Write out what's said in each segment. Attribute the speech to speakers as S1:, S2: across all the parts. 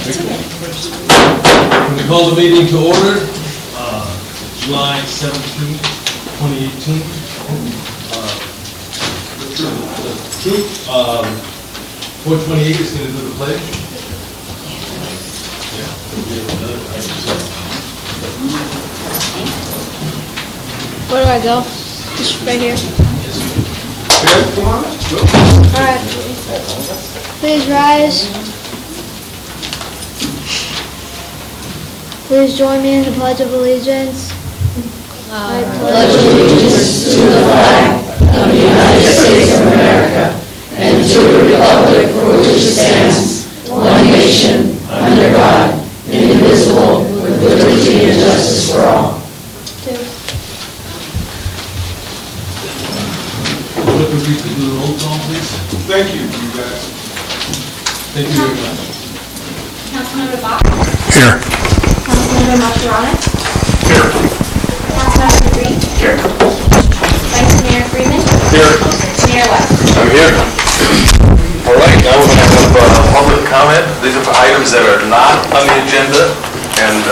S1: We call the meeting to order, July 17th, 2018. The troop, 428 is going to do the pledge.
S2: Where do I go? Just right here. Alright. Please rise. Please join me in the Pledge of Allegiance. I pledge
S3: allegiance to the flag of the United States of America and to the republic for which it stands, one nation, under God, indivisible, with liberty and justice for all.
S1: Clerk, would you do the roll call, please?
S4: Thank you, you guys.
S1: Thank you very much.
S5: Councilmember Bach?
S4: Here.
S5: Councilmember Mascherano?
S4: Here.
S5: Councilmember Green?
S4: Here.
S5: Vice Mayor Freeman?
S4: Here.
S5: Mayor West?
S4: I'm here. All right, now we're going to have public comment. These are for items that are not on the agenda. And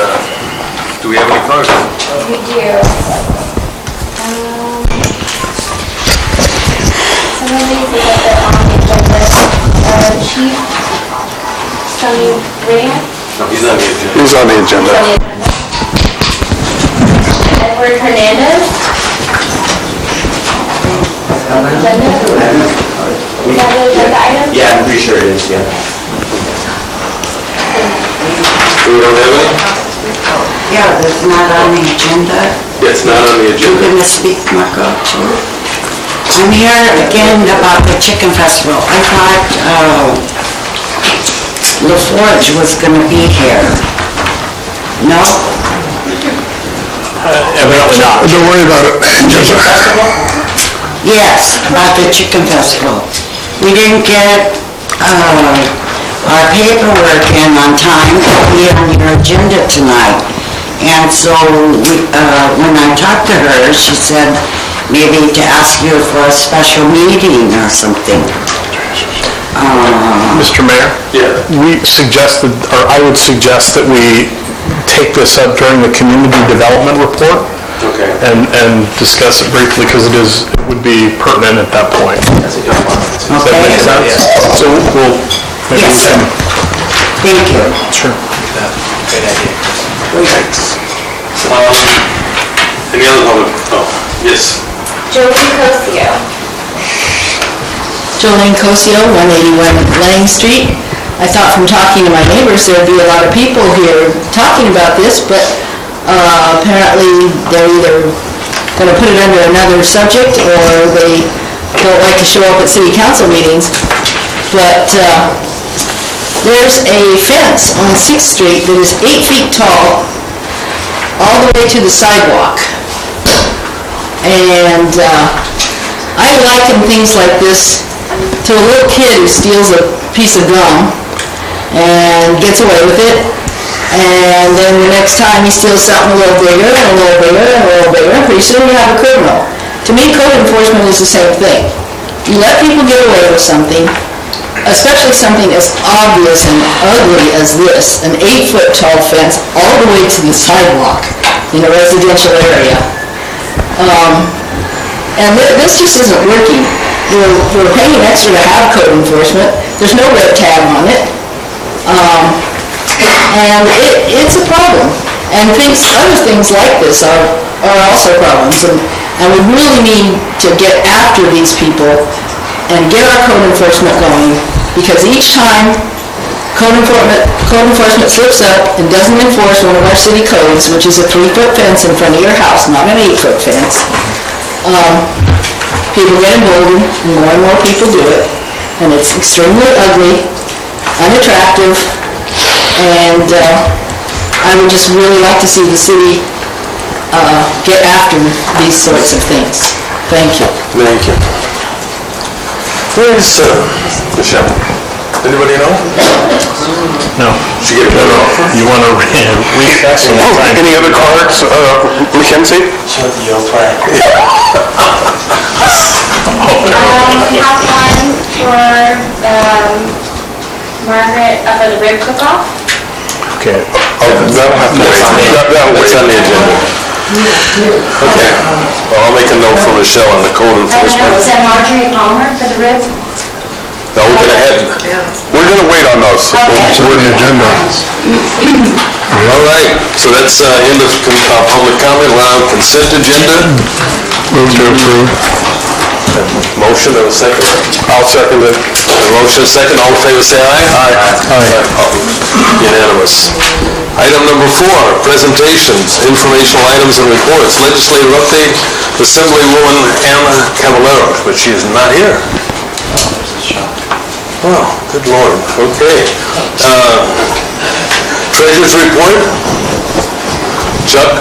S4: do we have any first?
S5: We do. Some of these that are on the agenda. Chief Sonny Ring?
S4: No, he's on the agenda.
S6: He's on the agenda.
S5: Edward Hernandez? Agenda? Is that the agenda item?
S6: Yeah, I'm pretty sure it is, yeah.
S4: We don't have any?
S3: Yeah, that's not on the agenda.
S4: Yeah, it's not on the
S3: You're
S4: agenda.
S3: going to speak, Marco, too? I'm here again about the chicken festival. I thought LaForge was going to be here. No?
S6: Evidently not. Don't worry about it.
S3: Yes, about the chicken festival. We didn't get our paperwork in on time to be on your agenda tonight. And so when I talked to her, she said maybe to ask you for a special meeting or something.
S6: Mr. Mayor?
S4: Yeah.
S6: We suggested, or I would suggest that we take this up during the community development report.
S4: Okay.
S6: And discuss it briefly because it would be pertinent at that point. Does that make sense? So we'll maybe we
S3: Yes, sir.
S6: can.
S3: Thank you.
S6: Sure.
S4: Great idea. Thanks. Any other public? Oh, yes.
S5: Joey Cosio?
S7: Jolene Cosio, 181 Lang Street. I thought from talking to my neighbors there'd be a lot of people here talking about this, but apparently they're either going to put it under another subject or they don't like to show up at city council meetings. But there's a fence on 6th Street that is 8 feet tall all the way to the sidewalk. And I liken things like this to a little kid who steals a piece of gum and gets away with it, and then the next time he steals something a little bigger and a little bigger and a little bigger, and pretty soon you have a criminal. To me, code enforcement is the same thing. You let people get away with something, especially something as obvious and ugly as this, an 8-foot tall fence all the way to the sidewalk in a residential area. And this just isn't working. We're paying extra to have code enforcement. There's no red tag on it. And it's a problem. And other things like this are also problems. And we really need to get after these people and get our code enforcement going, because each time code enforcement slips up and doesn't enforce one of our city codes, which is a 3-foot fence in front of your house, not an 8-foot fence, people get emboldened, and more people do it, and it's extremely ugly, unattractive, and I would just really like to see the city get after these sorts of things. Thank you.
S4: Thank you. Where's Michelle? Anybody know?
S6: No.
S4: She get a better offer?
S6: You want to recess?
S4: Any other cards, Mackenzie?
S5: We have one for Margaret for the rib cook-off.
S6: Okay. That'll have to wait. That'll wait.
S4: It's on the agenda. Okay. Well, I'll make a note for Michelle on the code enforcement.
S5: Is that Marjorie Palmer for the rib?
S4: No, we're gonna wait on those.
S5: Okay.
S6: We're in the agenda.
S4: All right, so that's end of public comment. We're on consent agenda.
S6: Move to approve.
S4: Motion and a second.
S6: I'll second it.
S4: Motion and a second. All in favor, say aye. Unanimous. Item number 4, presentations, informational items and reports. Legislative update, Assemblywoman Anna Cavallero, but she is not here. Oh, good Lord. Okay. Treasurer's report. Chuck?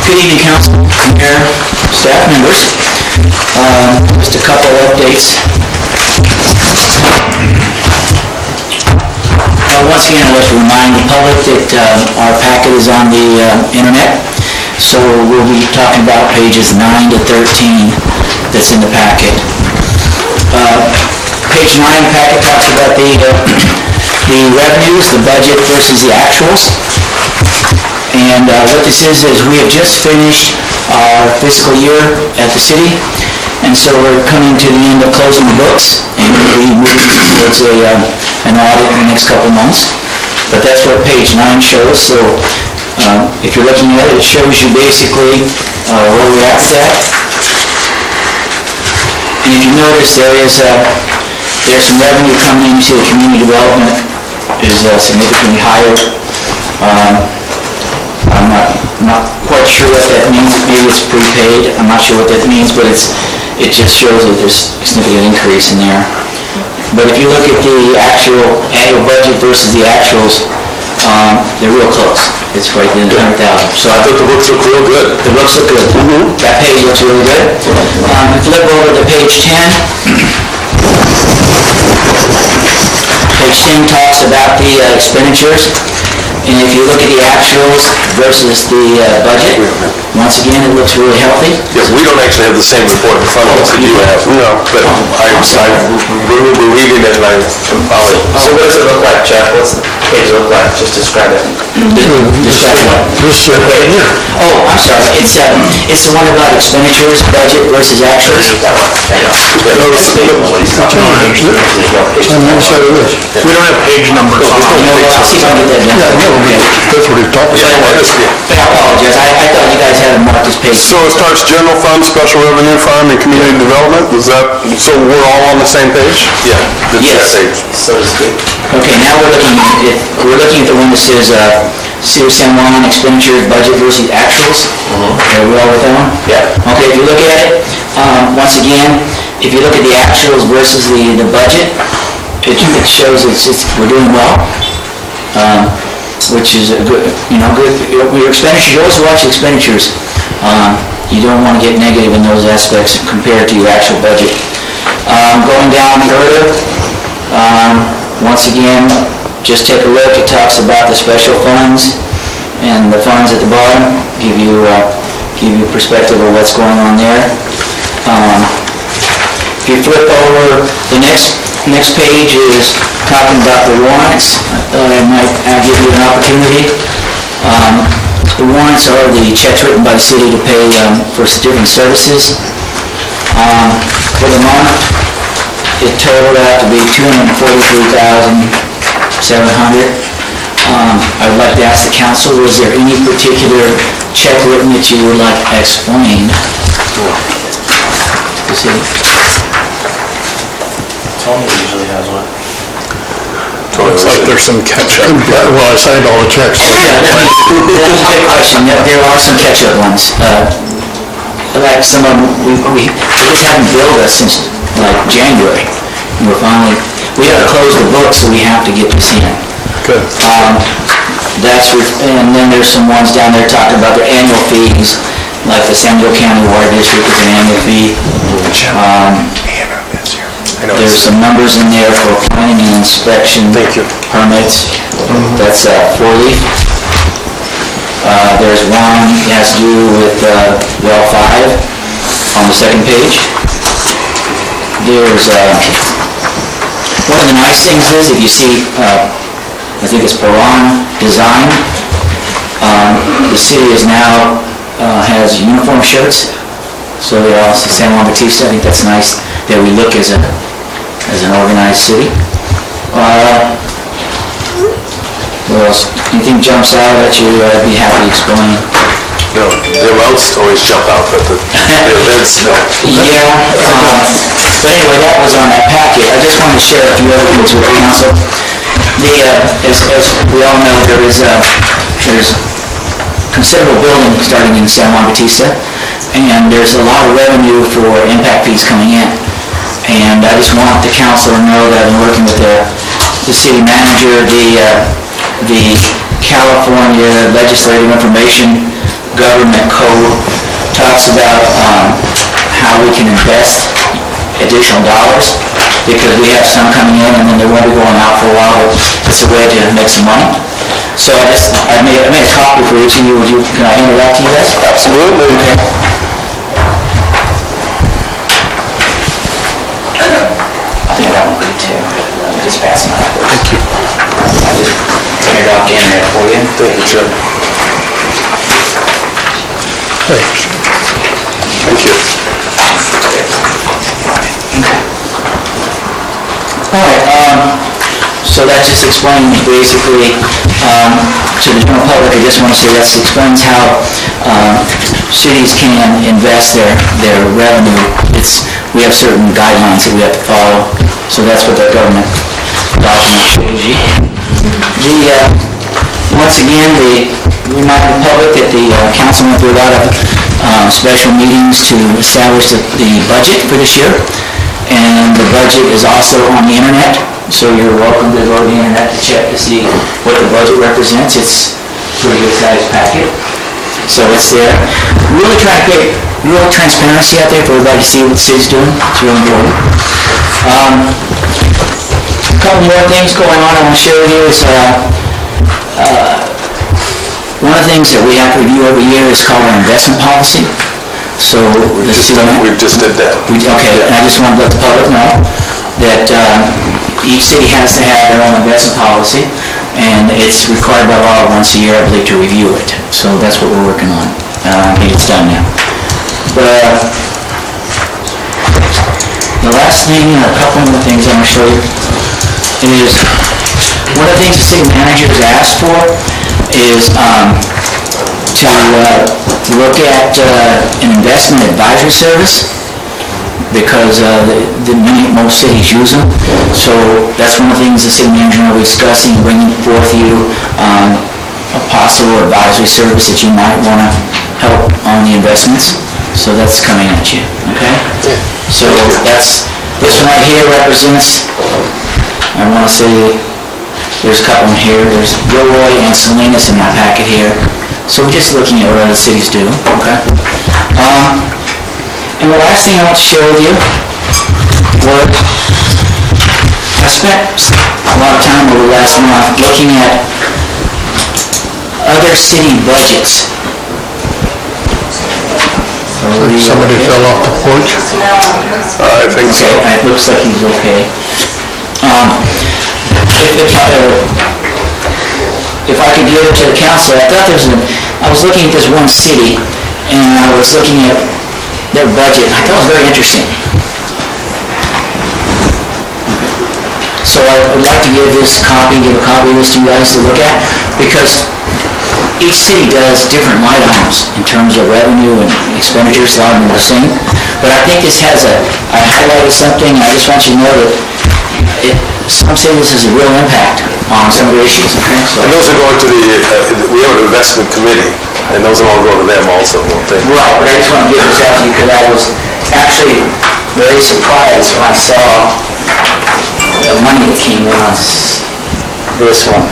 S8: Good evening, Council, Mayor, staff members. Just a couple updates. Once again, I'd like to remind the public that our packet is on the internet, so we'll be talking about pages 9 to 13 that's in the packet. Page 9 of the packet talks about the revenues, the budget versus the actuals. And what this is we have just finished our fiscal year at the city, and so we're coming to the end of closing the books, and we'll be moving towards an audit in the next couple months. But that's what page 9 shows, so if you're looking at it, it shows you basically where we're at with that. And if you notice, there's some revenue coming into the community development is significantly higher. I'm not quite sure what that means. Maybe it's prepaid. I'm not sure what that means, but it just shows that there's a significant increase in there. But if you look at the actual annual budget versus the actuals, they're real close. It's right in 100,000. So
S4: I thought the books look real good.
S8: the books look good. That page looks really good. Flip over to page 10. Page 10 talks about the expenditures. And if you look at the actuals versus the budget, once again, it looks really healthy.
S4: Yeah, we don't actually have the same report in front of us that you have. No. But I remember reading it and I found it.
S9: So what does it look like, Jeff? What's the page look like? Just describe it.
S8: Oh, I'm sorry. It's the one about expenditures, budget versus actuals.
S6: We don't have page numbers.
S8: I'll see if I can get that down.
S6: That's what he's talking about.
S8: I apologize. I thought you guys had marked this page.
S6: So it starts general fund, special revenue fund, and community development? Is that, so we're all on the same page?
S4: Yeah.
S8: Yes.
S9: So to speak.
S8: Okay, now we're looking at the one that says, City of San Juan expenditures, budget versus actuals. Are we all with that one?
S9: Yeah.
S8: Okay, if you look at it, once again, if you look at the actuals versus the budget, it shows we're doing well, which is a good, good. Your expenditures, you always watch expenditures. You don't want to get negative in those aspects compared to your actual budget. Going down further, once again, just take a look. It talks about the special funds and the funds at the bottom. Give you perspective of what's going on there. If you flip over, the next page is talking about the warrants. I thought I might give you an opportunity. The warrants are the checks written by the city to pay for different services. For the month, it totaled out to be $243,700. I would like to ask the council, was there any particular check written that you would like explained? The city?
S9: Tony usually has one.
S6: Looks like there's some catch-up. Well, I signed all the checks.
S8: Yeah, that's a good question. There are some catch-up ones. Like some of them, we just haven't billed us since like January. And we have to close the books, so we have to get this in.
S6: Good.
S8: And then there's some ones down there talking about their annual fees, like the San Diego County Water District is an annual fee. There's some numbers in there for planning and inspection permits. That's 4-leaf. There's one that has to do with well 5 on the second page. there's, one of the nice things is, if you see, I think it's Peron Design, the city is now, has uniform shirts, so they all say San Juan Bautista. I think that's nice, that we look as an organized city. What else? Anything jumps out at you, I'd be happy to explain.
S4: No, the routes always jump out, but the events, no.
S8: Yeah, but anyway, that was on that packet. I just wanted to share a few other things with the council. As we all know, there's considerable building starting in San Juan Bautista, and there's a lot of revenue for impact fees coming in. And I just want the council to know that I'm working with the city manager, the California Legislative Information Government Code talks about how we can invest additional dollars, because we have some coming in and then they won't be going out for a while. It's a way to make some money. So I made a copy for each of you. Can I hand it out to you guys?
S4: Absolutely.
S8: Okay. I think that one good too. Just pass them out. Thank you. I just turned it off the internet for you.
S4: Thank you, Chuck. Thank you.
S8: All right, so that just explains basically, to the general public, I just want to say that explains how cities can invest their revenue. We have certain guidelines that we have to follow, so that's what that government document shows you. Once again, remind the public that the council went through a lot of special meetings to establish the budget for this year, and the budget is also on the internet, so you're welcome to go to the internet to check to see what the budget represents. It's a pretty good sized packet, so it's there. Really trying to get real transparency out there for everybody to see what the city's doing. It's really important. A couple more things going on I want to share with you is one of the things that we have to review every year is called our investment policy. So the city...
S4: We just did that.
S8: Okay, and I just want to let the public know that each city has to have their own investment policy, and it's required by law once a year, I believe, to review it. So that's what we're working on. I think it's done now. But the last thing, a couple of the things I'm going to show you, is one of the things the city manager has asked for is to look at an investment advisory service, because most cities use them. So that's one of the things the city manager will be discussing, bringing forth you a possible advisory service that you might want to help on the investments. So that's coming at you, okay? So this one right here represents, I want to say, there's a couple in here. There's Gilroy and Salinas in my packet here. So we're just looking at what other cities do, okay? And the last thing I want to share with you was I spent a lot of time over the last month looking at other city budgets.
S6: Somebody fell off the porch?
S4: I think so.
S8: Okay, it looks like he's okay. If I could give it to the council, I thought I was looking at this one city, and I was looking at their budget. I thought it was very interesting. So I would like to give a copy of this to you guys to look at, because each city does different line items in terms of revenue and expenditures. A lot of them are the same. But I think this has I highlighted something, and I just want you to know that some cities has a real impact on some of the issues. Okay? So,
S4: And those are going to we have an investment committee, and those will all go to them also, won't they?
S8: right, but I just want to give this out to you because I was actually very surprised when I saw the money that came in on this one.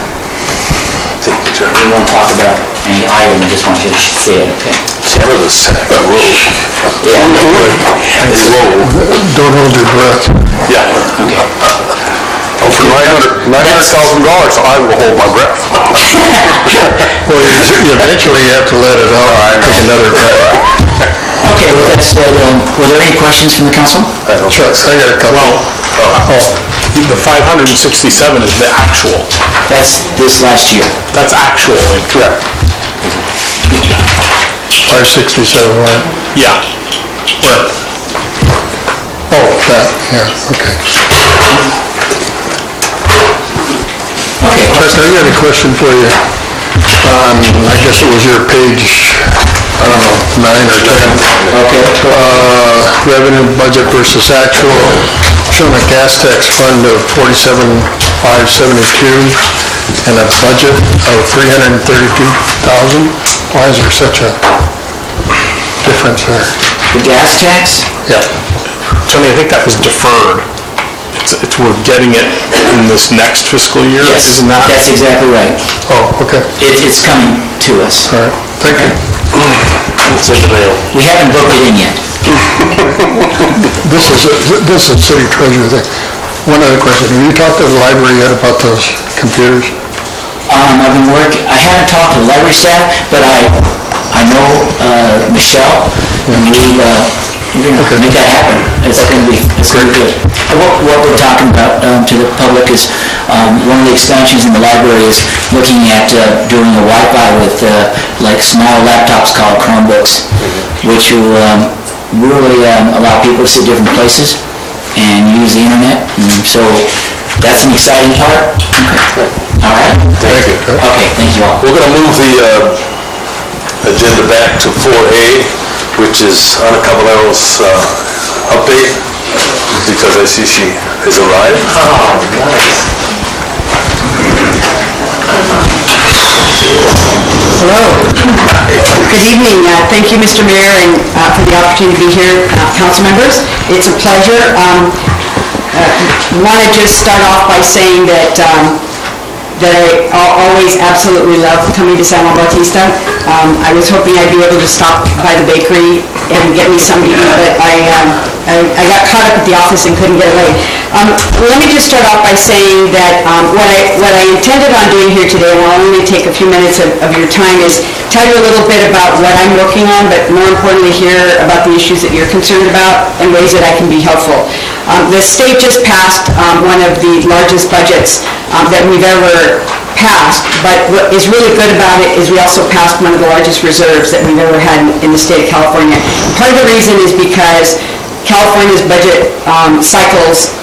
S4: Thank you, Chuck.
S8: We won't talk about any item, I just want you to see it, okay?
S4: Canada's roll.
S8: Yeah.
S4: Roll.
S6: Don't hold your breath.
S4: Yeah.
S8: Okay.
S4: Oh, for $900,000, I will hold my breath.
S6: Well, you eventually have to let it out and take another breath.
S8: Okay, with that said, were there any questions from the council?
S6: Sure, I got a couple. The 567 is the actual.
S8: That's this last year.
S6: That's actual. Correct.
S10: 567, right?
S6: Yeah. Right.
S10: Oh, that, yeah, okay.
S8: Okay,
S10: Chuck, I got a question for you. I guess it was your page, I don't know, 9 or 10.
S8: okay.
S10: Revenue budget versus actual, showing a gas tax fund of 47,572 and a budget of 332,000. Why is there such a difference there?
S8: The gas tax?
S10: Yeah.
S6: Tony, I think that was deferred. It's we're getting it in this next fiscal year,
S8: Yes,
S6: isn't that?
S8: that's exactly right.
S10: Oh, okay,
S8: It's coming to us.
S10: all right, thank you.
S9: It's in the mail.
S8: We haven't booked it in yet.
S10: This is city treasurer thing. One other question, have you talked to the library yet about those computers?
S8: I haven't talked to the library staff, but I know Michelle, and we're gonna make that happen. It's gonna be good. And what we're talking about to the public is, one of the expansions in the library is looking at doing a Wi-Fi with like small laptops called Chromebooks, which will really allow people to sit different places and use the internet. And so that's an exciting part. Okay. All right?
S4: Thank you.
S8: Okay, thank you all.
S4: We're going to move the agenda back to 4A, which is Anna Caballero's update, because I see she has arrived.
S9: Oh, nice.
S11: Hello. Good evening. Thank you, Mr. Mayor, and for the opportunity to be here, council members. It's a pleasure. I want to just start off by saying that I always absolutely love coming to San Juan Bautista. I was hoping I'd be able to stop by the bakery and get me something to eat, but I got caught up at the office and couldn't get away. Let me just start off by saying that what I intended on doing here today, and I'll only take a few minutes of your time, is tell you a little bit about what I'm working on, but more importantly hear about the issues that you're concerned about and ways that I can be helpful. The state just passed one of the largest budgets that we've ever passed, but what is really good about it is we also passed one of the largest reserves that we've ever had in the state of California. Part of the reason is because California's budget cycles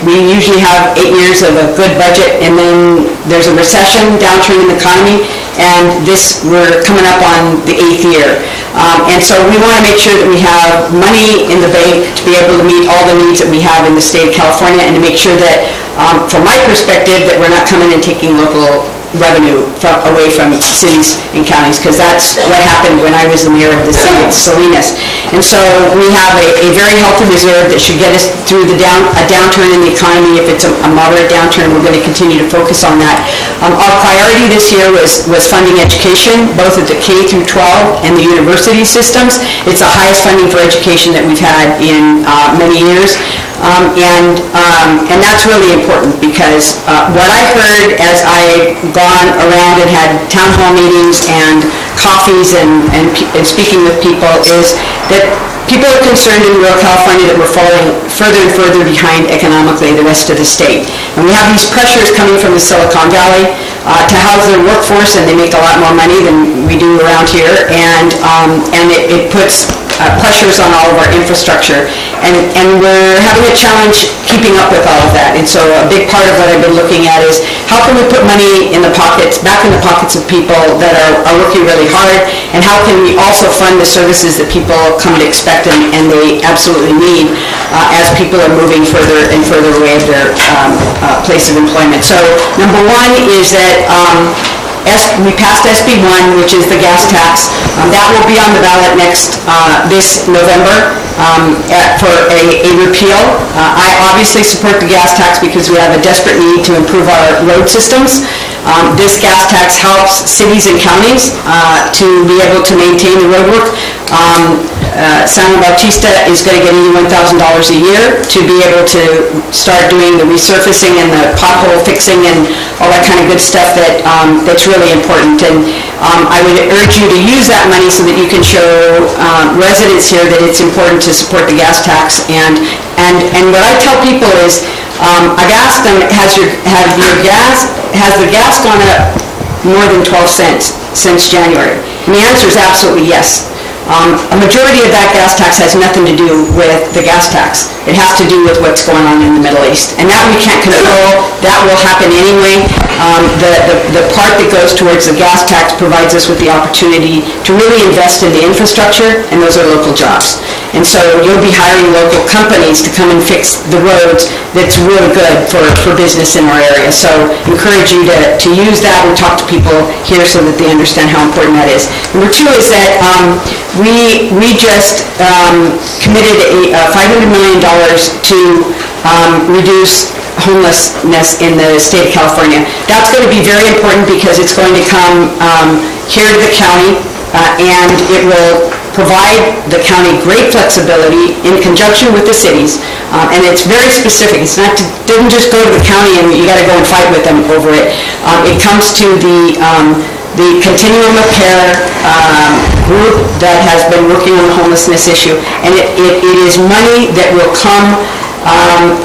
S11: we usually have 8 years of a good budget, and then there's a recession, downturn in the economy, and we're coming up on the 8th year. And so we want to make sure that we have money in the bank to be able to meet all the needs that we have in the state of California, and to make sure that, from my perspective, that we're not coming and taking local revenue away from cities and counties, because that's what happened when I was the mayor of the city of Salinas. And so we have a very healthy reserve that should get us through a downturn in the economy. If it's a moderate downturn, we're going to continue to focus on that. Our priority this year was funding education, both at the K through 12 and the university systems. It's the highest funding for education that we've had in many years. And that's really important, because what I heard as I've gone around and had town hall meetings and coffees and speaking with people is that people are concerned in rural California that we're falling further and further behind economically the rest of the state. And we have these pressures coming from the Silicon Valley to house their workforce, and they make a lot more money than we do around here, and it puts pressures on all of our infrastructure. And we're having a challenge keeping up with all of that. And so a big part of what I've been looking at is how can we put money back in the pockets of people that are working really hard, and how can we also fund the services that people come to expect and they absolutely need as people are moving further and further away of their place of employment. So number one is that we passed SB 1, which is the gas tax. That will be on the ballot this November for a repeal. I obviously support the gas tax because we have a desperate need to improve our road systems. This gas tax helps cities and counties to be able to maintain the roadwork. San Bautista is going to get $81,000 a year to be able to start doing the resurfacing and the pothole fixing and all that kind of good stuff that's really important. And I would urge you to use that money so that you can show residents here that it's important to support the gas tax. And what I tell people is, I've asked them, has the gas gone up more than 12 cents since January? And the answer is absolutely yes. A majority of that gas tax has nothing to do with the gas tax. It has to do with what's going on in the Middle East. And that we can't control. That will happen anyway. The part that goes towards the gas tax provides us with the opportunity to really invest in the infrastructure, and those are local jobs. And so you'll be hiring local companies to come and fix the roads that's really good for business in our area. So encourage you to use that and talk to people here so that they understand how important that is. Number two is that we just committed $500 million to reduce homelessness in the state of California. That's going to be very important because it's going to come here to the county and it will provide the county great flexibility in conjunction with the cities, and it's very specific. It didn't just go to the county and you got to go and fight with them over it. It comes to the Continuum of Care group that has been working on the homelessness issue, and it is money that will come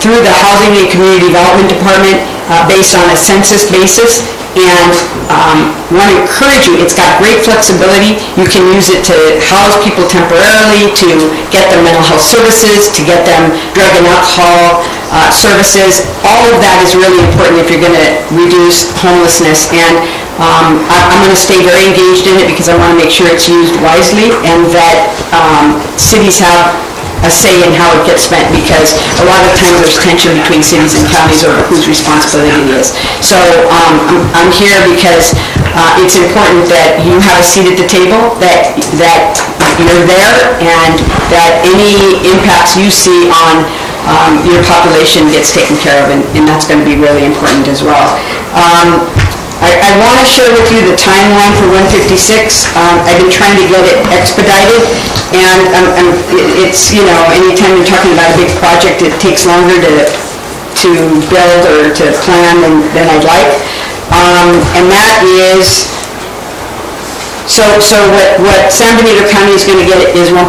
S11: through the Housing and Community Development Department based on a census basis. And want to encourage you, it's got great flexibility. You can use it to house people temporarily, to get them mental health services, to get them drug and alcohol services. All of that is really important if you're going to reduce homelessness. And I'm going to stay very engaged in it because I want to make sure it's used wisely and that cities have a say in how it gets spent, because a lot of times there's tension between cities and counties over whose responsibility it is. So I'm here because it's important that you have a seat at the table, that you're there, and that any impacts you see on your population gets taken care of, and that's going to be really important as well. I want to share with you the timeline for 156. I've been trying to get it expedited, and it's, anytime you're talking about a big project, it takes longer to build or to plan than I'd like. And that is, so what San Benito County is going to get is $1.4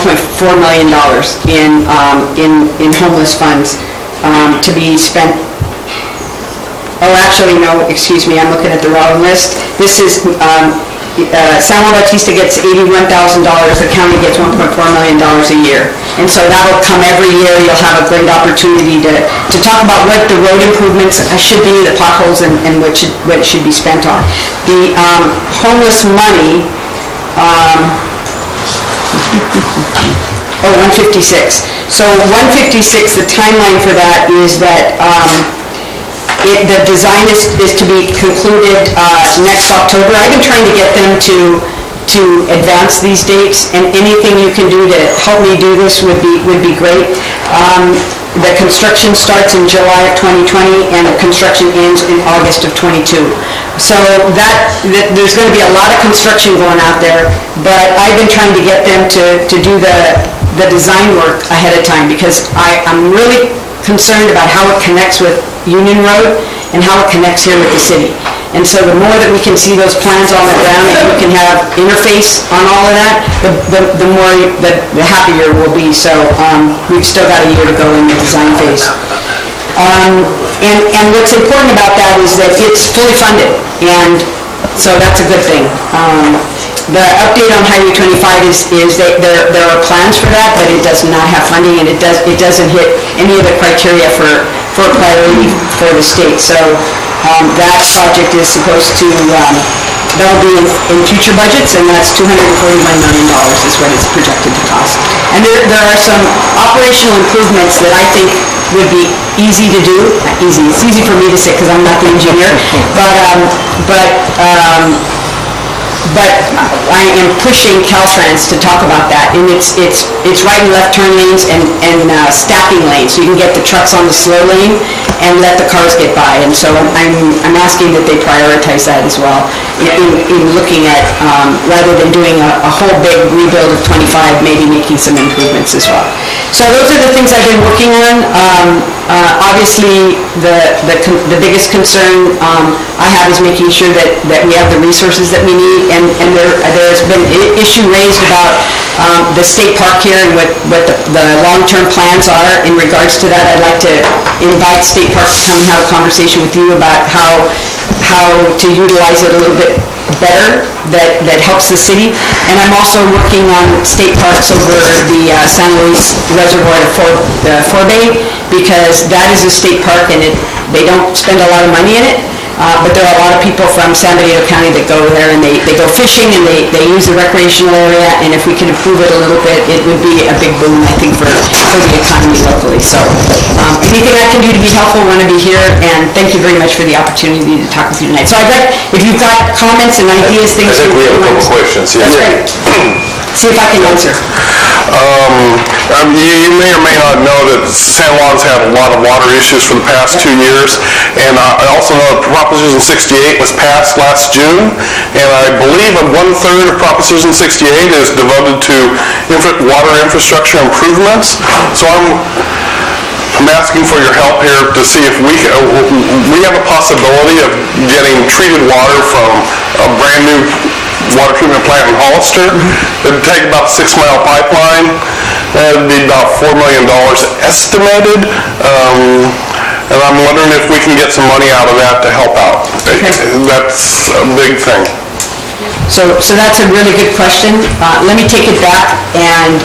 S11: million in homeless funds to be spent. Oh, actually, no, excuse me, I'm looking at the wrong list. This is, San Bautista gets $81,000, the county gets $1.4 million a year. And so that will come every year. You'll have a great opportunity to talk about what the road improvements should be, the potholes, and what it should be spent on. The homeless money, 156. So 156, the timeline for that is that the design is to be concluded next October. I've been trying to get them to advance these dates, and anything you can do to help me do this would be great. The construction starts in July of 2020, and the construction ends in August of 22. So there's going to be a lot of construction going out there, but I've been trying to get them to do the design work ahead of time, because I'm really concerned about how it connects with Union Road and how it connects here with the city. And so the more that we can see those plans on the ground and we can have interface on all of that, the happier we'll be. So we've still got a year to go in the design phase. And what's important about that is that it's fully funded, and so that's a good thing. The update on Highway 25 is that there are plans for that, but it does not have funding, and it doesn't hit any of the criteria for priority for the state. So that project is supposed to, that'll be in future budgets, and that's $241 million is what it's projected to cost. And there are some operational improvements that I think would be easy to do. Not easy, it's easy for me to say because I'm not the engineer, but but I am pushing Caltrans to talk about that, and it's right and left turn lanes and stacking lanes, so you can get the trucks on the slow lane and let the cars get by, and so I'm asking that they prioritize that as well, in looking at, rather than doing a whole big rebuild of 25, maybe making some improvements as well. So those are the things I've been working on. Obviously, the biggest concern I have is making sure that we have the resources that we need, and there's been an issue raised about the state park here and what the long-term plans are in regards to that. I'd like to invite State Park to come and have a conversation with you about how to utilize it a little bit better that helps the city. And I'm also working on state parks over the San Luis Reservoir, the Forebay, because that is a state park and they don't spend a lot of money in it. But there are a lot of people from San Benito County that go there, and they go fishing, and they use the recreational area, and if we can improve it a little bit, it would be a big boom, I think, for the economy locally. So anything I can do to be helpful, I want to be here, and thank you very much for the opportunity to talk with you tonight. So I'd like, if you've got comments and ideas, things...
S4: I think we have a couple questions here.
S11: That's great. See if I can answer.
S6: You may or may not know that San Juan's had a lot of water issues for the past 2 years, and I also know that Proposition 68 was passed last June, and I believe 1/3 of Proposition 68 is devoted to water infrastructure improvements. So I'm asking for your help here to see if we have a possibility of getting treated water from a brand new water treatment plant in Hollister. It would take about a 6-mile pipeline. It would be about $4 million estimated. And I'm wondering if we can get some money out of that to help out. That's a big thing.
S11: So that's a really good question. Let me take it back and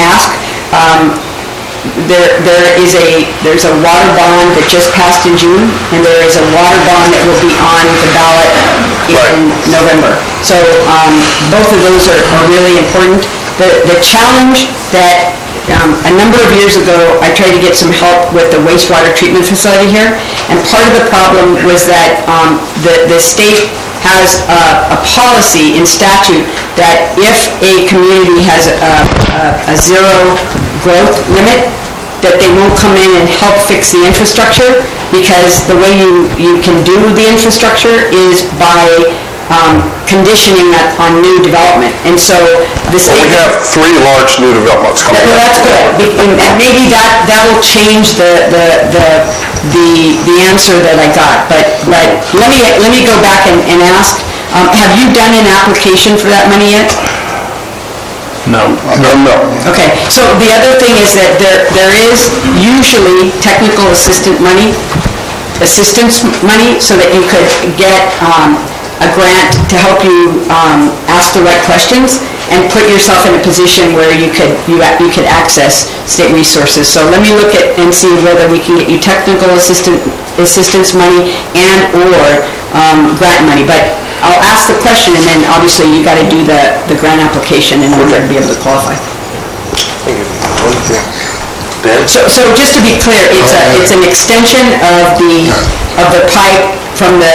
S11: ask. There's a water bond that just passed in June, and there is a water bond that will be on the ballot in November. So both of those are really important. The challenge that a number of years ago, I tried to get some help with the wastewater treatment facility here, and part of the problem was that the state has a policy in statute that if a community has a zero growth limit, that they won't come in and help fix the infrastructure, because the way you can do the infrastructure is by conditioning that on new development. And so the state...
S6: We have 3 large new developments coming up.
S11: Well, that's good. And maybe that will change the answer that I got. But let me go back and ask, have you done an application for that money yet?
S6: No.
S11: Okay, so the other thing is that there is usually technical assistance money, so that you could get a grant to help you ask the right questions and put yourself in a position where you could access state resources. So let me look at and see whether we can get you technical assistance money and or grant money. But I'll ask the question, and then obviously you got to do the grant application in order to be able to qualify. So just to be clear, it's an extension of the pipe from the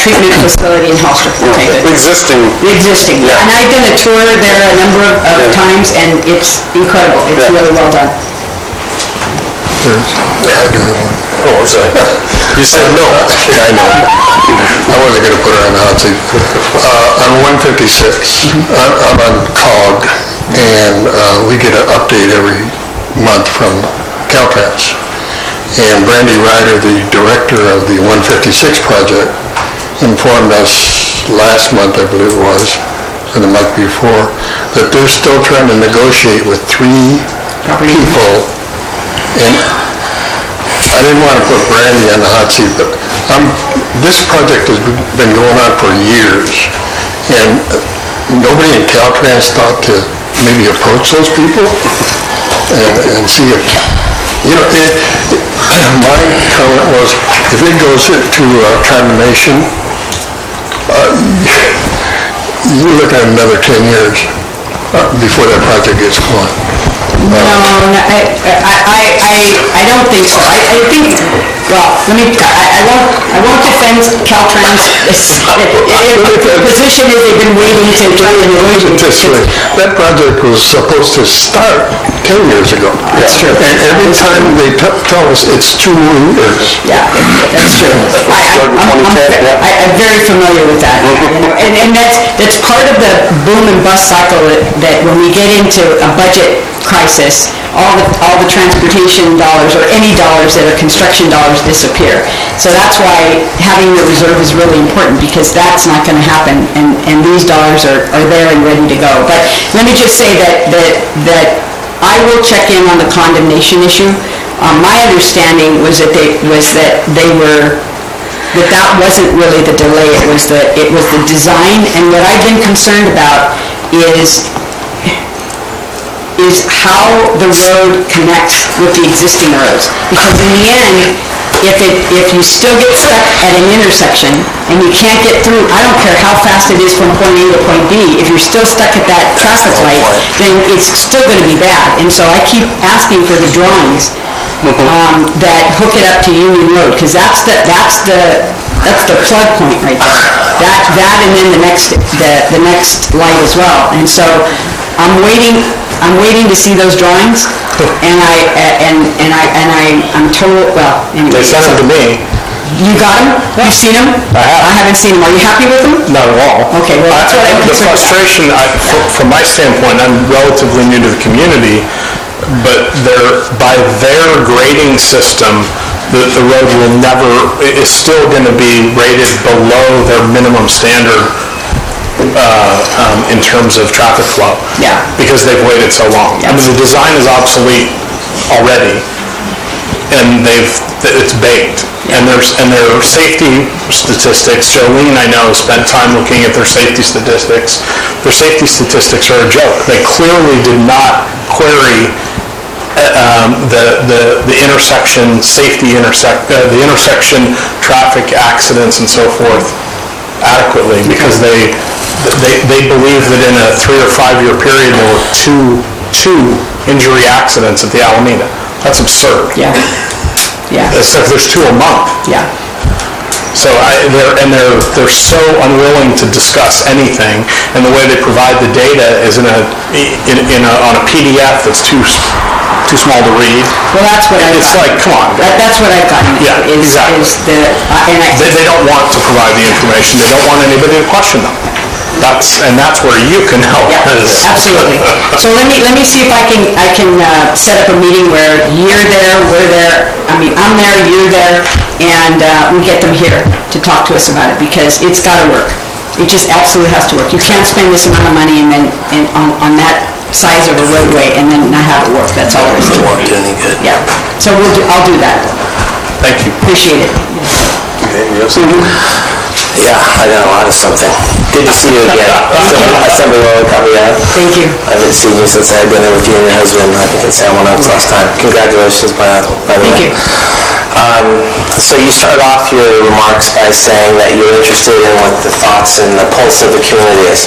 S11: treatment facility in Hollister. Okay, good.
S6: Existing.
S11: Yeah. And I've done a tour there a number of times, and it's incredible. It's really well done.
S6: Oh, I'm sorry. You said no.
S10: Yeah, I know. I wasn't going to put her on the hot seat. On 156, I'm on COG, and we get an update every month from Caltrans. And Brandy Ryder, the director of the 156 project, informed us last month, I believe it was, or the month before, that they're still trying to negotiate with 3 people. And I didn't want to put Brandy on the hot seat, but this project has been going on for years, and nobody in Caltrans thought to maybe approach those people and see if, my comment was, if it goes into condemnation, you look at another 10 years before that project gets going.
S11: No, I don't think so. I think, well, I won't defend Caltrans. The position is they've been waiting to try to negotiate.
S10: This way, that project was supposed to start 10 years ago.
S11: That's true.
S10: And every time they tell us it's 2 years.
S11: Yeah, that's true. I'm very familiar with that. And that's part of the boom and bust cycle that when we get into a budget crisis, all the transportation dollars or any dollars that are construction dollars disappear. So that's why having the reserve is really important, because that's not going to happen, and these dollars are there and ready to go. But let me just say that I will check in on the condemnation issue. My understanding was that that wasn't really the delay, it was the design, and what I've been concerned about is how the road connects with the existing roads. Because in the end, if you still get stuck at an intersection and you can't get through, I don't care how fast it is from point A to point B, if you're still stuck at that traffic light, then it's still going to be bad. And so I keep asking for the drawings that hook it up to Union Road, because that's the plug point right there. That and then the next light as well. And so I'm waiting to see those drawings, and I'm told, well, anyway.
S6: They sent them to me.
S11: You got them? You've seen them?
S6: I have.
S11: I haven't seen them. Are you happy with them?
S6: Not at all.
S11: Okay, well, that's what I'm
S6: The
S11: concerned about.
S6: frustration, from my standpoint, I'm relatively new to the community, but by their grading system, the road is still going to be rated below their minimum standard in terms of traffic flow.
S11: Yeah.
S6: Because they've waited so long. I mean, the design is obsolete already, and it's baked. Yeah. And their safety statistics, Jolene, I know, spent time looking at their safety statistics. Their safety statistics are a joke. They clearly did not query the intersection the intersection traffic accidents and so forth adequately, because they believe that in a 3 or 5 year period there were two injury accidents at the Alameda. That's absurd.
S11: Yeah.
S6: It's like there's 2 a month.
S11: Yeah.
S6: So they're so unwilling to discuss anything, and the way they provide the data is on a PDF that's too small to read.
S11: Well, that's what I've
S6: It's
S11: gotten.
S6: like, come on.
S11: That's what I've gotten.
S6: Yeah, exactly. They don't want to provide the information. They don't want anybody to question them. That's where you can help.
S11: Yeah, absolutely. So let me see if I can set up a meeting where you're there, we're there. I mean, I'm there, you're there, and we get them here to talk to us about it, because it's got to work. It just absolutely has to work. You can't spend this amount of money on that size of a roadway and then not have it work. That's all there is to it.
S4: Won't do any good.
S11: Yeah. So I'll do that.
S6: Thank you.
S11: Appreciate it.
S4: Okay, you have something? Yeah, I got a lot of something. Good to see you again. Assembly Road, Caveat.
S11: Thank you.
S4: I haven't seen you since I've been there with you and your husband. I think it's San Juan Oaks last time. Congratulations, by the way.
S11: Thank you.
S4: So you started off your remarks by saying that you're interested in what the thoughts and the pulse of the community is.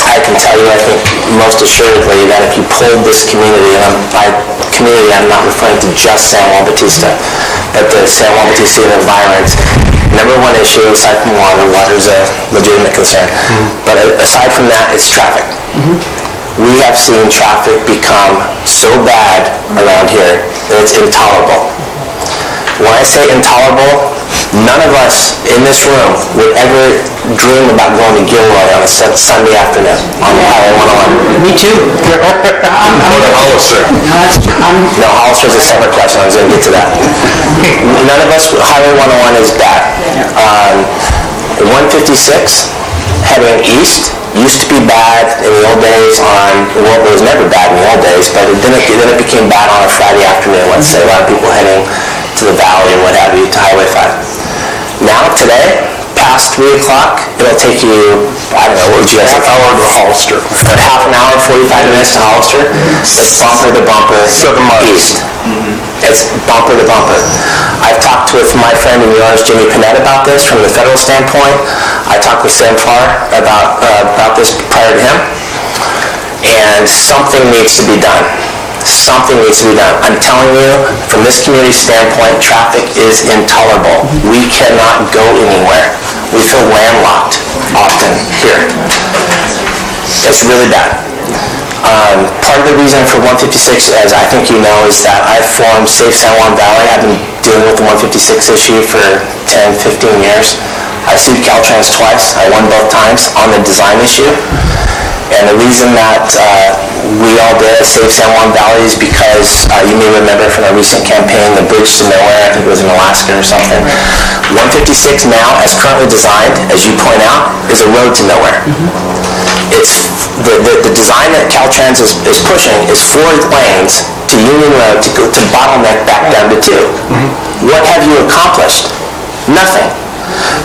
S4: I can tell you, I think most assuredly, that if you pulled this community, and by community I'm not referring to just San Juan Bautista, but the San Juan Bautista and environment, number one issue aside from water is a legitimate concern. But aside from that, it's traffic. We have seen traffic become so bad around here that it's intolerable. When I say intolerable, none of us in this room would ever dream about going to Gilroy on a Sunday afternoon on Highway 101.
S11: Me too.
S4: Hollister. No, Hollister's a separate question. I was going to get to that. None of us, Highway 101 is bad. 156 heading east used to be bad in the old days well, it was never bad in the old days, but then it became bad on a Friday afternoon. Let's say a lot of people heading to the valley and what have you, to Highway 5. Now, today, past 3 o'clock, it'll take you, I don't know, what would you guys say?
S6: Half hour to Hollister.
S4: Half an hour, 45 minutes to Hollister. It's bumper to bumper east. It's bumper to bumper. I've talked with my friend and yours, Jimmy Panetta, about this from the federal standpoint. I talked with Sam Farr about this prior to him. and something needs to be done. Something needs to be done. I'm telling you, from this community standpoint, traffic is intolerable. We cannot go anywhere. We feel landlocked often here. It's really bad. Part of the reason for 156, as I think you know, is that I formed Safe San Juan Valley. I've been dealing with the 156 issue for 10, 15 years. I sued Caltrans twice. I won both times on the design issue. And the reason that we all did Save San Juan Valley is because you may remember from our recent campaign, the bridge to nowhere, I think it was in Alaska or something. 156 now, as currently designed, as you point out, is a road to nowhere. It's the design that Caltrans is pushing is 4 lanes to Union Road to go to bottleneck back down to 2. What have you accomplished? Nothing.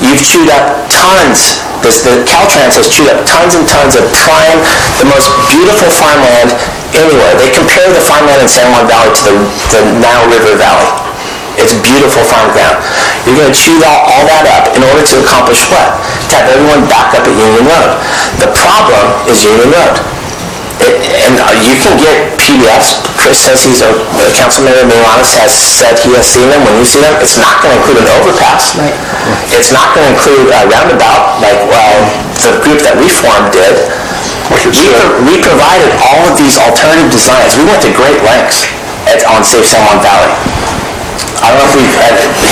S4: You've chewed up tons. The Caltrans has chewed up tons and tons of prime, the most beautiful farmland anywhere. They compare the farmland in San Juan Valley to the Nile River Valley. It's beautiful farm ground. You're going to chew all that up in order to accomplish what? To have everyone back up at Union Road. The problem is Union Road. You can get PDFs. Chris says Councilmember Milanes has said he has seen them. When you see them, it's not going to include an overpass.
S7: Right.
S4: It's not going to include a roundabout like the group that we formed did. We provided all of these alternative designs. We went to great lengths on Safe San Juan Valley. I don't know if we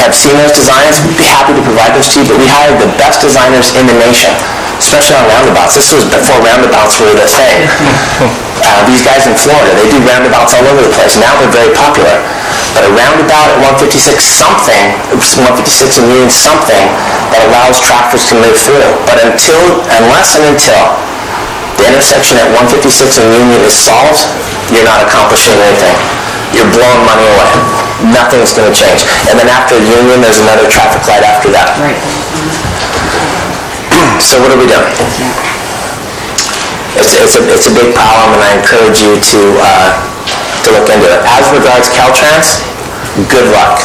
S4: have seen those designs. We'd be happy to provide those to you, but we hired the best designers in the nation, especially on roundabouts. This was before roundabouts were the thing. These guys in Florida, they do roundabouts all over the place. Now they're very popular. But a roundabout at 156 and Union something that allows traffic to move through. But unless and until the intersection at 156 and Union is solved, you're not accomplishing anything. You're blowing money away. Nothing's going to change. And then after Union, there's another traffic light after that.
S7: Right.
S4: So what are we doing? It's a big problem, and I encourage you to look into it. As regards Caltrans, good luck.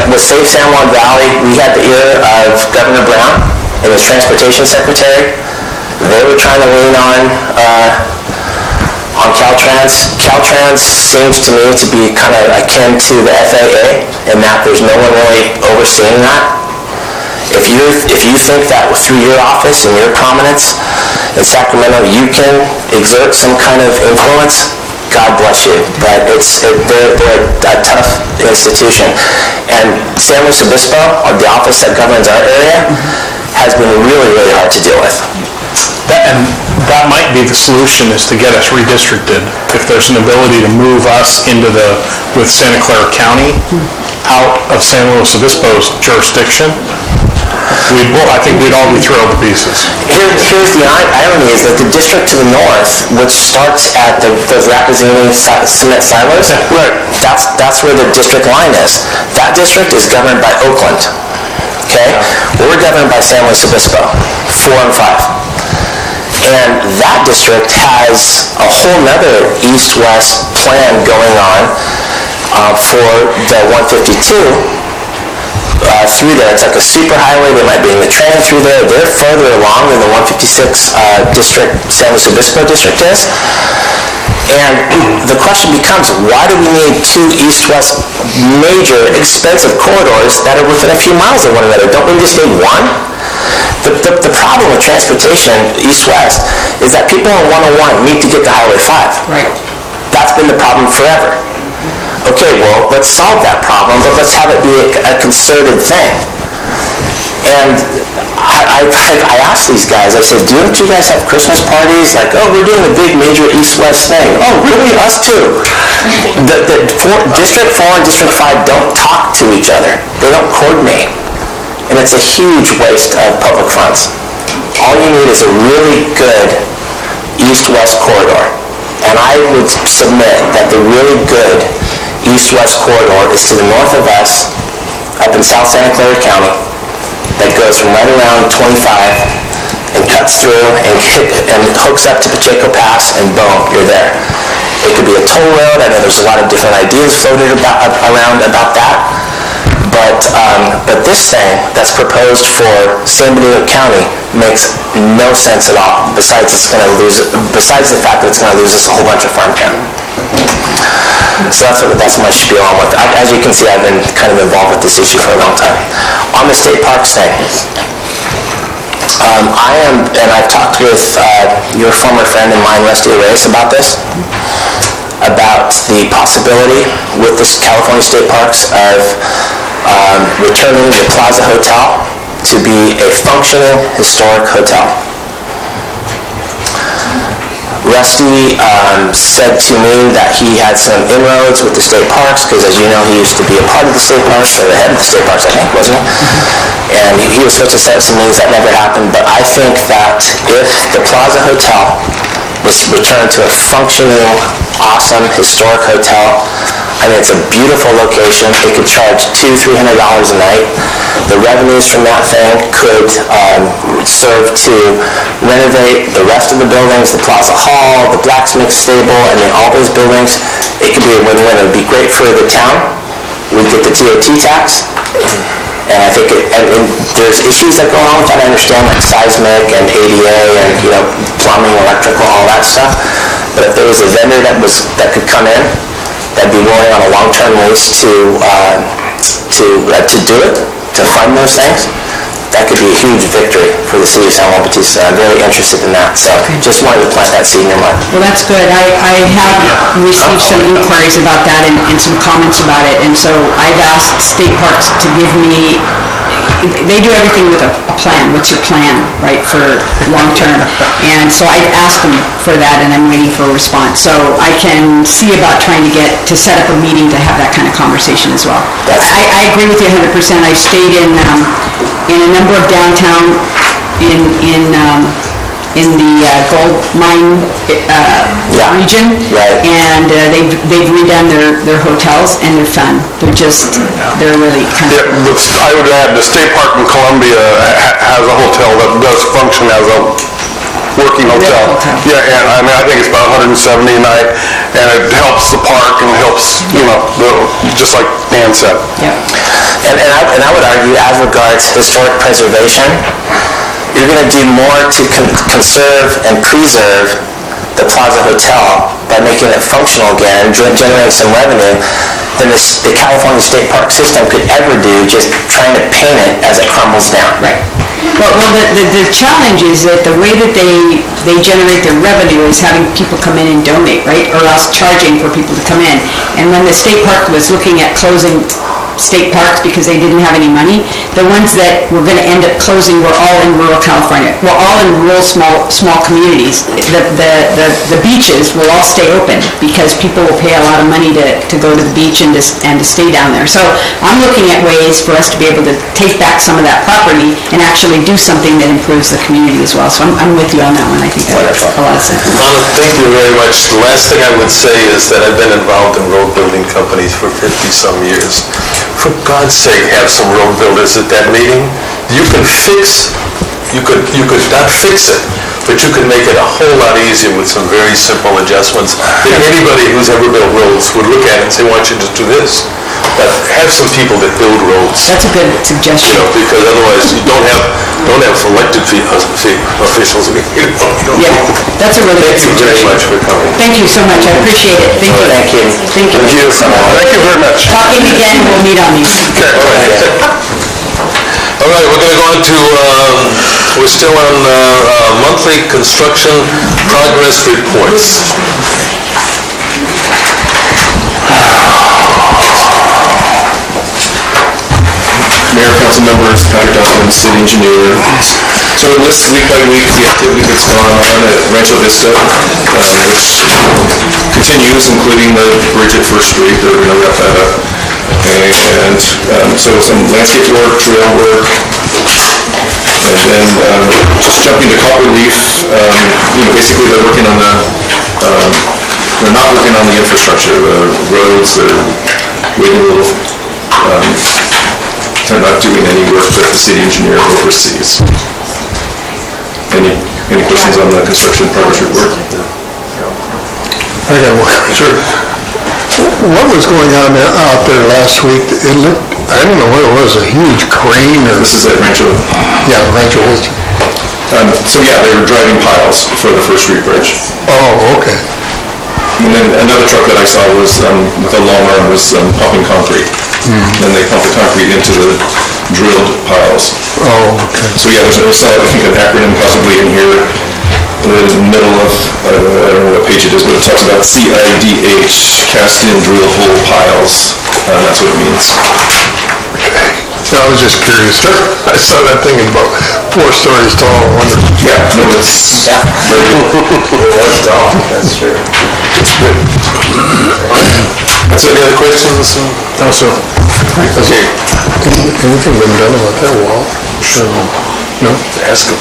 S4: With Safe San Juan Valley, we had the ear of Governor Brown and his transportation secretary. They were trying to lean on Caltrans. Caltrans seems to me to be kind of akin to the FAA in that there's no one really overseeing that. If you think that through your office and your prominence in Sacramento you can exert some kind of influence, God bless you. But they're a tough institution. And San Luis Obispo, the office that governs our area, has been really, really hard to deal with.
S10: That might be the solution, is to get us redistricted. If there's an ability to move us with Santa Clara County out of San Luis Obispo's jurisdiction, I think we'd all be thrilled to pieces.
S4: Here's the irony, is that the district to the north, which starts at those Rappazzini cement silos,
S10: right.
S4: That's where the district line is. That district is governed by Oakland. Okay? We're governed by San Luis Obispo, 4 and 5. And that district has a whole nother east-west plan going on for the 152 through there. It's like a super highway. They might bring the train through there. They're further along than the 156 district, San Luis Obispo district is. And the question becomes, why do we need 2 east-west major expensive corridors that are within a few miles of one another? Don't we just need one? The problem with transportation east-west is that people on 101 need to get to Highway 5.
S7: Right.
S4: That's been the problem forever. Okay, well, let's solve that problem, but let's have it be a concerted thing. And I asked these guys, I said, don't you guys have Christmas parties? Like, oh, we're doing a big major east-west thing. Oh, really? Us too. District 4 and District 5 don't talk to each other. They don't coordinate. And it's a huge waste of public funds. All you need is a really good east-west corridor. And I would submit that the really good east-west corridor is to the north of us, up in South Santa Clara County, that goes from right around 25 and cuts through and hooks up to Pacheco Pass, and boom, you're there. It could be a toll road. I know there's a lot of different ideas floated around about that. But this thing that's proposed for San Benito County makes no sense at all, besides the fact that it's going to lose us a whole bunch of farm count. So that's my spiel on with. As you can see, I've been kind of involved with this issue for a long time. On the state parks thing, I've talked with your former friend and mine, Rusty Reyes, about this, about the possibility with this California State Parks of returning the Plaza Hotel to be a functioning historic hotel. Rusty said to me that he had some inroads with the state parks, because as you know, he used to be a part of the state parks, or the head of the state parks, I think, wasn't he? And he was supposed to set up some meetings. That never happened. But I think that if the Plaza Hotel was returned to a functioning, awesome, historic hotel, I mean, it's a beautiful location. It could charge $200-300 a night. The revenues from that thing could serve to renovate the rest of the buildings, the Plaza Hall, the blacksmith stable, I mean, all those buildings. It could be a win-win. It would be great for the town. We'd get the TOT tax. And I think there's issues that go on with that. I understand, like seismic and ADA and, plumbing, electrical, all that stuff. But if there was a vendor that could come in, that'd be willing on a long-term lease to do it, to fund those things, that could be a huge victory for the city of San Juan Bautista. I'm very interested in that, so just wanted to plant that seed in your mind.
S11: Well, that's good. I have received some inquiries about that and some comments about it, and so I've asked state parks to give me, they do everything with a plan. What's your plan, right, for long-term? And so I've asked them for that, and I'm waiting for a response. So I can see about trying to set up a meeting to have that kind of conversation as well. I agree with you 100%. I've stayed in a number of downtown in the gold mine region,
S4: right.
S11: And they've redone their hotels, and they're fun. They're really kind of...
S6: I would add, the State Park in Columbia has a hotel that does function as a working hotel. Yeah, and I think it's about $170 a night, and it helps the park and helps, just like Dan said.
S11: Yeah.
S4: And I would argue, as regards historic preservation, you're going to do more to conserve and preserve the Plaza Hotel by making it functional again and generating some revenue than the California State Park system could ever do just trying to paint it as it crumbles down.
S11: Right. Well, the challenge is that the way that they generate their revenue is having people come in and donate, right? Or else charging for people to come in. And when the state park was looking at closing state parks because they didn't have any money, the ones that were going to end up closing were all in rural California. We're all in rural small communities. The beaches will all stay open because people will pay a lot of money to go to the beach and to stay down there. So I'm looking at ways for us to be able to take back some of that property and actually do something that improves the community as well. So I'm with you on that one. I think that makes a lot of sense.
S1: Anna, thank you very much. The last thing I would say is that I've been involved in road building companies for 50-some years. For God's sake, have some road builders at that meeting. You could not fix it, but you could make it a whole lot easier with some very simple adjustments that anybody who's ever built roads would look at and say, why don't you just do this? But have some people that build roads.
S11: That's a good suggestion.
S1: Because otherwise you don't have elected officials.
S11: Yeah, that's a really good suggestion.
S1: Thank you very much for coming.
S11: Thank you so much. I appreciate it. Thank you.
S4: Thank you.
S11: Thank you.
S6: Thank you very much.
S11: Talking again, we'll meet on these.
S1: All right, we're going to go on to, we're still on monthly construction progress reports.
S12: Mayor, council members, Patrick Donovan, city engineer. So it lists week by week the activity that's gone on at Rancho Vista, which continues, including the bridge at First Street. They're going to wrap that up. And so some landscape work, trail work, and then just jumping to Copperleaf, basically they're working on they're not working on the infrastructure, the roads, they're waiting a little, they're not doing any work that the city engineer oversees. Any questions on the construction progress report?
S10: I got one. Sure. What was going on out there last week? It looked I don't know what it was, a huge crane or...
S12: This is at Rancho.
S10: Yeah, Rancho Wilson.
S12: So yeah, they were driving piles for the First Street Bridge.
S10: Oh, okay.
S12: And then another truck that I saw was with a long arm was pumping concrete. Then they pump the concrete into the drilled piles.
S10: Oh, okay.
S12: So yeah, there's I think an acronym possibly in here in the middle of, I don't know what page it is, but it talks about CIDH, cast in drill hole piles. That's what it means.
S10: No, I was just curious. I saw that thing about 4 stories tall. I wondered.
S12: Yeah, no, it's very
S9: That's tall, that's true.
S1: So any other questions?
S10: No, sir. Okay. Anything been done about that wall? Sure. No?
S1: Ask them.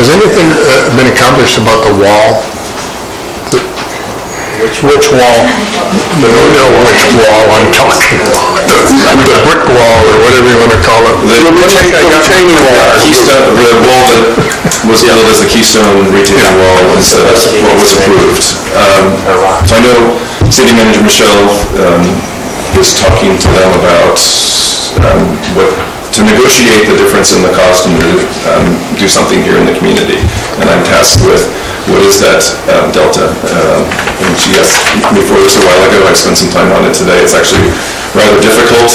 S10: Has anything been accomplished about the wall? Which wall? No, which wall I'm talking about. The brick wall, or whatever you want to call it.
S12: The retaining wall. Keystone, the wall that was built as the Keystone retaining wall, that's what was approved. So I know City Manager Michelle is talking to them about to negotiate the difference in the cost and to do something here in the community. And I'm tasked with what is that delta? And she asked me for this a while ago. I spent some time on it today. It's actually rather difficult,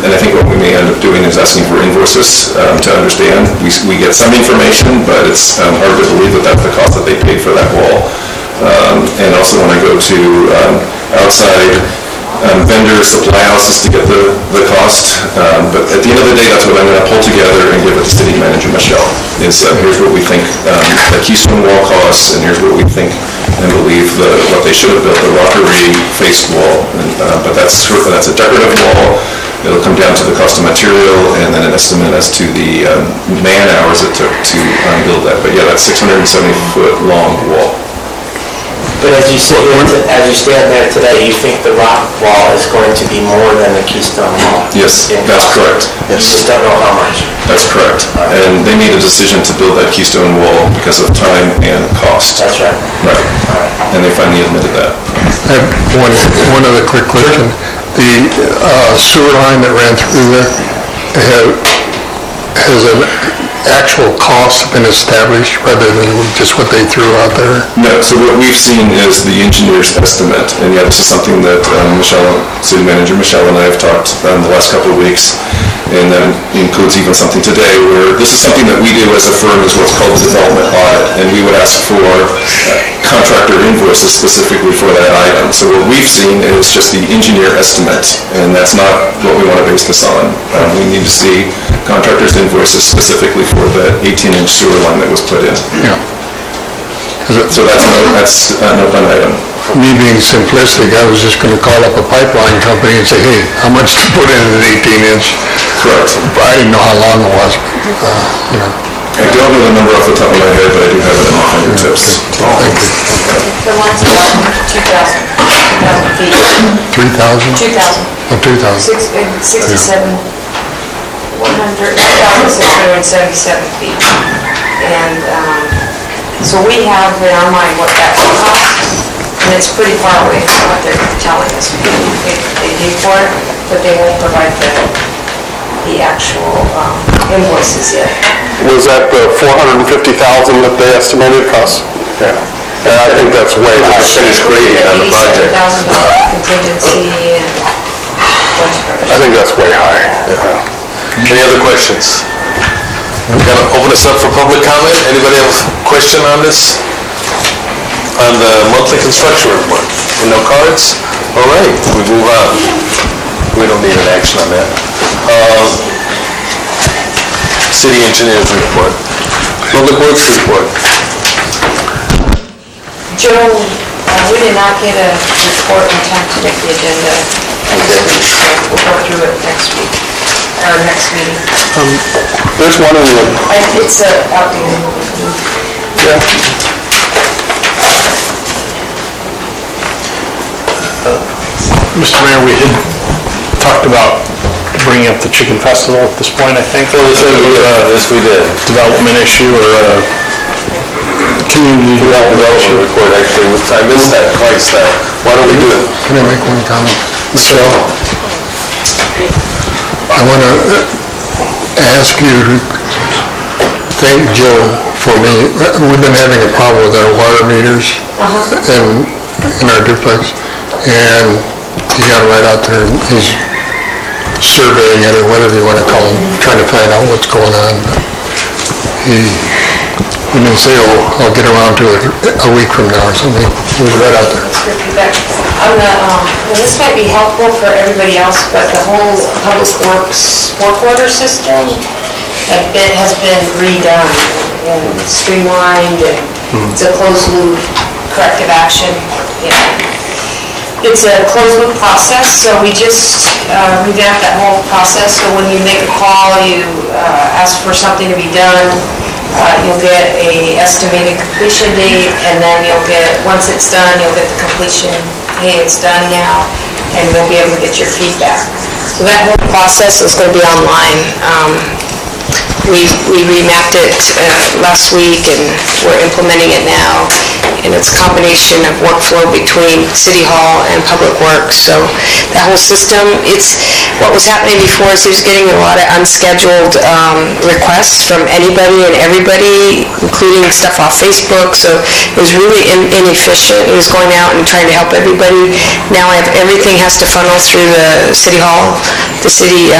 S12: and I think what we may end up doing is asking for invoices to understand. We get some information, but it's hard to believe that that's the cost that they paid for that wall. And also when I go to outside vendor supply houses to get the cost, but at the end of the day, that's what I'm going to pull together and give it to City Manager Michelle, is here's what we think the Keystone wall costs, and here's what we think and believe what they should have built, the rockery faced wall. But that's a decorative wall. It'll come down to the cost of material and then an estimate as to the man hours it took to build that. But yeah, that's 670-foot long wall.
S9: But as you stand there today, you think the rock wall is going to be more than the Keystone wall?
S12: Yes, that's correct.
S9: You just don't know how much?
S12: That's correct. And they made a decision to build that Keystone wall because of time and cost.
S9: That's right.
S12: Right. And they finally admitted that.
S10: I have one other quick question. The sewer line that ran through there, has an actual cost been established rather than just what they threw out there?
S12: No, so what we've seen is the engineer's estimate, and yeah, this is something that City Manager Michelle and I have talked the last couple of weeks, and that includes even something today where this is something that we do as a firm is what's called a development audit, and we would ask for contractor invoices specifically for that item. So what we've seen is just the engineer estimate, and that's not what we want to base this on. We need to see contractor's invoices specifically for the 18-inch sewer line that was put in.
S10: Yeah.
S12: So that's an open item.
S10: Me being simplistic, I was just going to call up a pipeline company and say, hey, how much to put in an 18-inch?
S12: Correct.
S10: I didn't know how long it was.
S12: I don't know the number off the top of my head, but I do have it at my fingertips.
S10: Thank you.
S5: The one's about 2,000 feet.
S10: 3,000?
S5: 2,000.
S10: Oh, 2,000.
S5: 1,677 feet. And so we have in our mind what that will cost, and it's pretty far away from what they're telling us. They pay for it, but they won't provide the actual invoices yet.
S6: Was that the $450,000 that they estimated cost? Yeah. And I think that's way high.
S1: Finished grading on the project.
S5: $87,000 contingency and a bunch of other.
S6: I think that's way high.
S1: Any other questions? We're going to open this up for public comment. Anybody have a question on this? On the monthly construction report? No cards? All right, we move on. We don't need an action on that. City engineer's report. Public works report.
S5: Joe, we did not get a report in time to make the agenda this week, so we'll go through it next week, or next meeting.
S6: There's one in the...
S5: It's outdated.
S6: Yeah.
S13: Mr. Mayor, we had talked about bringing up the Chicken Festival at this point, I think.
S1: Yes, we did.
S13: Development issue or a community development issue.
S1: Report, actually, I missed that twice now. Why don't we do it?
S10: Can I make one comment?
S13: Sure.
S10: I want to ask you to thank Joe for me. We've been having a problem with our water meters in our duplex, and he got right out there, and he's surveying it, or whatever you want to call it, trying to find out what's going on. He didn't say, oh, I'll get around to it a week from now or something. He was right out there.
S5: This might be helpful for everybody else, but the whole public works work order system has been redone and streamlined, and it's a closed loop corrective action. It's a closed loop process, so we just revamped that whole process. So when you make a call, you ask for something to be done, you'll get a estimated completion date, and then you'll get, once it's done, you'll get the completion, hey, it's done now, and we'll be able to get your feedback. So that whole process is going to be online. We remapped it last week, and we're implementing it now. And it's a combination of workflow between City Hall and Public Works. So that whole system, what was happening before is he was getting a lot of unscheduled requests from anybody and everybody, including stuff off Facebook. So it was really inefficient. He was going out and trying to help everybody. Now everything has to funnel through the City Hall, the city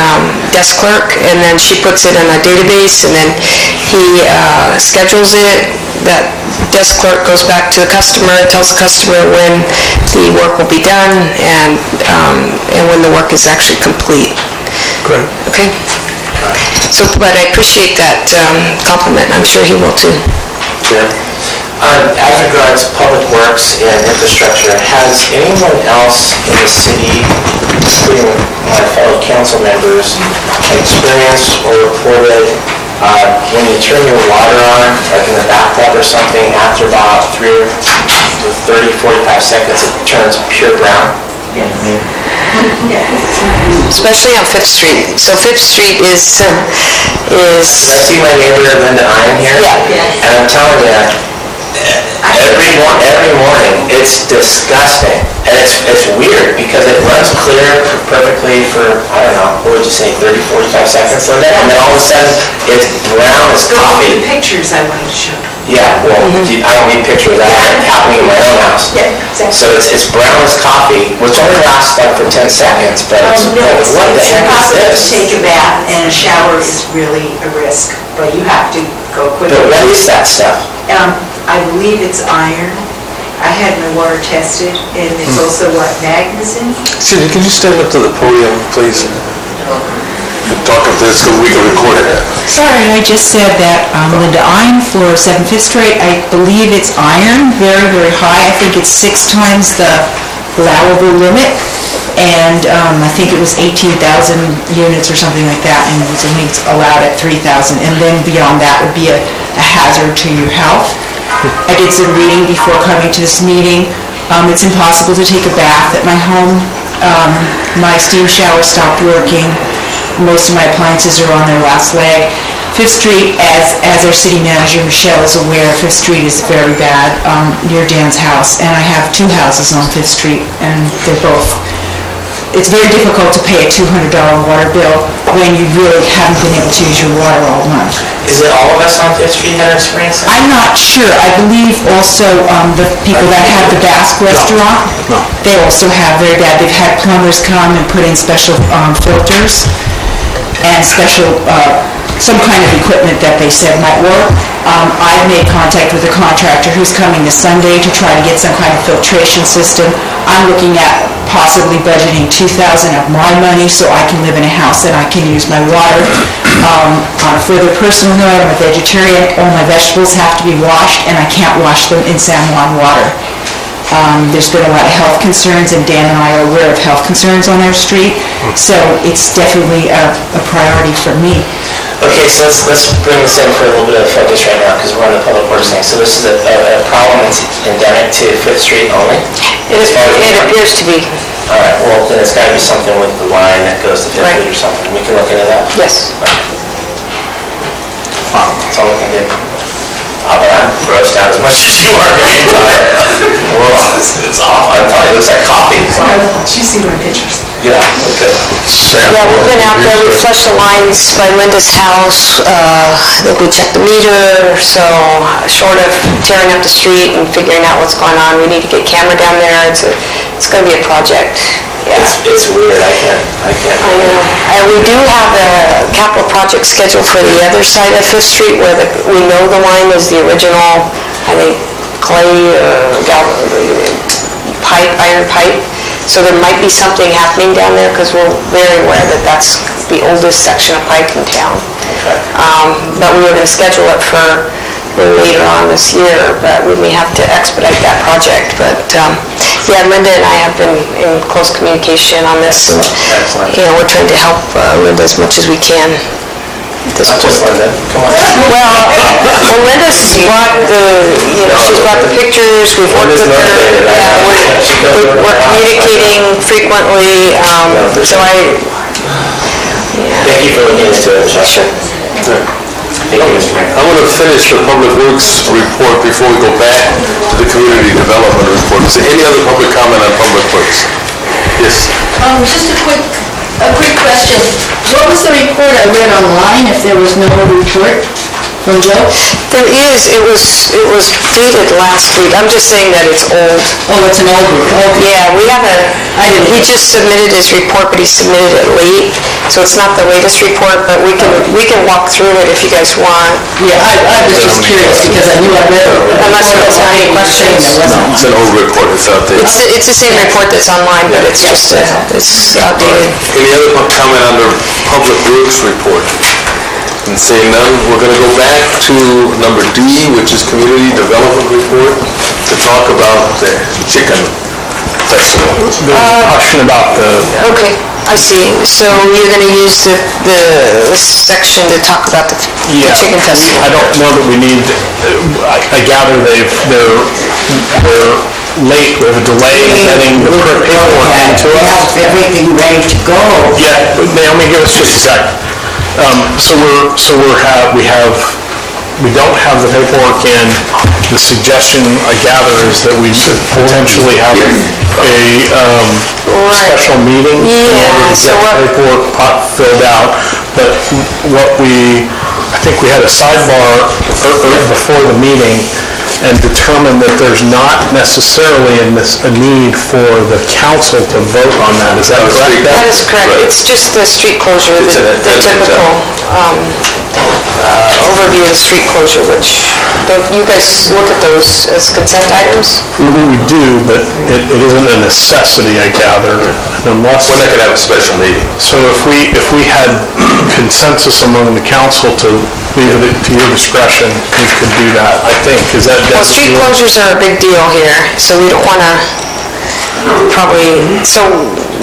S5: desk clerk, and then she puts it in a database, and then he schedules it. That desk clerk goes back to the customer, tells the customer when the work will be done, and when the work is actually complete.
S6: Great.
S5: Okay? So, but I appreciate that compliment. I'm sure he will too.
S9: Sure. As regards public works and infrastructure, has anyone else in the city, including my fellow council members, experienced or reported when you turn your water on, like in the bathtub or something, after about 30, 45 seconds, it turns pure brown?
S5: Especially on 5th Street. So 5th Street is...
S9: I see my neighbor Linda Iron here.
S5: Yeah.
S9: And I'm telling you, every morning, it's disgusting. And it's weird because it runs clear perfectly for, I don't know, what would you say, 30, 45 seconds, Linda? And then all of a sudden, it's brown as coffee.
S14: The pictures I wanted to show.
S9: Yeah, well, I don't need pictures of that happening in my own house.
S14: Yeah, exactly.
S9: So it's brown as coffee, which only lasts like for 10 seconds, but it's what the heck is
S14: To
S9: this?
S14: take a bath and a shower is really a risk, but you have to go quickly.
S9: But what is that stuff?
S14: I believe it's iron. I had my water tested, and it's also magnesium.
S1: Cindy, can you stand up to the podium, please? Talk up there so we can record it.
S11: Sorry, I just said that Linda Iron for 7th Street, I believe it's iron, very, very high. I think it's 6 times the allowable limit, and I think it was 18,000 units or something like that, and it was only allowed at 3,000, and then beyond that would be a hazard to your health. I did some reading before coming to this meeting. It's impossible to take a bath at my home. My steam shower stopped working. Most of my appliances are on their last leg. 5th Street, as our city manager, Michelle, is aware, 5th Street is very bad near Dan's house. And I have 2 houses on 5th Street, and they're both... It's very difficult to pay a $200 water bill when you really haven't been able to use your water all month.
S9: Is it all of us on 5th Street that are experiencing that?
S11: I'm not sure. I believe also the people that have the Basque restaurant, they also have very bad. They've had plumbers come and put in special filters and special, some kind of equipment that they said might work. I've made contact with a contractor who's coming this Sunday to try to get some kind of filtration system. I'm looking at possibly budgeting $2,000 of my money so I can live in a house and I can use my water. On a further personal note, I'm a vegetarian. All my vegetables have to be washed, and I can't wash them in San Juan water. There's been a lot of health concerns, and Dan and I are aware of health concerns on our street, so it's definitely a priority for me.
S9: Okay, so let's bring this in for a little bit of focus right now, because we're on the public works thing. So this is a problem that's endemic to 5th Street only?
S5: It appears to be.
S9: All right, well, then it's got to be something with the line that goes to 5th Street or something. We can look into that?
S5: Yes.
S9: That's all we can do. But I'm grossed out as much as you are. It's awful. I'm telling you, it looks like coffee.
S14: She's seen my pictures.
S9: Yeah, okay.
S5: Yeah, we've been out there, we flushed the lines by Linda's house, I think we checked the meter, so short of tearing up the street and figuring out what's going on, we need to get camera down there, it's gonna be a project, yeah.
S9: It's weird, I can't.
S5: I know. And we do have a capital project scheduled for the other side of Fifth Street where we know the line is the original, I think, clay, iron pipe. So there might be something happening down there because we're very aware that that's the oldest section of pipe in town. But we were going to schedule it for later on this year, but we may have to expedite that project. But yeah, Linda and I have been in close communication on this, and we're trying to help Linda as much as we can.
S9: Not just Linda, come on.
S5: Well, Linda's brought she's brought the pictures, we've worked with her, we're communicating frequently, so
S9: Thank you for looking into it, Michelle.
S5: Sure.
S9: Thank you, Mr. Mayor.
S1: I'm going to finish the Public Works report before we go back to the Community Development report. Is there any other public comment on Public Works? Yes?
S7: Just a quick question. What was the report I read online if there was no report from Joe?
S5: There is, it was dated last week, I'm just saying that it's old.
S7: Oh, it's an old report.
S5: Yeah, he just submitted his report, but he submitted it late, so it's not the latest report, but we can walk through it if you guys want.
S7: Yeah, I was just curious because I knew I read it.
S5: Unless you guys have any questions.
S1: It's an old report, it's out there.
S5: It's the same report that's online, but it's just, it's outdated.
S1: Any other comment on the Public Works report? And seeing none, we're going to go back to number D, which is Community Development Report, to talk about the chicken festival.
S13: There's a question about the...
S5: Okay, I see. So you're going to use the section to talk about the chicken festival?
S13: I don't know that we need, I gather they're late, we have a delay in getting the paperwork into us.
S3: We have everything ready to go.
S13: Yeah, Naomi, give us just a sec. We don't have the paperwork in. The suggestion, I gather, is that we should potentially have a special meeting in order to get the paperwork filled out. But I think we had a sidebar before the meeting and determined that there's not necessarily a need for the council to vote on that. Is that correct?
S5: That is correct. It's just the street closure, the typical overview of the street closure, which, you guys look at those as consent items?
S13: We do, but it isn't a necessity, I gather, unless...
S1: We're not going to have a special meeting.
S13: So if we had consensus among the council to leave it to your discretion, we could do that, I think. Is that...
S5: Well, street closures are a big deal here, so we don't want to so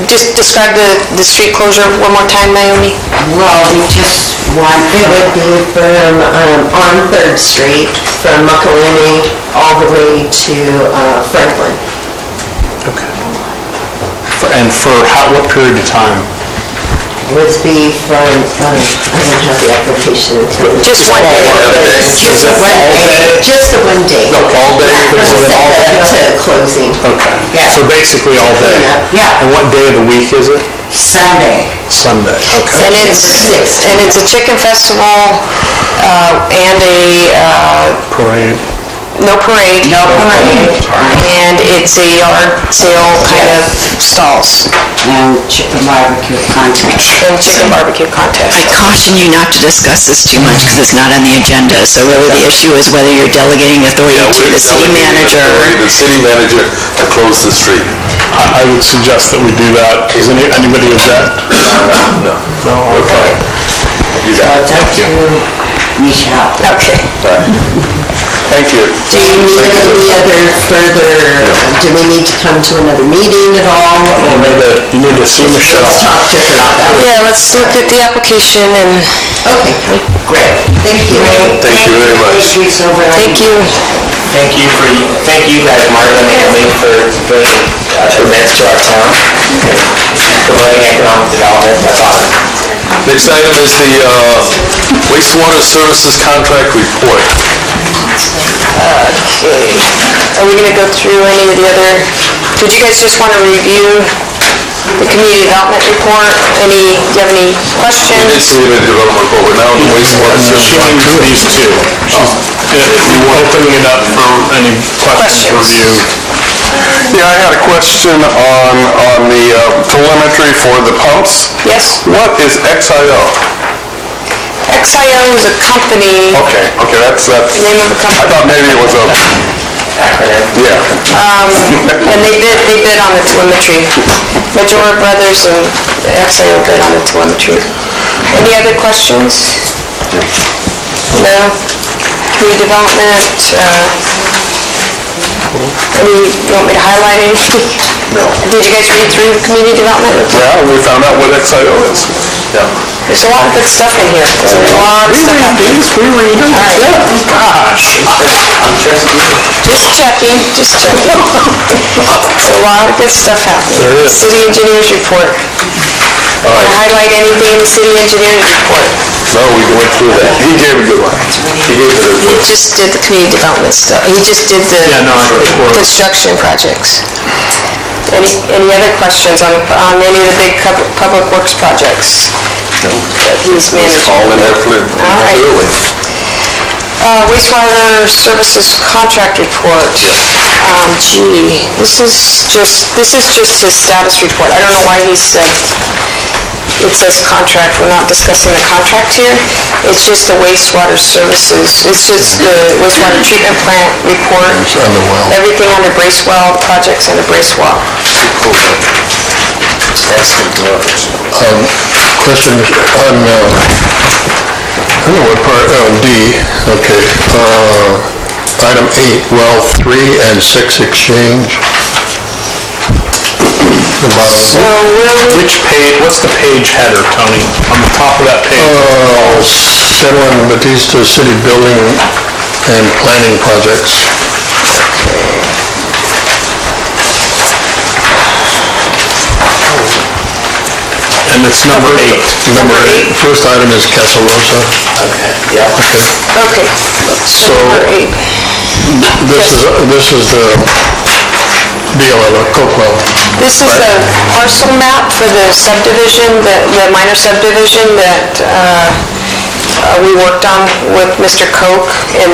S5: just describe the street closure one more time, Naomi.
S3: Well, we just want, it would be from, on 3rd Street, from Muckalini all the way to Franklin.
S13: Okay. And for what period of time?
S3: Would be from, I don't have the application.
S5: Just one day.
S3: Just the one day.
S13: No, all day?
S3: To closing.
S13: Okay.
S3: Yeah.
S13: So basically all day?
S3: Yeah.
S13: And what day of the week is it?
S3: Sunday.
S13: Sunday, okay.
S5: And it's a chicken festival and a...
S13: Parade?
S5: No parade.
S3: No parade.
S5: And it's a yard sale kind of stalls.
S3: And chicken barbecue contest.
S5: And chicken barbecue contest.
S15: I caution you not to discuss this too much because it's not on the agenda. So really the issue is whether you're delegating authority to the city manager.
S1: The city manager to close the street.
S13: I would suggest that we do that. Does anybody object?
S1: No.
S13: No, okay.
S1: You got it.
S3: Thank you. Michelle.
S5: Okay.
S1: Thank you.
S3: Do you need any other further, do we need to come to another meeting at all?
S13: You need to see Michelle.
S3: Let's talk to her about that.
S5: Yeah, let's look at the application and...
S3: Okay, great. Thank you.
S1: Thank you very much.
S5: Thank you.
S9: Thank you guys, Martha and Naomi, for bringing events to our town and promoting economic development. That's awesome.
S1: Next item is the wastewater services contract report.
S5: Okay. Are we going to go through any of the other... Did you guys just want to review the community development report. Do you have any questions?
S1: We did community development, but we're now in the wastewater system.
S13: Changed these two. She's opening it up for any questions or review.
S6: Yeah, I had a question on the telemetry for the pumps.
S5: Yes.
S6: What is XIO?
S5: XIO is a company.
S6: Okay, that's...
S5: The name of the company.
S6: I thought maybe it was a... Yeah.
S5: And they bid on the telemetry. Majora Brothers and XIO bid on the telemetry. Any other questions? No? Community development, you want me to highlight anything?
S6: No.
S5: Did you guys read through the community development report?
S6: Yeah, we found out what XIO is. Yeah.
S5: There's a lot of good stuff in here. There's a lot of stuff.
S6: We read them.
S5: All right.
S6: Gosh.
S5: Just checking. There's a lot of good stuff happening.
S6: There is.
S5: City engineers report. Want to highlight anything in the city engineers report?
S6: No, we went through that. He gave a good one. He gave it a
S5: He just did the community development stuff. He just did the construction projects. Any other questions on any of the big public works projects that he's managing?
S6: all in there clear.
S5: All right. Wastewater services contract report. This is just his status report. I don't know why he said it says contract. We're not discussing the contract here. It's just the wastewater services. It's just the wastewater treatment plant report. Everything under Bracewell, projects under Bracewell.
S10: Question on, I don't know what part, D, okay. Item 8, well, 3 and 6 exchange.
S13: Which page, what's the page header, Tony? On the top of that page?
S10: San Juan Batista City Building and Planning Projects.
S13: And it's number 8.
S10: Number 8. First item is Casa Rosa.
S4: Okay, yeah.
S5: Okay.
S10: So,
S5: Number 8.
S10: this is the deal at Coquel.
S5: This is the parcel map for the subdivision, the minor subdivision that we worked on with Mr. Koch. And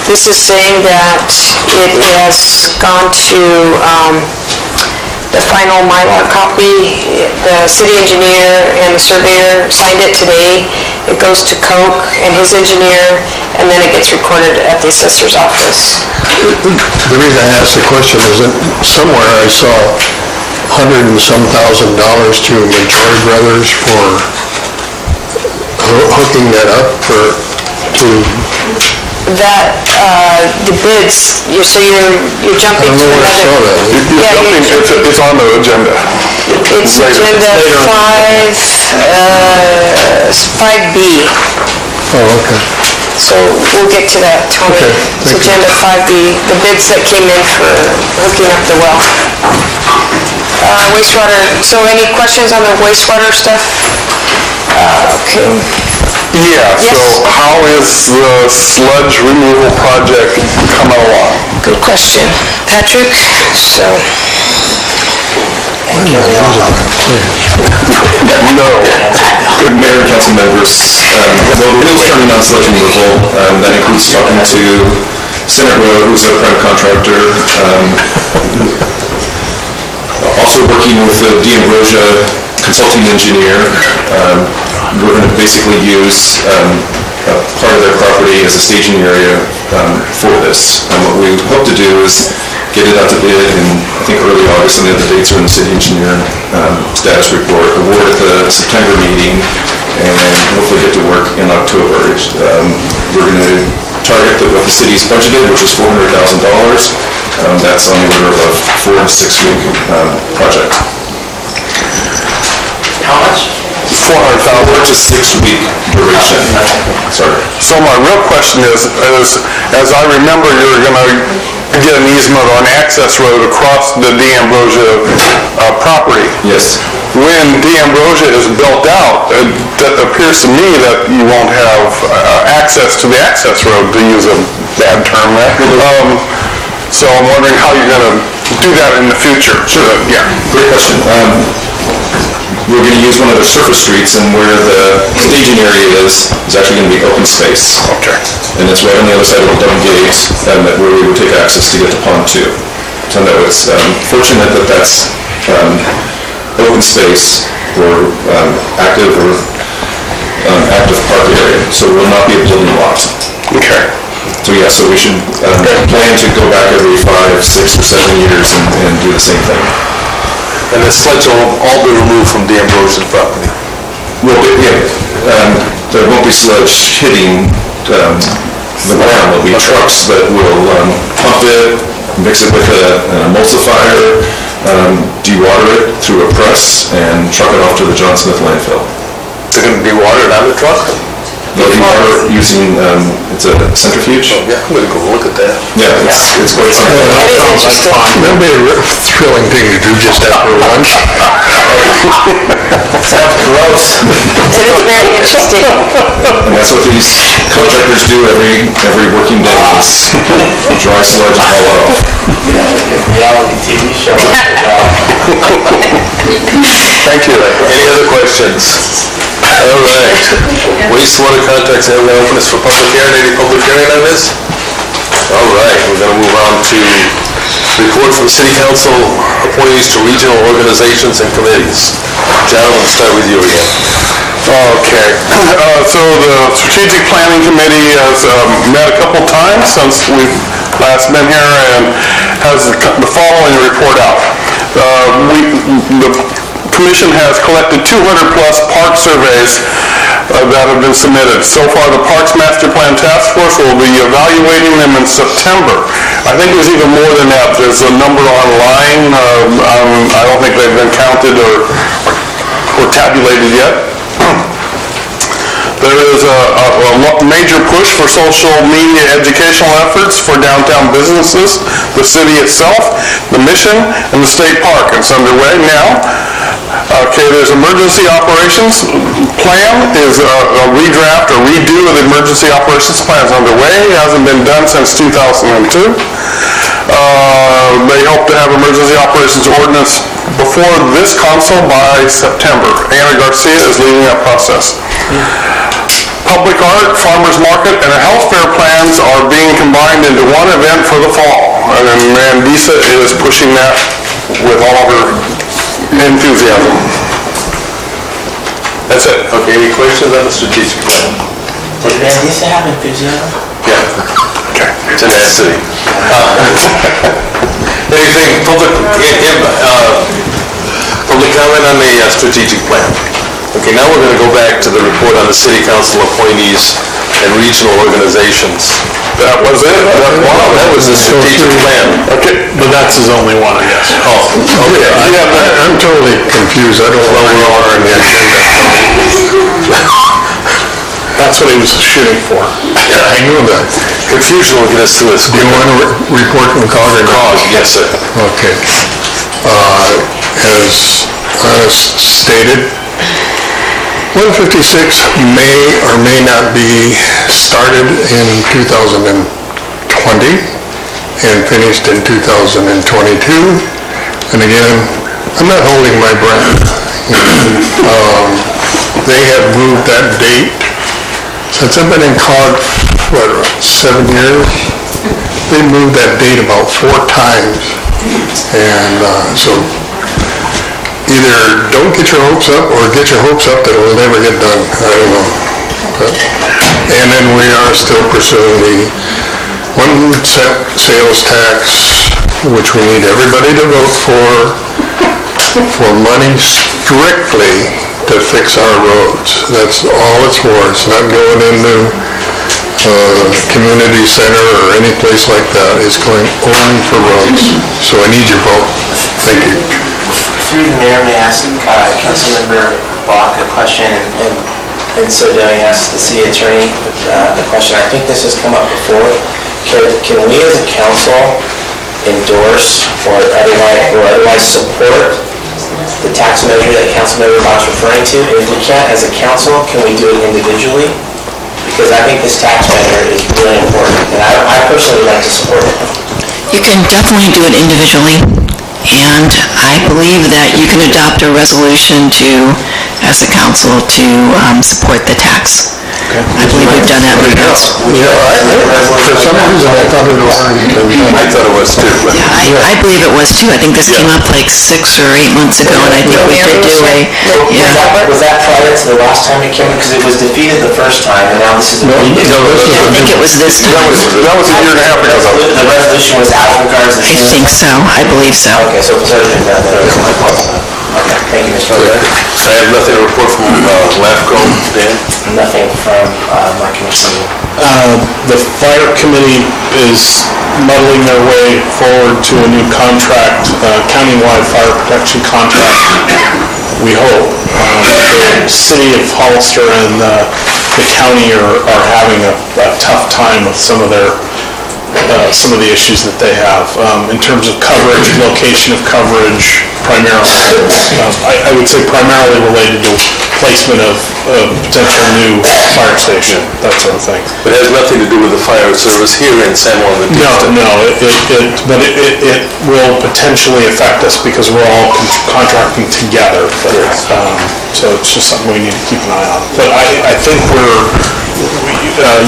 S5: this is saying that it has gone to the final Mylar copy. The city engineer and the surveyor signed it today. It goes to Koch and his engineer, and then it gets recorded at the assessor's office.
S10: The reason I asked the question is that somewhere I saw $100 and some thousand to Majora Brothers for hooking that up to...
S5: That, the bids, so you're jumping to another...
S10: I saw that.
S6: It's on the agenda.
S5: It's agenda 5B.
S10: Oh, okay.
S5: So we'll get to that, Tony.
S10: Okay,
S5: It's
S10: thank you.
S5: agenda 5B, the bids that came in for hooking up the well. Wastewater, so any questions on the wastewater stuff? Okay.
S6: Yeah,
S5: Yes.
S6: so how is the sludge removal project coming along?
S5: Good question. Patrick, so...
S6: No.
S12: Good Mayor and council members, well, wheels turning on sludge removal, that includes talking to Senate Road, who's a private contractor, also working with the D'Ambrosia consulting engineer. We're going to basically use part of their property as a staging area for this. And what we hope to do is get it out to bid in, I think, early August, and the other dates are in the city engineer status report, award at the September meeting, and hopefully get to work in October. We're going to target what the city's budgeted, which is $400,000. That's on the order of a 4 to 6 week project.
S4: How much?
S6: 400,000.
S12: 4 to 6 week duration. Sorry.
S6: So my real question is, as I remember, you're going to get an easement on access road across the D'Ambrosia property.
S12: Yes.
S6: When D'Ambrosia is built out, it appears to me that you won't have access to the access road, to use a bad term there. So I'm wondering how you're going to do that in the future.
S12: Sure.
S6: Yeah.
S12: Great question. we're going to use one of their surface streets, and where the staging area is actually going to be open space.
S6: Okay.
S12: And it's right on the other side of the double gate, where we would take access to get to Pond 2. So no, it's fortunate that that's open space or active park area, so we'll not be a building lot.
S6: Okay.
S12: So yeah, so we should plan to go back every 5, 6, or 7 years and do the same thing.
S1: And the sleds will all be removed from the Ambrosian property.
S12: Well, there won't be sludge hitting the ground. There'll be trucks that will pump it, mix it with an emulsifier, dewater it through a press, and truck it off to the John Smith landfill.
S1: They're going to be watered on the truck?
S12: They'll dewater using, it's a centrifuge.
S1: Oh, yeah, I'm going to go look at that.
S12: Yeah, it's quite something.
S10: That'd be a thrilling thing to do just after lunch.
S4: Sounds gross.
S3: It is very interesting.
S12: And that's what these contractors do every working day, is dry sludge and haul off.
S4: Reality TV show.
S1: Thank you. Any other questions? All right. Wastewater contracts, and openness for public hearing. Any public hearing on this? All right, we're going to move on to report from City Council appointees to regional organizations and committees. John, we'll start with you again.
S6: Okay. So the Strategic Planning Committee has met a couple times since we've last been here and has the following report out. The Commission has collected 200-plus park surveys that have been submitted. So far, the Parks Master Plan Task Force will be evaluating them in September. I think there's even more than that. There's a number online. I don't think they've been counted or tabulated yet. There is a major push for social media educational efforts for downtown businesses, the city itself, the mission, and the state park. It's underway now. Okay, there's emergency operations plan, is a redraft or redo of the emergency operations plan is underway. It hasn't been done since 2002. They hope to have emergency operations ordinance before this council by September. Anna Garcia is leading that process. Public art, farmers market, and health fair plans are being combined into one event for the fall. And then Mandisa is pushing that with all of her enthusiasm.
S1: That's it. Okay, any questions on the strategic plan?
S4: Did Mandisa have enthusiasm?
S1: Yeah. Okay. It's in that city. Anything, public comment on the strategic plan? Okay, now we're going to go back to the report on the city council appointees and regional organizations.
S6: That was it?
S1: That was the strategic plan.
S6: Okay,
S13: But that's his only one, I guess.
S1: Oh, okay.
S10: Yeah, I'm totally confused. I don't know where we are in the agenda.
S13: That's what he was shooting for.
S10: Yeah, I knew that.
S1: Confusion will get us through this.
S10: Do you want to report from COG or not?
S1: Yes, sir.
S10: Okay. As stated, 156 may or may not be started in 2020 and finished in 2022. And again, I'm not holding my breath. They have moved that date since I've been in COG, 7 years? They moved that date about 4 times. And so either don't get your hopes up or get your hopes up that it will never get done. I don't know. And then we are still pursuing the 1 cent sales tax, which we need everybody to vote for money strictly to fix our roads. That's all it's for. It's not going into community center or any place like that. It's going only for roads. So I need your vote. Thank you.
S4: Through the mayor, may I ask Councilmember Bach a question, and so doing ask the city attorney a question. I think this has come up before. Can we as a council endorse or otherwise support the tax measure that Councilmember Bach's referring to? And if we can't as a council, can we do it individually? Because I think this tax measure is really important, and I personally would like to support it.
S15: You can definitely do it individually. And I believe that you can adopt a resolution as a council to support the tax. I believe we've done that in the past.
S10: For some reason, I thought it was already been done.
S1: I thought it was too, but...
S15: Yeah, I believe it was too. I think this came up like 6 or 8 months ago, and I think we did do
S4: Was that prior to the last time it came in? Because it was defeated the first time, and now this is...
S15: I think it was this time.
S6: That was a year and a half ago.
S4: The resolution was as regards the...
S15: I think so. I believe so.
S4: Okay, so it was already been done. Okay, thank you, Mr. President.
S1: I have nothing to report from LAFCO, Dan?
S4: Nothing from my commission.
S13: The fire committee is muddling their way forward to a new contract, countywide fire protection contract, we hope. The city of Hollister and the county are having a tough time with some of the issues that they have. In terms of coverage, location of coverage, primarily, I would say primarily related to placement of potential new fire station, that sort of thing.
S1: But it has nothing to do with the fire service here in San Juan Bautista.
S13: No, but it will potentially affect us because we're all contracting together. So it's just something we need to keep an eye on. But I think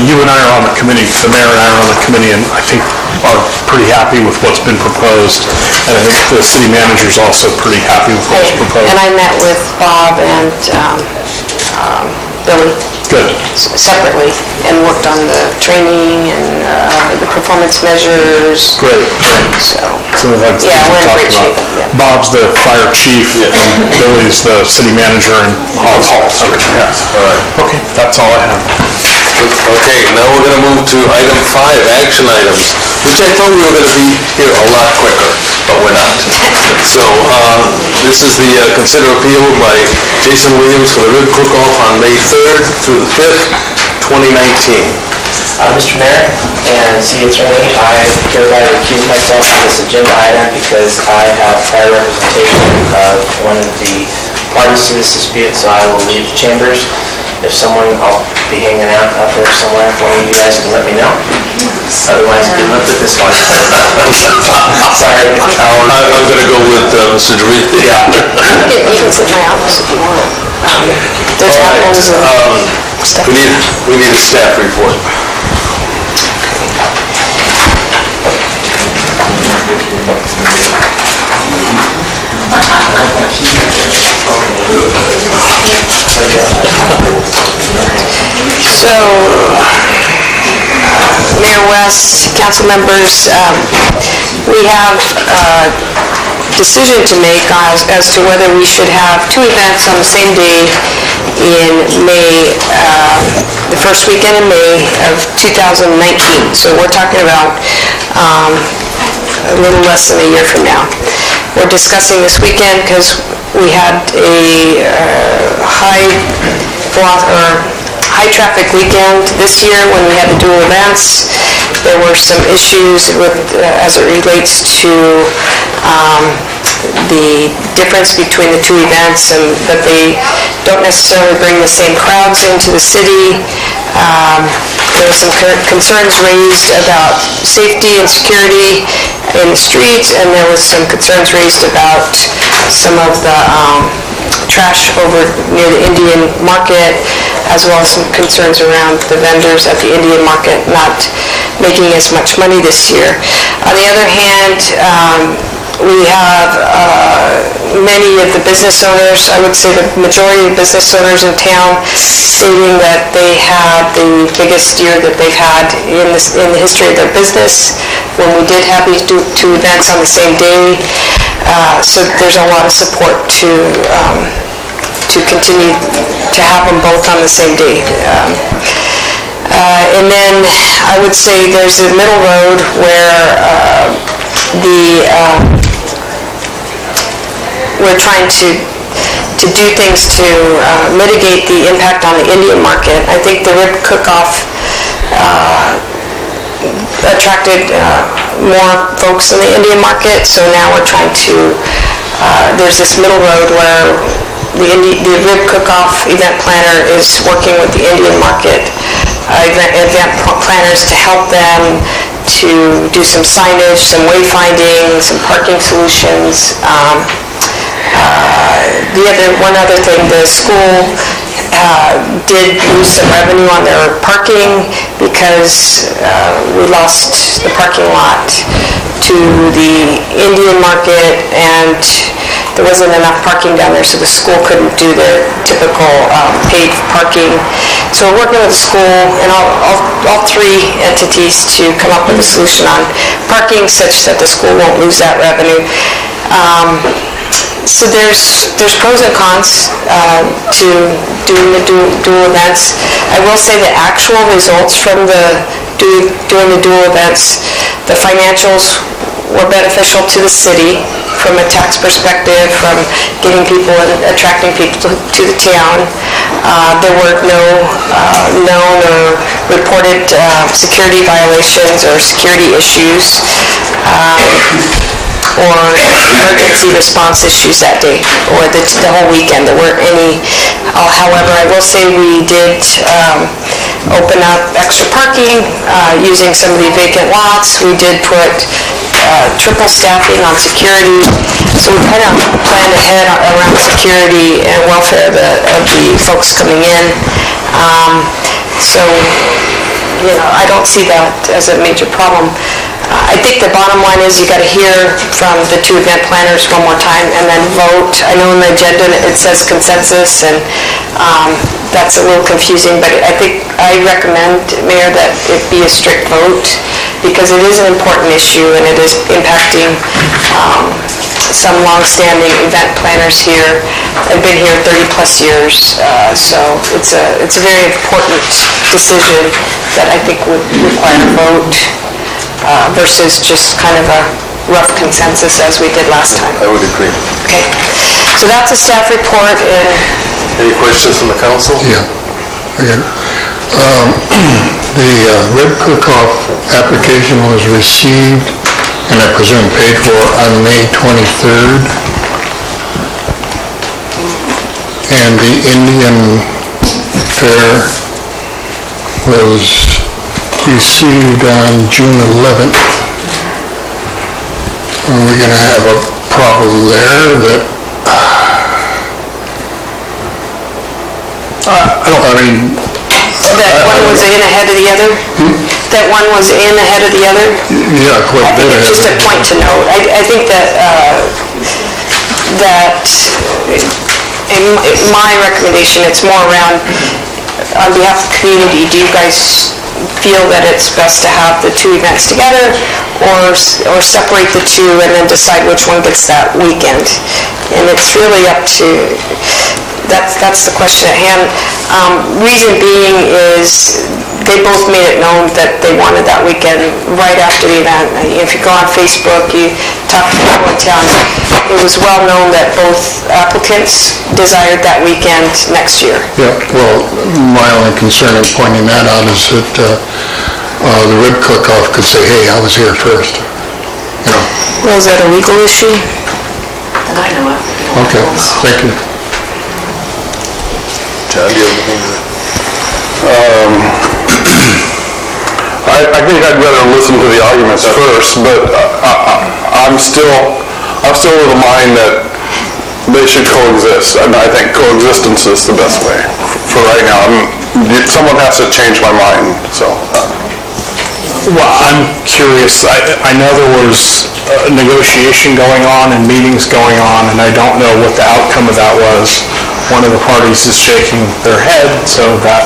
S13: you and I are on the committee, the mayor and I are on the committee, and I think are pretty happy with what's been proposed. And I think the city manager is also pretty happy with what's proposed.
S5: And I met with Bob and Billy.
S13: Good.
S5: Separately, and worked on the training and the performance measures.
S13: Great.
S5: So,
S13: Some of that
S5: yeah, we're in great shape.
S13: about. Bob's the fire chief, and Billy's the city manager in Hollister. Yes.
S1: All right.
S13: Okay, that's all I have.
S1: Okay, now we're going to move to item 5, action items, which I thought we were going to be here a lot quicker, but we're not. So, this is the consider appeal by Jason Williams for the rib cook-off on May 3rd through the 5th, 2019.
S4: Mr. Mayor and City Attorney, I hereby recuse myself from this agenda item because I have prior representation of one of the parties to this dispute, so I will leave the chambers. If someone, I'll be hanging out there somewhere, if one of you guys can let me know. Otherwise, good luck with this one. Sorry.
S1: I'm going to go with Mr. DeRee.
S4: Yeah.
S5: You can sit in my office if you want. There's apples and stuff.
S1: We need a staff report.
S5: So, Mayor West, council members, we have a decision to make as to whether we should have 2 events on the same day in May, the first weekend in May of 2019. So we're talking about a little less than a year from now. We're discussing this weekend because we had a high traffic weekend this year when we had the dual events. There were some issues as it relates to the difference between the 2 events and that they don't necessarily bring the same crowds into the city. There were some concerns raised about safety and security in the streets, and there was some concerns raised about some of the trash over near the Indian market, as well as some concerns around the vendors at the Indian market not making as much money this year. On the other hand, we have many of the business owners, I would say the majority of business owners in town, stating that they had the biggest year that they've had in the history of their business when we did have these 2 events on the same day. So there's a lot of support to continue to have them both on the same day. And then I would say there's a middle road where we're trying to do things to mitigate the impact on the Indian market. I think the rib cook-off attracted more folks in the Indian market, so now we're trying to, there's this middle road where the rib cook-off event planner is working with the Indian market event planners to help them to do some signage, some wayfinding, some parking solutions. One other thing, the school did lose some revenue on their parking because we lost the parking lot to the Indian market, and there wasn't enough parking down there, so the school couldn't do their typical paid parking. So we're working with the school and all three entities to come up with a solution on parking such that the school won't lose that revenue. So there's pros and cons to doing the dual events. I will say the actual results from doing the dual events, the financials were beneficial to the city from a tax perspective, from getting people and attracting people to the town. There were no known or reported security violations or security issues. Or emergency response issues that day, or the whole weekend. There weren't any. However, I will say we did open up extra parking using some of the vacant lots. We did put triple staffing on security. So we kind of planned ahead around security and welfare of the folks coming in. So, I don't see that as a major problem. I think the bottom line is you got to hear from the two event planners one more time and then vote. I know in the agenda it says consensus, and that's a little confusing, but I recommend, Mayor, that it be a strict vote because it is an important issue and it is impacting some long-standing event planners here. I've been here 30-plus years, so it's a very important decision that I think would require a vote. Versus just kind of a rough consensus as we did last time.
S1: I would agree.
S5: Okay. So that's a staff report. And
S1: any questions from the council?
S10: Yeah. The rib cook-off application was received and I presume paid for on May 23rd. And the Indian Fair was received on June 11th. Are we going to have a problem there that...
S5: That one was in ahead of the other? That one was in ahead of the other?
S10: Yeah, quite a bit ahead.
S5: Just a point to note. I think that in my recommendation, it's more around on behalf of the community. Do you guys feel that it's best to have the two events together or separate the two and then decide which one gets that weekend? And it's really up to, that's the question at hand. Reason being is they both made it known that they wanted that weekend right after the event. If you go on Facebook, you talk to people in town, it was well known that both applicants desired that weekend next year.
S10: Yeah, well, my only concern in pointing that out is that the rib cook-off could say, hey, I was here first.
S5: Well, is that a legal issue?
S11: And I know it.
S10: Okay, thank you.
S1: John, do you have anything to...
S6: I think I'd rather listen to the arguments first, but I'm still of the mind that they should coexist, and I think coexistence is the best way for right now. Someone has to change my mind, so.
S13: Well, I'm curious. I know there was a negotiation going on and meetings going on, and I don't know what the outcome of that was. One of the parties is shaking their head, so that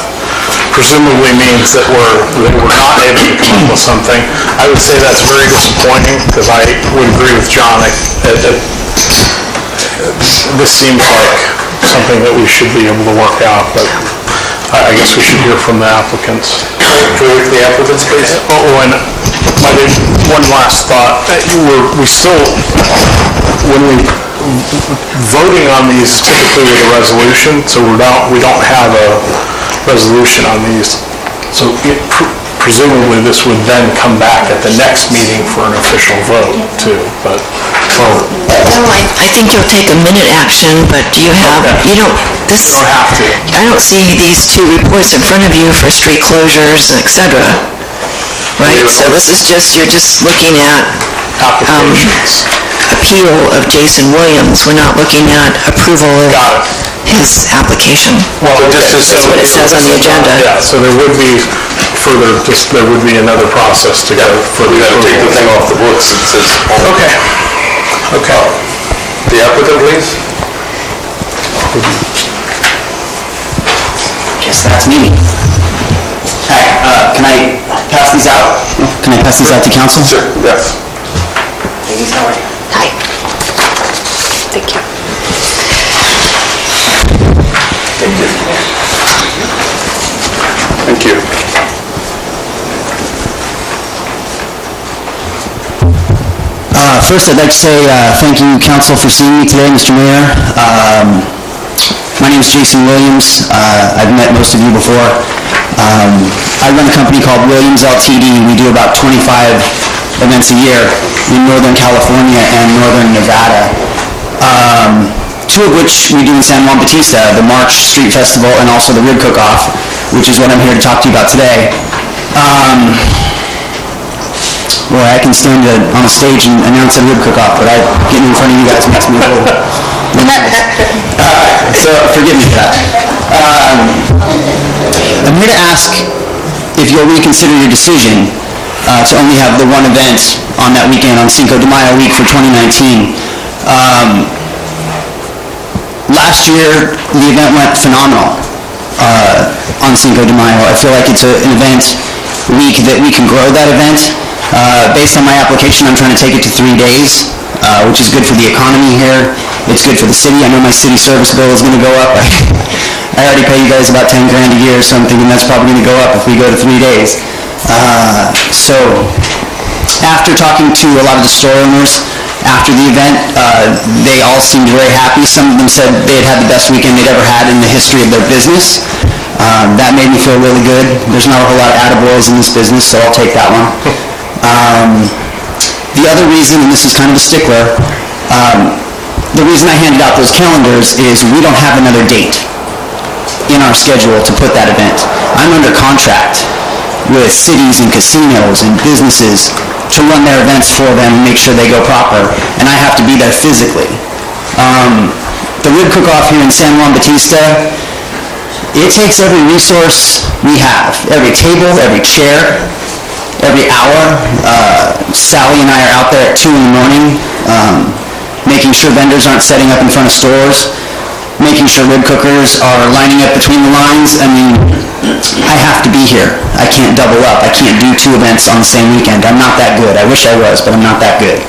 S13: presumably means that they were not able to come up with something. I would say that's very disappointing, because I would agree with John. This seems like something that we should be able to work out, but I guess we should hear from the applicants.
S1: Can we hear the applicants, please?
S13: And one last thought. We still, when we voting on these typically with a resolution, so we don't have a resolution on these. So presumably this would then come back at the next meeting for an official vote too, but...
S15: No, I think you'll take a minute action, but do you have,
S13: You don't have to.
S15: I don't see these two reports in front of you for street closures, et cetera. right? So this is just, you're just looking at
S13: Applications.
S15: appeal of Jason Williams. We're not looking at approval of his application.
S13: Well,
S15: That's what it says on the agenda.
S13: Yeah, so there would be further, there would be another process to go further.
S1: We gotta take the thing off the books, it says.
S13: Okay. Okay.
S1: The applicant, please?
S16: Guess that's me. Hi, can I pass these out? Can I pass these out to council?
S1: Sure, yes.
S16: Ladies, how are you?
S15: Hi. Thank you.
S6: Thank you.
S16: First, I'd like to say thank you, council, for seeing me today, Mr. Mayor. My name is Jason Williams. I've met most of you before. I run a company called Williams LTD. We do about 25 events a year in Northern California and Northern Nevada. Two of which we do in San Juan Bautista, the March Street Festival and also the Rib Cook-Off, which is what I'm here to talk to you about today. Boy, I can stand on a stage and announce a rib cook-off, but getting in front of you guys makes me a little so forgive me for that. I'm here to ask if you'll reconsider your decision to only have the one event on that weekend, on Cinco de Mayo week for 2019. Last year, the event went phenomenal on Cinco de Mayo. I feel like it's an event week that we can grow that event. Based on my application, I'm trying to take it to 3 days, which is good for the economy here. It's good for the city. I know my city service bill is going to go up. I already pay you guys about 10 grand a year, so I'm thinking that's probably going to go up if we go to 3 days. So after talking to a lot of the store owners after the event, they all seemed very happy. Some of them said they had had the best weekend they'd ever had in the history of their business. That made me feel really good. There's not a whole lot of attaboys in this business, so I'll take that one. The other reason, and this is kind of a stickler, the reason I handed out those calendars is we don't have another date in our schedule to put that event. I'm under contract with cities and casinos and businesses to run their events for them and make sure they go proper, and I have to be there physically. The Rib Cook-Off here in San Juan Bautista, it takes every resource we have, every table, every chair, every hour. Sally and I are out there at 2 in the morning, making sure vendors aren't setting up in front of stores, making sure rib cookers are lining up between the lines. I mean, I have to be here. I can't double up. I can't do 2 events on the same weekend. I'm not that good. I wish I was, but I'm not that good.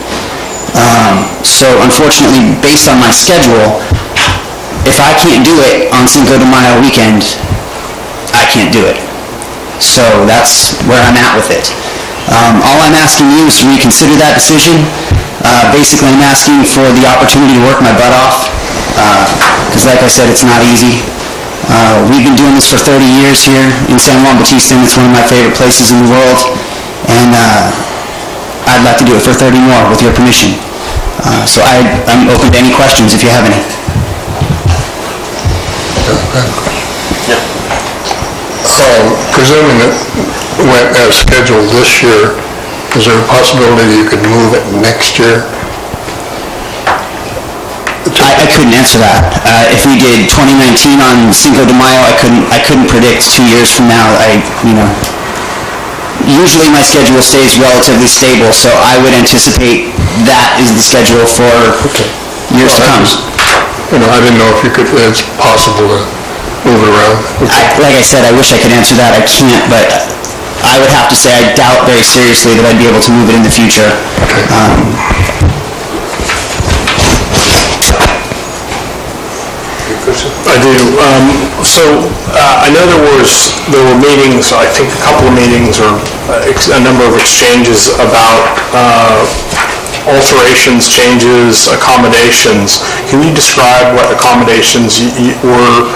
S16: So unfortunately, based on my schedule, if I can't do it on Cinco de Mayo weekend, I can't do it. So that's where I'm at with it. All I'm asking you is to reconsider that decision. Basically, I'm asking for the opportunity to work my butt off, because like I said, it's not easy. We've been doing this for 30 years here in San Juan Bautista, and it's one of my favorite places in the world, and I'd like to do it for 30 more with your permission. So I'm open to any questions if you have any.
S10: Presuming it went as scheduled this year, is there a possibility you could move it next year?
S16: I couldn't answer that. If we did 2019 on Cinco de Mayo, I couldn't predict 2 years from now. Usually my schedule stays relatively stable, so I would anticipate that is the schedule for years to come.
S10: I didn't know if it's possible to move it around.
S16: Like I said, I wish I could answer that. I can't, but I would have to say I doubt very seriously that I'd be able to move it in the future.
S13: I do. I know there were meetings, I think a couple of meetings or a number of exchanges about alterations, changes, accommodations. Can you describe what accommodations were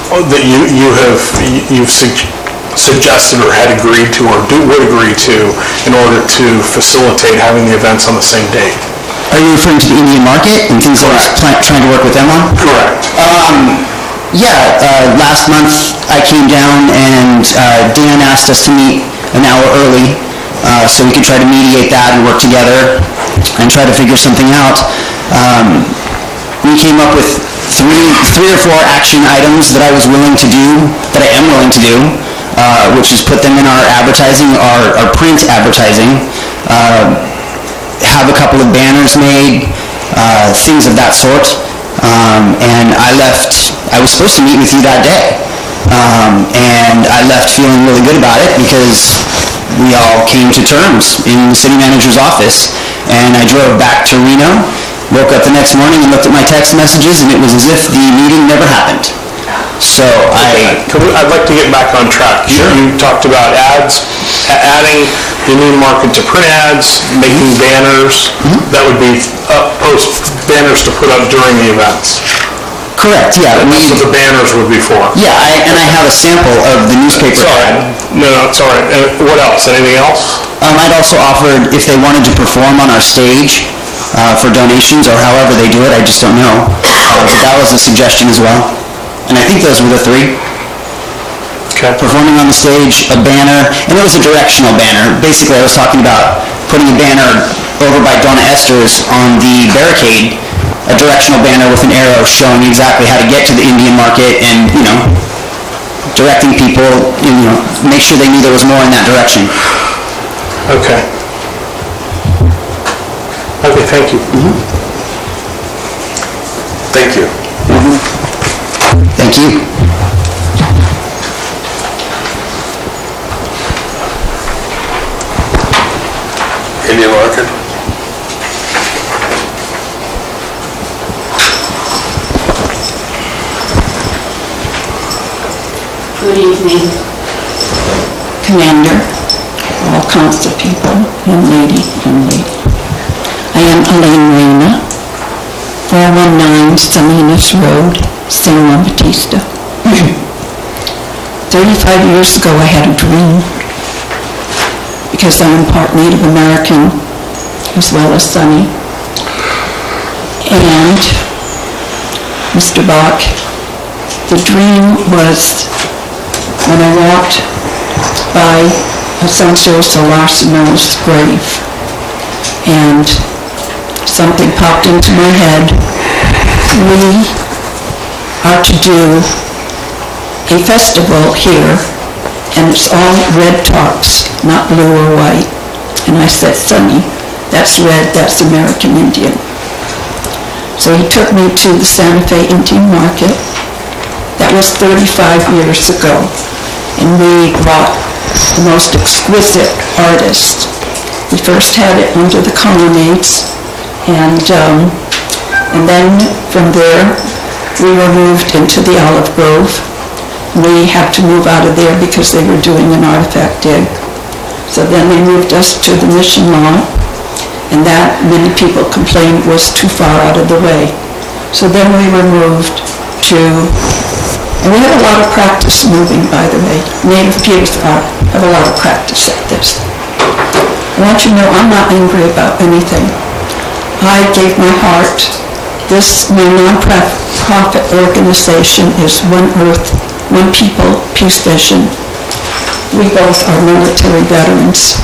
S13: that you've suggested or had agreed to or would agree to in order to facilitate having the events on the same date?
S16: Are you referring to the Indian market and things I was trying to work with them on?
S13: Correct.
S16: Last month I came down and Dan asked us to meet an hour early, so we could try to mediate that and work together and try to figure something out. We came up with three or four action items that I was willing to do, that I am willing to do, which is put them in our advertising, our print advertising, have a couple of banners made, things of that sort. And I was supposed to meet with you that day. And I left feeling really good about it because we all came to terms in the city manager's office. And I drove back to Reno, woke up the next morning and looked at my text messages, and it was as if the meeting never happened. So
S13: I'd like to get back on track.
S16: Sure.
S13: You talked about ads, adding the new market to print ads, making banners. That would be post banners to put up during the events.
S16: Correct, yeah.
S13: That's what the banners would be for.
S16: Yeah, and I have a sample of the newspaper ad.
S13: No, it's all right. What else? Anything else?
S16: I'd also offered if they wanted to perform on our stage for donations or however they do it, I just don't know. That was a suggestion as well. And I think those were the three.
S13: Okay.
S16: Performing on the stage, a banner, and it was a directional banner. Basically, I was talking about putting a banner over by Donna Esther's on the barricade, a directional banner with an arrow showing exactly how to get to the Indian market and, directing people, make sure they knew there was more in that direction.
S13: Okay. Okay, thank you.
S1: Thank you.
S16: Thank you.
S1: Indian market?
S17: Good evening, Commander, all council people, young lady. I am Elaine Reyna, 419 Salinas Road, San Juan Bautista. 35 years ago I had a dream, because I'm part Native American as well as Sunny. And Mr. Bach, the dream was when I walked by Alfonso Solarsano's grave, and something popped into my head. We are to do a festival here, and it's all red tops, not blue or white. And I said, Sonny, that's red, that's American Indian. So he took me to the Santa Fe Indian Market. That was 35 years ago. And we brought the most exquisite artists. We first had it under the colonnades, and then from there we were moved into the olive grove. We had to move out of there because they were doing an artifact dig. So then they moved us to the Mission Lot, and that many people complained was too far out of the way. So then we were moved to, and we have a lot of practice moving, by the way. Native Peers have a lot of practice at this. I want you to know I'm not angry about anything. I gave my heart. My non-profit organization is One Earth, One People, Peace Vision. We both are military veterans.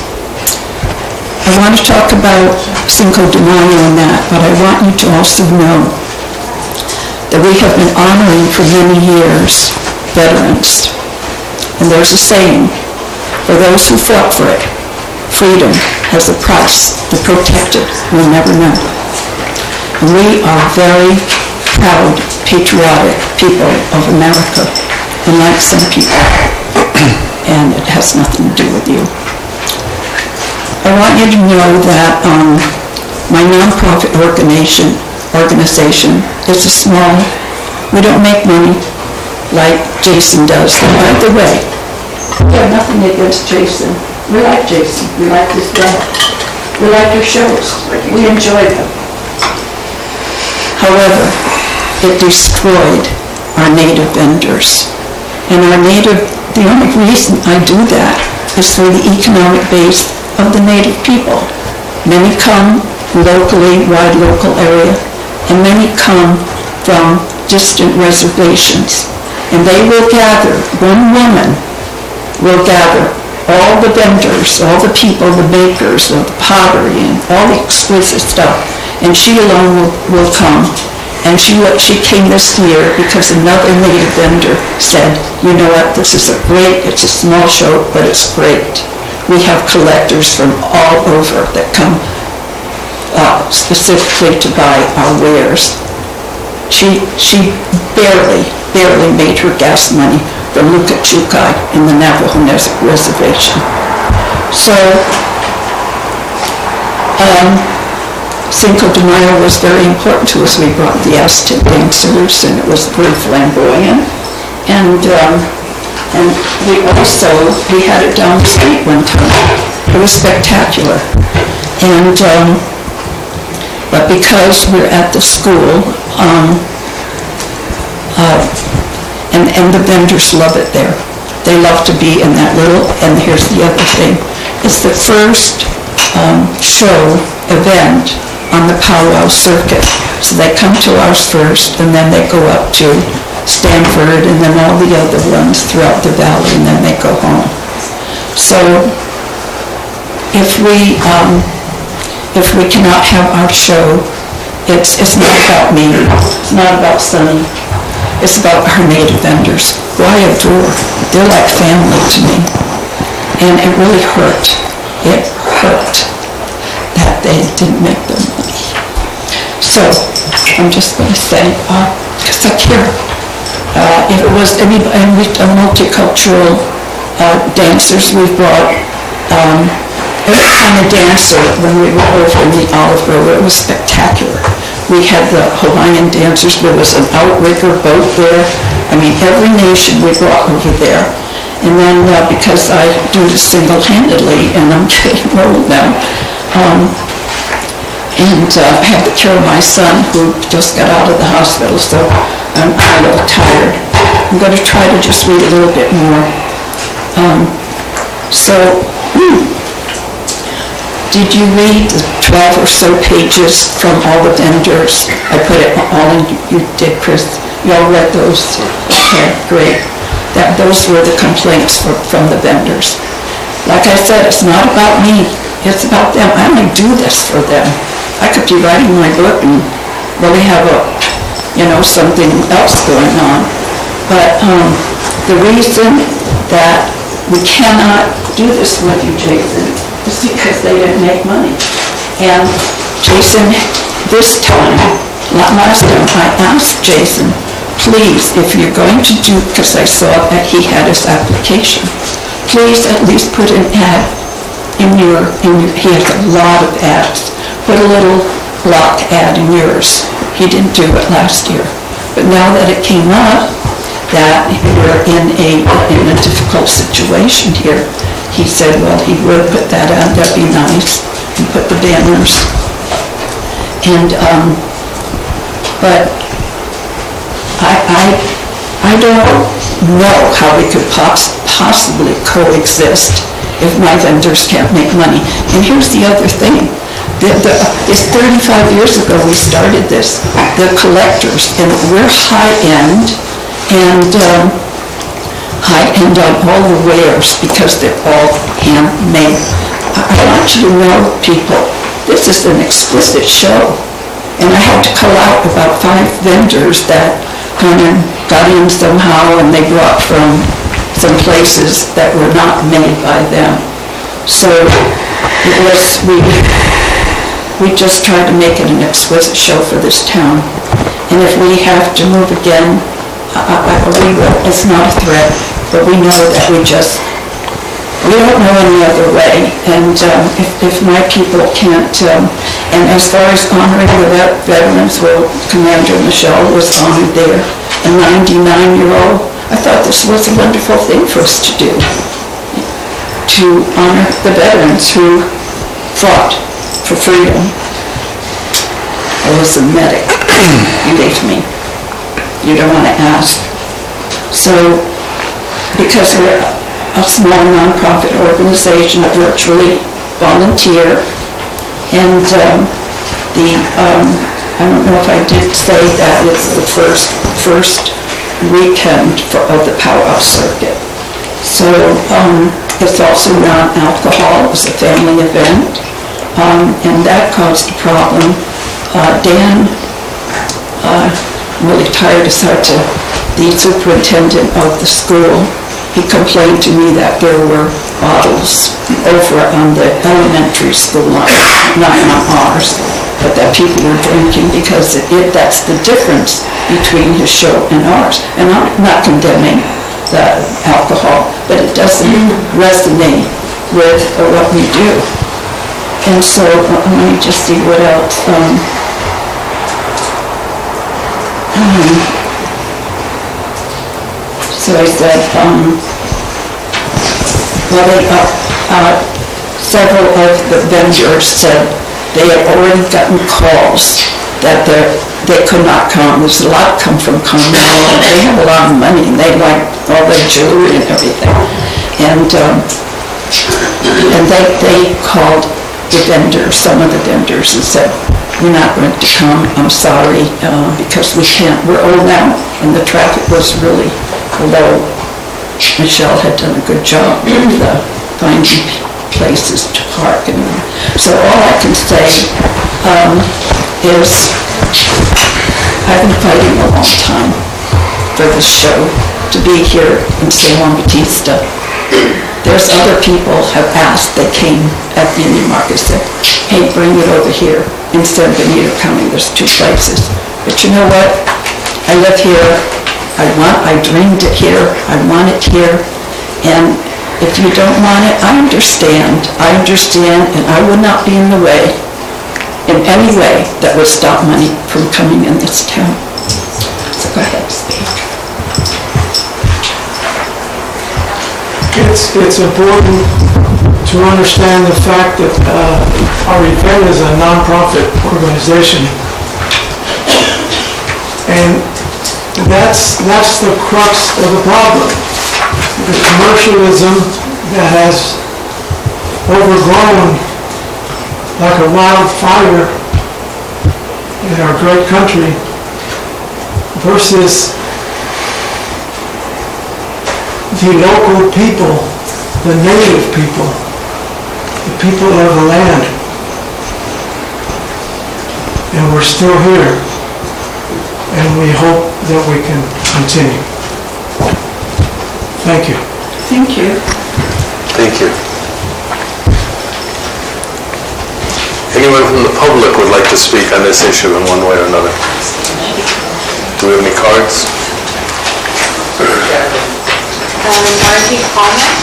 S17: I want to talk about Cinco de Mayo and that, but I want you to also know that we have been honoring for many years veterans. And there's a saying, for those who fought for it, freedom has a price. The protected will never know. And we are very proud, patriotic people of America, unlike some people. And it has nothing to do with you. I want you to know that my nonprofit organization is a small, we don't make money like Jason does. And by the way, we have nothing against Jason. We like Jason. We like his dad. We like your shows. We enjoy them. However, it destroyed our native vendors. And the only reason I do that is for the economic base of the native people. Many come locally, wide local area, and many come from distant reservations. And they will gather, one woman will gather all the vendors, all the people, the bakers, the pottery, and all the exquisite stuff, and she alone will come. And she came this year because another native vendor said, you know what, this is it's a small show, but it's great. We have collectors from all over that come specifically to buy our wares. She barely made her gas money from Lukachukai in the Navajo Reservation. So, Cinco de Mayo was very important to us. We brought the Aztec dancers, and it was very flamboyant. And we had it down the street one time. It was spectacular. And but because we're at the school, and the vendors love it there. They love to be in that little, and here's the other thing. It's the first event on the powwow circuit. So they come to ours first, and then they go up to Stanford, and then all the other ones throughout the valley, and then they go home. So if we cannot have our show, it's not about me, it's not about Sunny, it's about our native vendors, who I adore. They're like family to me. And it really hurt. It hurt that they didn't make their money. So, I'm just going to say, because I care. If it was any, and we've done multicultural dancers, we've brought every kind of dancer when we were over in the Olive Grove. It was spectacular. We had the Hawaiian dancers. There was an outrigger boat there. I mean, every nation we brought over there. And then because I do this single-handedly, and I'm getting old now, and I have to care of my son who just got out of the hospital, so I'm a little tired. I'm going to try to just read a little bit more. Did you read the 12 or so pages from all the vendors? I put it all in, you did, Chris. You all read those? Okay, great. Those were the complaints from the vendors. Like I said, it's not about me. It's about them. I only do this for them. I could be writing my book and really have something else going on. But the reason that we cannot do this with you, Jason, is because they didn't make money. And Jason, this time, not last time, I asked Jason, please, if you're going to do, because I saw that he had his application, please at least put an ad in your, he has a lot of ads. Put a little block ad in yours. He didn't do it last year. But now that it came up, that we're in a difficult situation here, he said, well, he would put that out, that'd be nice, and put the banners. And, but I don't know how we could possibly coexist if my vendors can't make money. And here's the other thing. It's 35 years ago we started this. The collectors, and we're high-end, and high-end on all the wares because they're all handmade. I want you to know, people, this is an exquisite show. And I had to call out about 5 vendors that kind of got in somehow, and they brought from some places that were not made by them. So it was, we just tried to make it an exquisite show for this town. And if we have to move again, we will. It's not a threat, but we know that we don't know any other way. And if my people can't, and as far as honoring the veterans, well, Commander Michelle was honored there, a 99-year-old. I thought this was a wonderful thing for us to do, to honor the veterans who fought for freedom. I was a medic, believe me. You don't want to ask. So, because we're a small nonprofit organization, virtually volunteer, and I don't know if I did say that it's the first weekend of the powwow circuit. So It's also non-alcohol, it was a family event, and that caused a problem. Dan really tired us out to the superintendent of the school. He complained to me that there were bottles over on the elementary school line, not on ours, but that people were drinking because that's the difference between his show and ours. And I'm not condemning the alcohol, but it doesn't resonate with what we do. And so, let me just see what else. So I said, several of the vendors said they had already gotten calls that they could not come. There's a lot come from Carmel, and they have a lot of money, and they like all their jewelry and everything. And they called the vendors, some of the vendors, and said, "We're not going to come, I'm sorry, because we can't, we're old now," and the traffic was really low. Michelle had done a good job with finding places to park. And so all I can say is I've been fighting a long time for this show to be here in San Juan Bautista. There's other people have asked, they came at the Indian Market, said, "Hey, bring it over here instead of Benito coming, there's two places." But you know what? I live here, I dreamed it here, I want it here, and if you don't want it, I understand, and I would not be in the way, in any way that would stop money from coming in this town. So go ahead, speak.
S18: It's important to understand the fact that our event is a nonprofit organization, and that's the crux of the problem. The commercialism that has overgrown like a wildfire in our great country versus the local people, the native people, the people of the land. And we're still here, and we hope that we can continue. Thank you.
S17: Thank you.
S1: Thank you. Anyone from the public would like to speak on this issue in one way or another? Do we have any cards?
S5: Margie Palmer?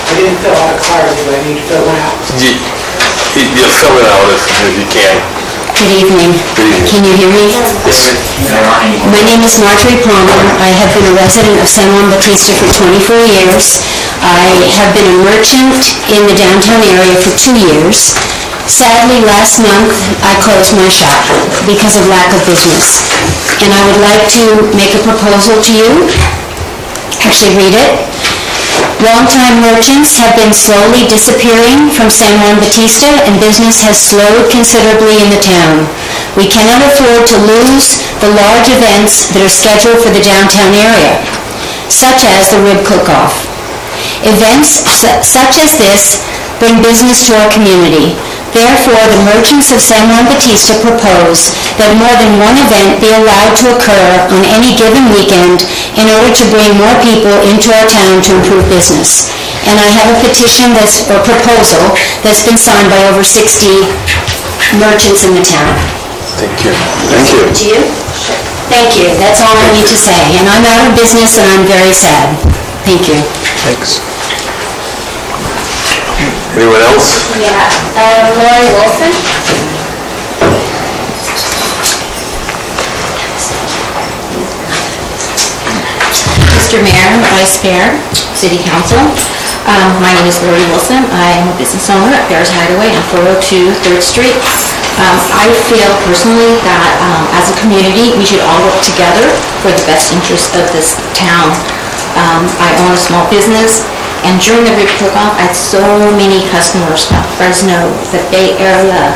S18: I didn't fill out a card, do I need to fill it out?
S1: You fill it out if you can.
S19: Good evening. Can you hear me?
S1: Yes.
S19: My name is Marjorie Palmer. I have been a resident of San Juan Bautista for 24 years. I have been a merchant in the downtown area for 2 years. Sadly, last month, I closed my shop because of lack of business. And I would like to make a proposal to you, actually read it. Longtime merchants have been slowly disappearing from San Juan Bautista, and business has slowed considerably in the town. We cannot afford to lose the large events that are scheduled for the downtown area, such as the Rib Cook-Off. Events such as this bring business to our community. Therefore, the merchants of San Juan Bautista propose that more than one event be allowed to occur on any given weekend in order to bring more people into our town to improve business. And I have a petition or proposal that's been signed by over 60 merchants in the town.
S1: Thank you. Thank you.
S19: To you? Thank you. That's all I need to say. And I'm out of business and I'm very sad. Thank you.
S1: Thanks. Anyone else?
S19: Yeah. Lori Wilson? Mr. Mayor, Vice Mayor, City Council, my name is Lori Wilson. I am a business owner at Bears Hideaway on 402 3rd Street. I feel personally that as a community, we should all work together for the best interest of this town. I own a small business, and during the Rib Cook-Off, I had so many customers from Fresno, the Bay Area,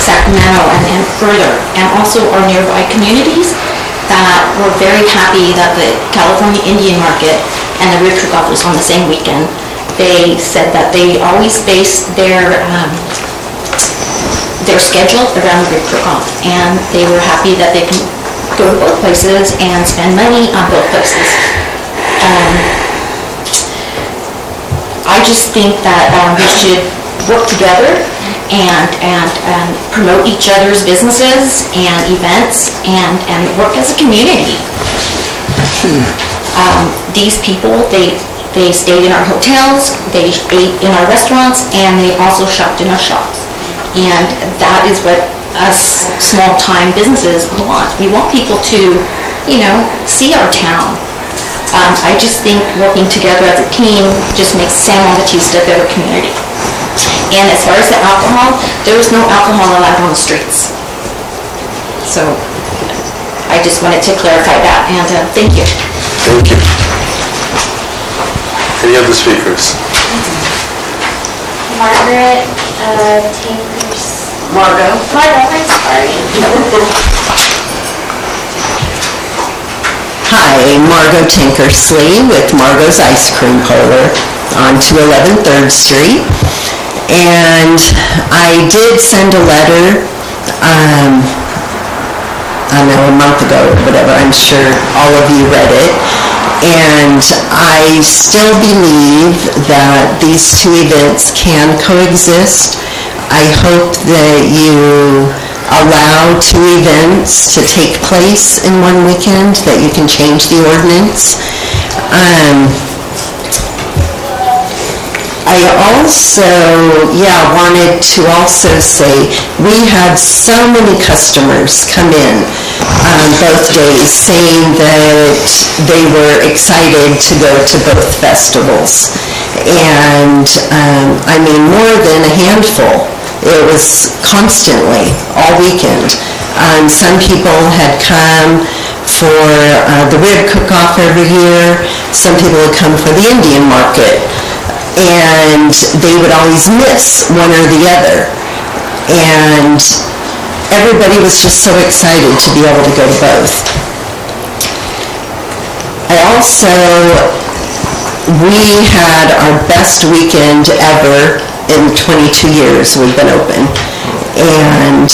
S19: Sacramento, and further, and also our nearby communities. that were very happy that the California Indian Market and the rib cook-off was on the same weekend. They said that they always base their schedule around the rib cook-off, and they were happy that they can go to both places and spend money on both places. I just think that we should work together and promote each other's businesses and events and work as a community. These people, they stayed in our hotels, they ate in our restaurants, and they also shopped in our shops. And that is what us small-time businesses want. We want people to, see our town. I just think working together as a team just makes San Juan Bautista a better community. And as far as the alcohol, there is no alcohol allowed on the streets. So I just wanted to clarify that, and thank you.
S1: Thank you. Any other speakers?
S2: Margaret Tinkers.
S3: Margot?
S2: I'm sorry.
S3: Hi, Margot Tinkersley with Margot's Ice Cream Parlor on 211 3rd Street. And I did send a letter, I don't know, a month ago or whatever. I'm sure all of you read it. And I still believe that these two events can coexist. I hope that you allow two events to take place in one weekend, that you can change the ordinance. I also, wanted to also say, we had so many customers come in both days saying that they were excited to go to both festivals. And, more than a handful. It was constantly, all weekend. Some people had come for the rib cook-off every year. Some people would come for the Indian market. And they would always miss one or the other. And everybody was just so excited to be able to go to both. We had our best weekend ever in 22 years we've been open. And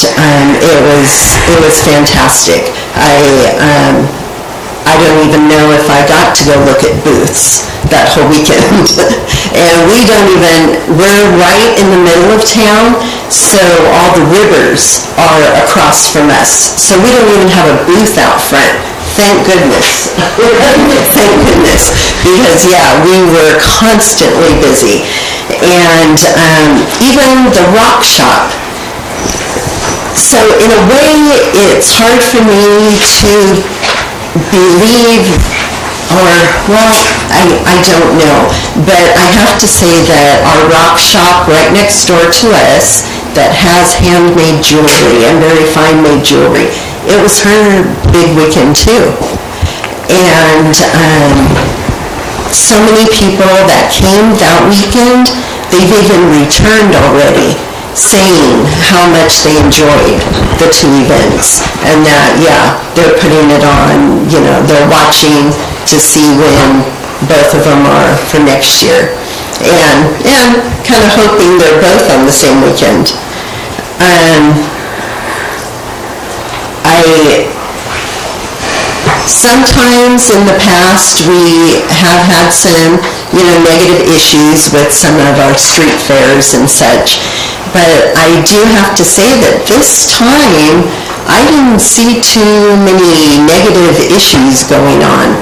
S3: it was fantastic. I don't even know if I got to go look at booths that whole weekend. And we're right in the middle of town, so all the rivers are across from us. So we don't even have a booth out front. Thank goodness. Thank goodness. Because, we were constantly busy. And even the rock shop. So in a way, it's hard for me to believe, I don't know, but I have to say that our rock shop right next door to us that has handmade jewelry and very fine made jewelry, it was her big weekend too. And so many people that came that weekend, they've even returned already, saying how much they enjoyed the two events, and that, they're putting it on, they're watching to see when both of them are for next year, and kind of hoping they're both on the same weekend. Sometimes in the past we have had some, negative issues with some of our street fairs and such. But I do have to say that this time, I didn't see too many negative issues going on.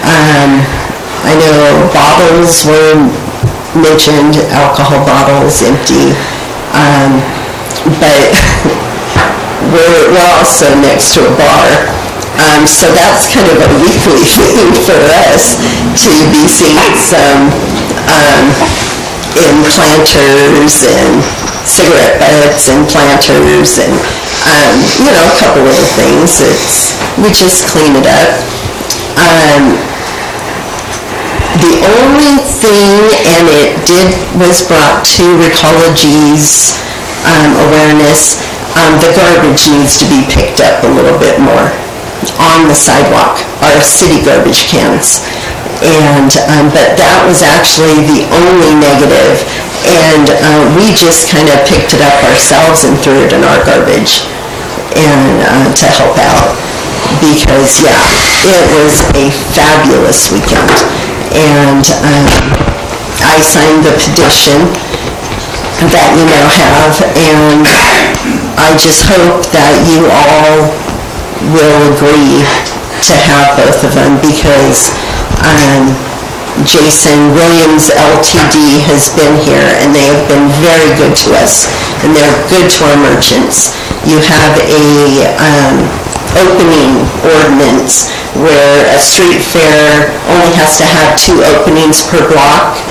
S3: I know bottles were mentioned, alcohol bottles, empty. But we're also next to a bar. So that's kind of a weekly thing for us to be seeing some in planters and cigarette butts and planters and, a couple of things. We just clean it up. The only thing, and it was brought to Recology's awareness, the garbage needs to be picked up a little bit more. on the sidewalk, our city garbage cans. And, but that was actually the only negative, and we just kind of picked it up ourselves and threw it in our garbage and to help out, because, yeah, it was a fabulous weekend. And I signed the petition that you now have, and I just hope that you all will agree to have both of them, because Jason Williams LTD has been here, and they have been very good to us, and they're good to our merchants. You have a opening ordinance where a street fair only has to have 2 openings per block,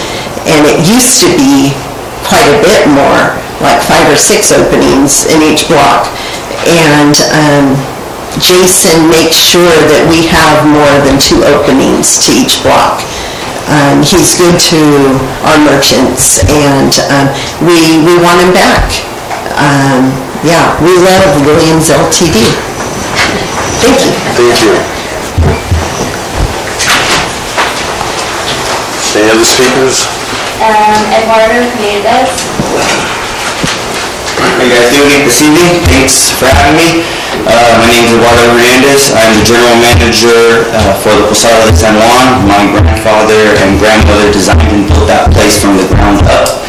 S3: and it used to be quite a bit more, like 5 or 6 openings in each block. And Jason makes sure that we have more than 2 openings to each block. He's good to our merchants, and we want him back. Yeah, we love Williams LTD. Thank you.
S1: Thank you. Any other speakers?
S2: Eduardo Hernandez.
S20: How you guys doing this evening? Thanks for having me. My name is Eduardo Hernandez. I'm the general manager for the Posada de San Juan. My grandfather and grandmother designed and built that place from the ground up.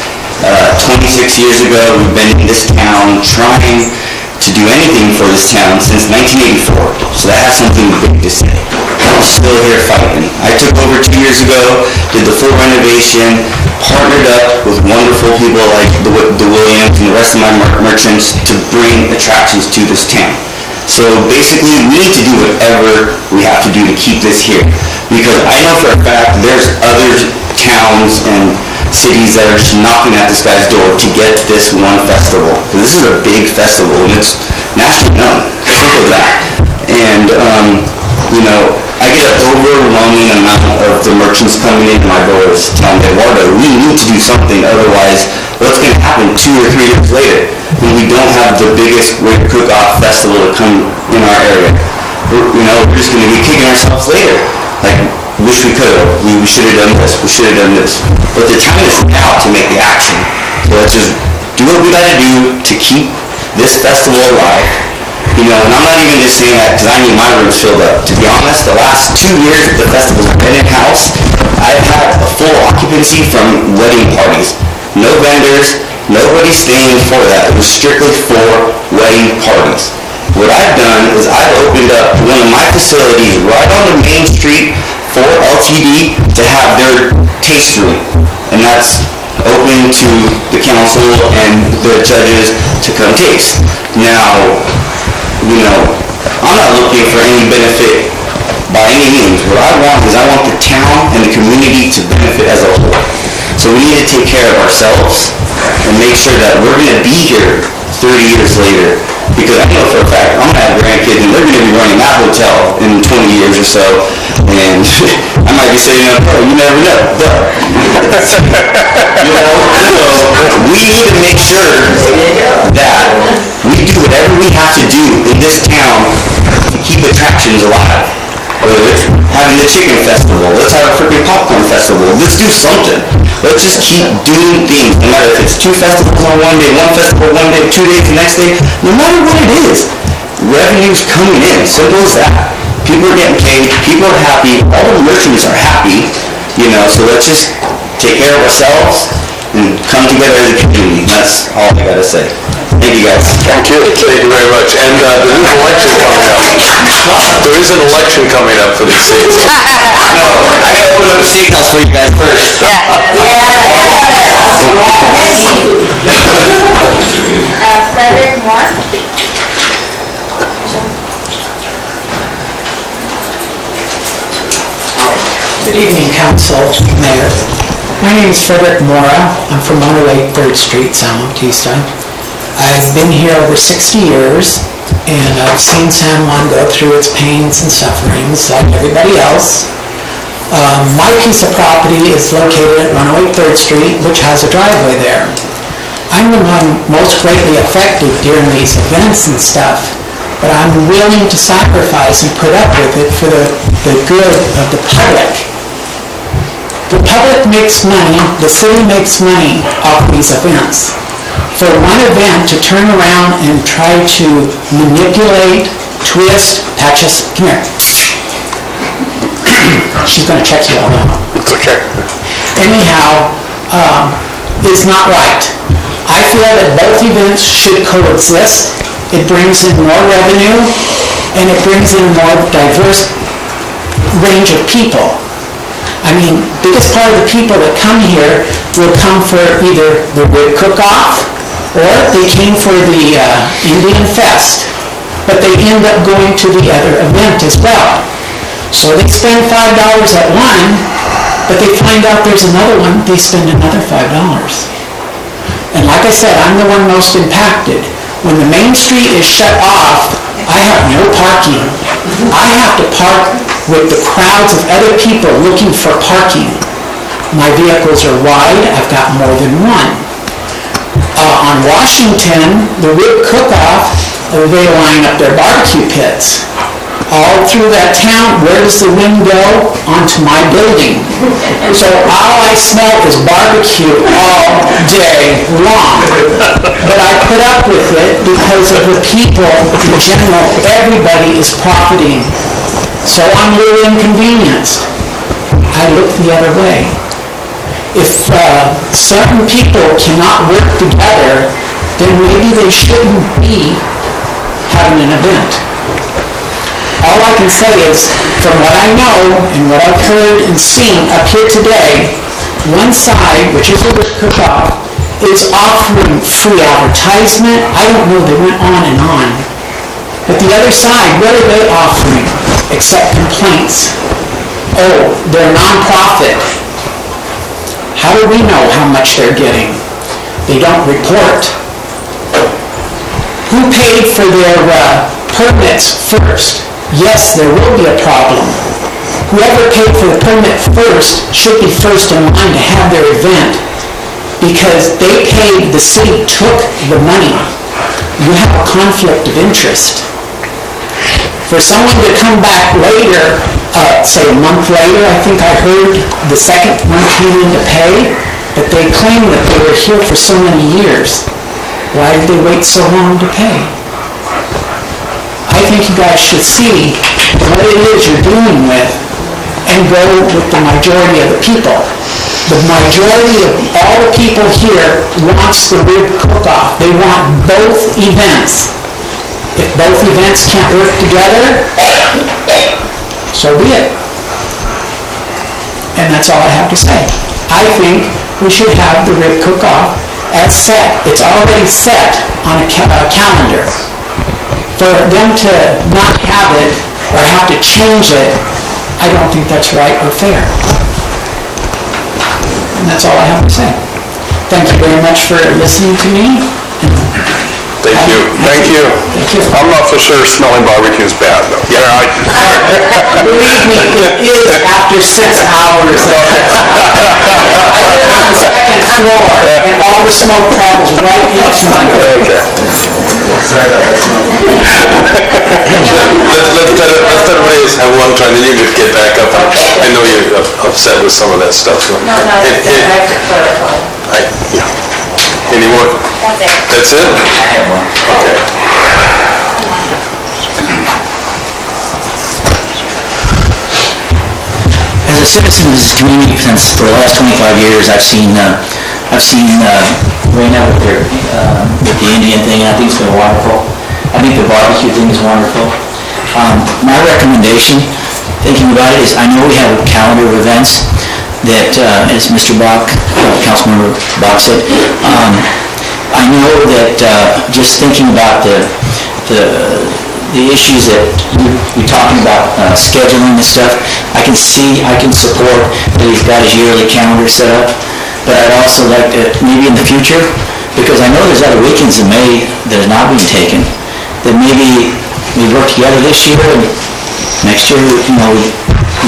S20: 26 years ago, we've been in this town trying to do anything for this town since 1984. So that has something big to say. I'm still here fighting. I took over 2 years ago, did the full renovation, partnered up with wonderful people like the Williams and the rest of my merchants to bring attractions to this town. So basically, we need to do whatever we have to do to keep this here. Because I know for a fact there's other towns and cities that are just knocking at this guy's door to get this one festival. This is a big festival, and it's nationally known. Think of that. And, you know, I get an overwhelming amount of the merchants coming into my doors telling me, Eduardo, we need to do something, otherwise what's going to happen 2 or 3 years later when we don't have the biggest cook-off festival to come in our area? We're just going to be kicking ourselves later. Like, wish we could have. We should have done this. We should have done this. But the time is now to make the action. So let's just do what we got to do to keep this festival alive. And I'm not even just saying that because I need my rooms filled up. To be honest, the last 2 years that the festival's been in-house, I've had a full occupancy from wedding parties. No vendors, nobody staying for that. It was strictly for wedding parties. What I've done is I've opened up one of my facilities right on the main street for LTD to have their taste room. And that's open to the council and the judges to come taste. Now, I'm not looking for any benefit by any means. What I want is I want the town and the community to benefit as a whole. So we need to take care of ourselves and make sure that we're going to be here 30 years later. Because I know for a fact I'm going to have grandkids and they're going to be running that hotel in 20 years or so. And I might be sitting up, you never know. But, so we need to make sure that we do whatever we have to do in this town to keep attractions alive. Whether it's having the chicken festival, let's have a freaking popcorn festival, let's do something. Let's just keep doing things, no matter if it's 2 festivals on one day, 1 festival one day, 2 days the next day, no matter what it is. Revenue's coming in, simple as that. People are getting paid, people are happy, all the merchants are happy, so let's just take care of ourselves and come together as a community. That's all I gotta say. Thank you, guys.
S1: Thank you. Thank you very much. And there is an election coming up. There is an election coming up for these seats.
S20: No, I gotta put up a steakhouse for you guys first.
S2: Frederick Moore.
S21: Good evening, Council, Mayor. My name is Frederick Mora. I'm from 108 3rd Street, San Bautista. I've been here over 60 years, and I've seen San Juan go through its pains and sufferings like everybody else. My piece of property is located at 108 3rd Street, which has a driveway there. I'm the one most greatly affected during these events and stuff, but I'm willing to sacrifice and put up with it for the good of the public. The public makes money, the city makes money off these events. For one event to turn around and try to manipulate, twist, Patches, come here. She's going to check you all out.
S6: It's okay.
S21: Anyhow, it's not right. I feel that both events should coexist. It brings in more revenue, and it brings in a more diverse range of people. I mean, biggest part of the people that come here will come for either the rib cook-off, or they came for the Indian Fest, but they end up going to the other event as well. So they spend $5 at one, but they find out there's another one, they spend another $5. And like I said, I'm the one most impacted. When the main street is shut off, I have no parking. I have to park with the crowds of other people looking for parking. My vehicles are wide, I've got more than one. On Washington, the rib cook-off, they line up their barbecue pits. All through that town, where does the wind go? Onto my building. So all I smell is barbecue all day long. But I put up with it because of the people in general. Everybody is profiting. So I'm a little inconvenienced. I look the other way. If certain people cannot work together, then maybe they shouldn't be having an event. All I can say is, from what I know and what I've heard and seen up here today, one side, which is the rib cook-off, is offering free advertisement. I don't know, they went on and on. But the other side, what are they offering except complaints? Oh, they're nonprofit. How do we know how much they're getting? They don't report. Who paid for their permits first? Yes, there will be a problem. Whoever paid for the permit first should be first in line to have their event because they paid, the city took the money. You have a conflict of interest. For someone to come back later, say a month later, I think I heard the second one came in to pay, but they claimed that they were here for so many years. Why did they wait so long to pay? I think you guys should see what it is you're dealing with and go with the majority of the people. The majority of all the people here wants the rib cook-off. They want both events. If both events can't work together, so be it. And that's all I have to say. I think we should have the rib cook-off as set. It's already set on a calendar. For them to not have it or have to change it, I don't think that's right or fair. And that's all I have to say. Thank you very much for listening to me.
S6: Thank you. Thank you. I'm not so sure smelling barbecue is bad, though. Yeah,
S21: Believe me, it is after 6 hours. I live on the second floor, and all the smoke travels right into my room.
S1: Let's everybody have one try, then you can get back up. I know you're upset with some of that stuff. So.
S5: No, I have to clarify.
S1: Yeah. Any more?
S5: That's it.
S1: That's it?
S20: I have one.
S1: Okay.
S16: As a citizen of this community since for the last 25 years, I've seen Raina with the Indian thing. I think it's been wonderful. I think the barbecue thing is wonderful. My recommendation, thinking about it, is I know we have a calendar of events that, as Mr. Bach, Councilmember Bach said, I know that just thinking about the issues that you're talking about, scheduling and stuff, I can support that he's got his yearly calendar set up, but I'd also like to, maybe in the future, because I know there's other weekends in May that are not being taken, that maybe we work together this year and next year, we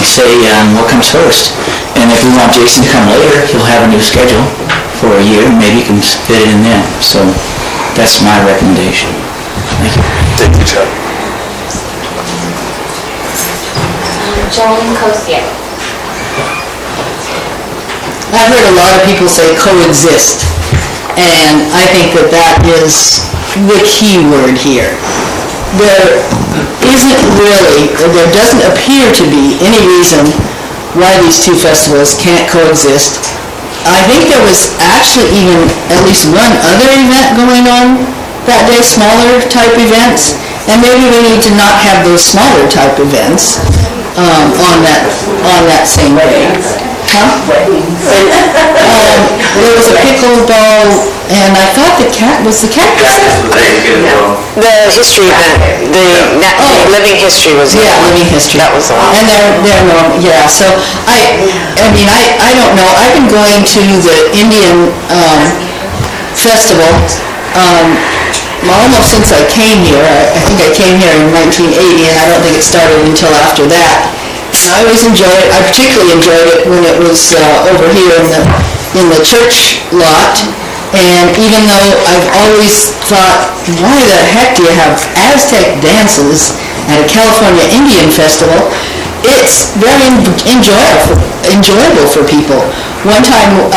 S16: say what comes first. And if we want Jason to come later, he'll have a new schedule for a year, and maybe he can fit it in then. So that's my recommendation. Thank you.
S1: Thank you, Chuck.
S2: Joan Kosia.
S7: I've heard a lot of people say coexist, and I think that that is the key word here. There isn't really, or there doesn't appear to be any reason why these two festivals can't coexist. I think there was actually even at least one other event going on that day, smaller type events, and maybe we need to not have those smaller type events on that same day. Huh? There was a pickleball, and I thought the was the cat?
S5: The history event, the living history was.
S7: Yeah, living history.
S5: That was the one.
S7: And they're normal, yeah, so I mean, I don't know, I've been going to the Indian festival almost since I came here. I think I came here in 1980, and I don't think it started until after that. I always enjoyed it. I particularly enjoyed it when it was over here in the church lot. And even though I've always thought, why the heck do you have Aztec dances at a California Indian festival? It's very enjoyable for people. One time,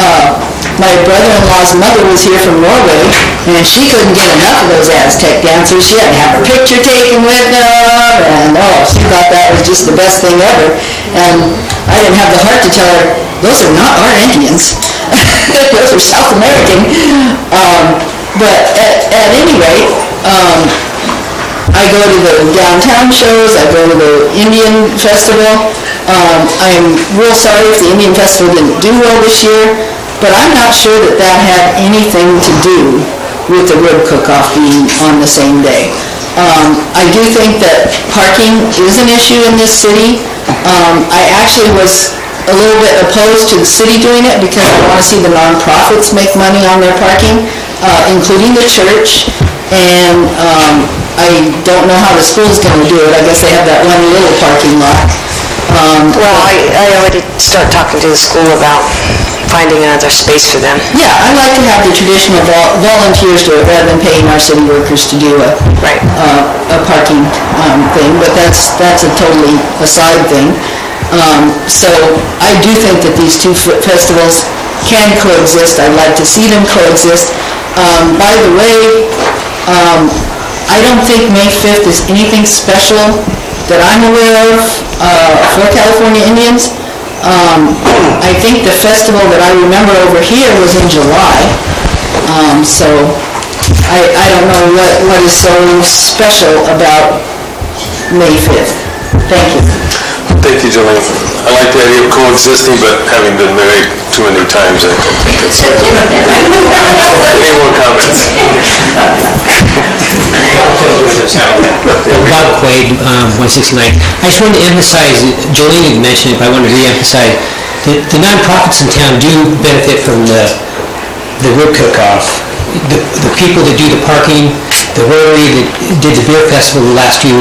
S7: my brother-in-law's mother was here from Norway, and she couldn't get enough of those Aztec dancers. She had to have her picture taken with them, and she thought that was just the best thing ever. And I didn't have the heart to tell her, those are not our Indians. Those are South American. But at any rate, I go to the downtown shows, I go to the Indian festival. I'm real sorry if the Indian festival didn't do well this year, but I'm not sure that that had anything to do with the rib cook-off being on the same day. I do think that parking is an issue in this city. I actually was a little bit opposed to the city doing it because I want to see the nonprofits make money on their parking, including the church. And I don't know how the school's going to do it. I guess they have that one little parking lot.
S5: Well, I already start talking to the school about finding another space for them.
S7: Yeah, I like to have the traditional volunteers do it rather than paying our city workers to do a parking thing, but that's a totally aside thing. So I do think that these two festivals can coexist. I'd like to see them coexist. By the way, I don't think May 5th is anything special that I'm aware of for California Indians. I think the festival that I remember over here was in July. So I don't know what is so special about May 5th. Thank you.
S1: Thank you, Jolene. I like the idea of coexisting, but having been married too many times, I don't think it's... Any more comments?
S8: Bob Quaid, 169. I just wanted to emphasize, Jolene had mentioned it, but I wanted to re-emphasize, that the nonprofits in town do benefit from the rib cook-off. The people that do the parking, the Rotary that did the beer festival the last few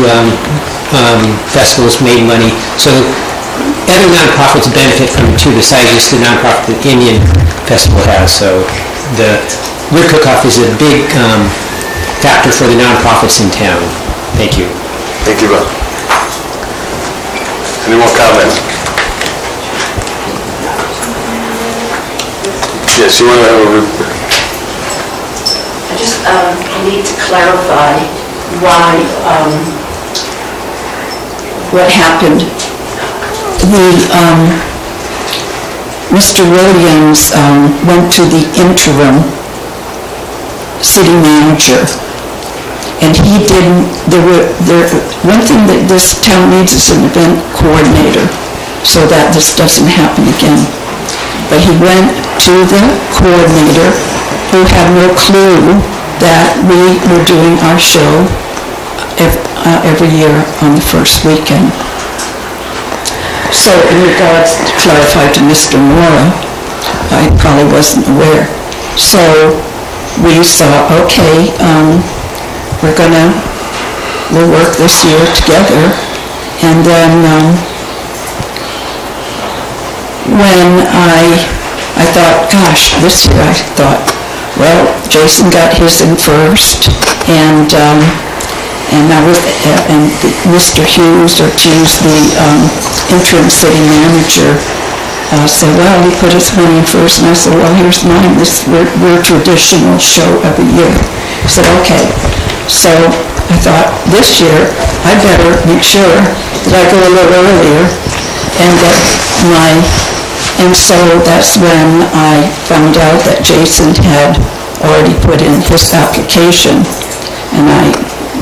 S8: festivals made money. So other nonprofits benefit from it too, besides just the nonprofit that the Indian Festival has. So the rib cook-off is a big factor for the nonprofits in town. Thank you.
S1: Thank you, Bob. Any more comments? Yes, you want to have a...
S17: I just need to clarify why, what happened. Mr. Williams went to the interim city manager, and he didn't, one thing that this town needs is an event coordinator, so that this doesn't happen again. But he went to the coordinator, who had no clue that we were doing our show every year on the first weekend. So in regards to clarify to Mr. Mora, I probably wasn't aware. So we thought, okay, we'll work this year together. And then when I thought, gosh, this year I thought, well, Jason got his in first, and and Mr. Hughes, or to use the interim city manager, said, well, he put his money in first, and I said, well, here's mine, we're traditional show every year. He said, okay. So I thought, this year, I better make sure that I go a little earlier, and so that's when I found out that Jason had already put in his application, and I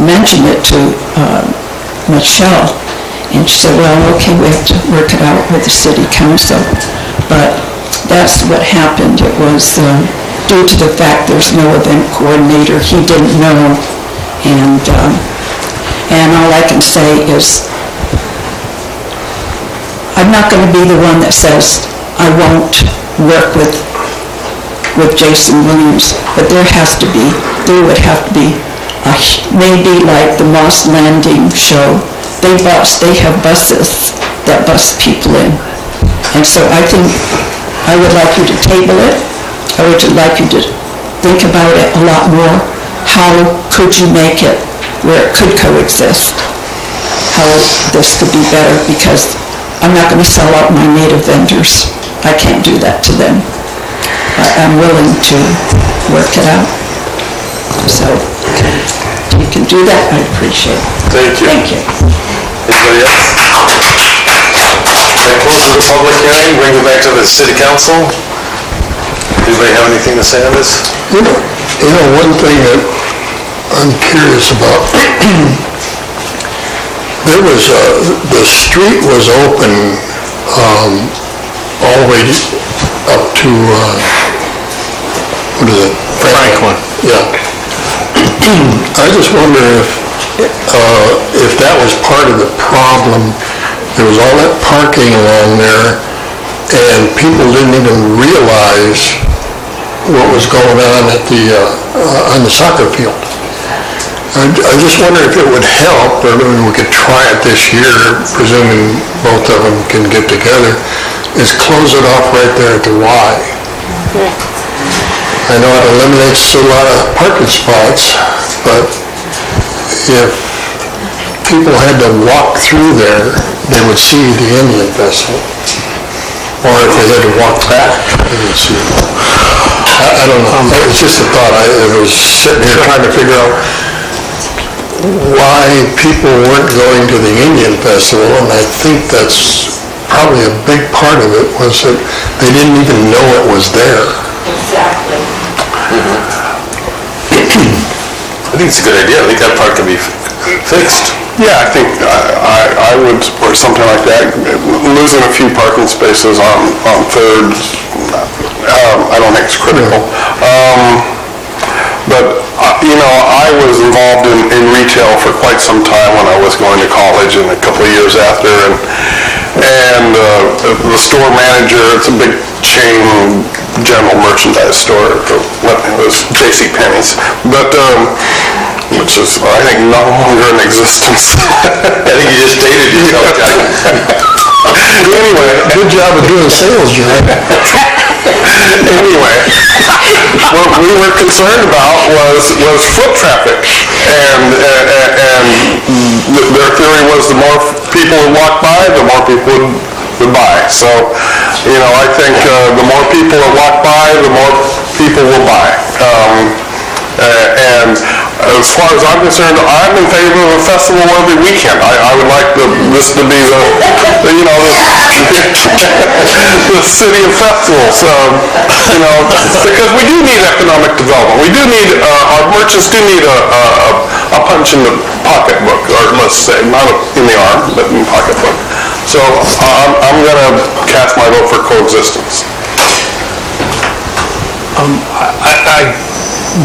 S17: mentioned it to Michelle, and she said, well, okay, we have to work it out with the city council. But that's what happened. It was due to the fact there's no event coordinator. He didn't know, and all I can say is I'm not going to be the one that says I won't work with Jason Williams, but there would have to be maybe like the Moss Landing show. They have buses that bus people in. And so I think I would like you to table it. I would like you to think about it a lot more. How could you make it where it could coexist? How this could be better, because I'm not going to sell out my native vendors. I can't do that to them. I'm willing to work it out. So, if you can do that, I'd appreciate it.
S1: Thank you.
S17: Thank you.
S1: Anybody else? That closes the public hearing, bring it back to the city council. Anybody have anything to say on this?
S10: You know, one thing that I'm curious about, there was the street was open all the way up to, what is it?
S13: Franklin.
S10: Yeah. I just wonder if that was part of the problem. There was all that parking along there, and people didn't even realize what was going on on the soccer field. I just wonder if it would help, or we could try it this year, presuming both of them can get together, is close it off right there at the Y. I know it eliminates a lot of parking spots, but if people had to walk through there, they would see the Indian Festival. Or if they had to walk back, they would see it. I don't know. It's just a thought. I was sitting here trying to figure out why people weren't going to the Indian Festival, and I think that's probably a big part of it, was that they didn't even know it was there.
S5: Exactly.
S1: I think it's a good idea. I think that part can be fixed.
S6: Yeah, I think I would support something like that. Losing a few parking spaces on Third, I don't think it's critical. But, I was involved in retail for quite some time when I was going to college and a couple of years after. And the store manager, it's a big chain general merchandise store, it was JCPenney's, but which is, I think, no longer in existence.
S1: I think you just dated yourself, Jack.
S10: Anyway, good job of doing sales, John.
S6: Anyway, what we were concerned about was foot traffic, and their theory was the more people would walk by, the more people would buy. So, I think the more people that walk by, the more people will buy. And as far as I'm concerned, I'm in favor of a festival every weekend. I would like this to be the city of festivals. Because we do need economic development. We do need, our merchants do need a punch in the pocketbook, or let's say, not in the arm, but in the pocketbook. So I'm going to cast my vote for coexistence.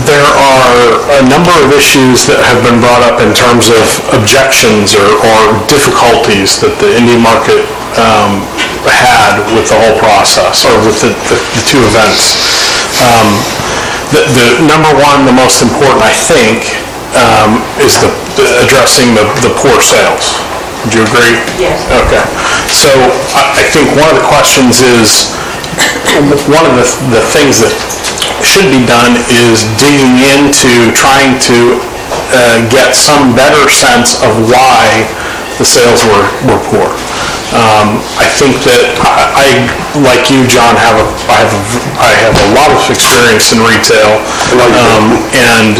S13: There are a number of issues that have been brought up in terms of objections or difficulties that the Indian market had with the whole process, or with the two events. The number one, the most important, I think, is addressing the poor sales. Would you agree?
S5: Yes.
S13: Okay. So I think one of the questions is, one of the things that should be done is digging into trying to get some better sense of why the sales were poor. I think that I, like you, John, I have a lot of experience in retail, and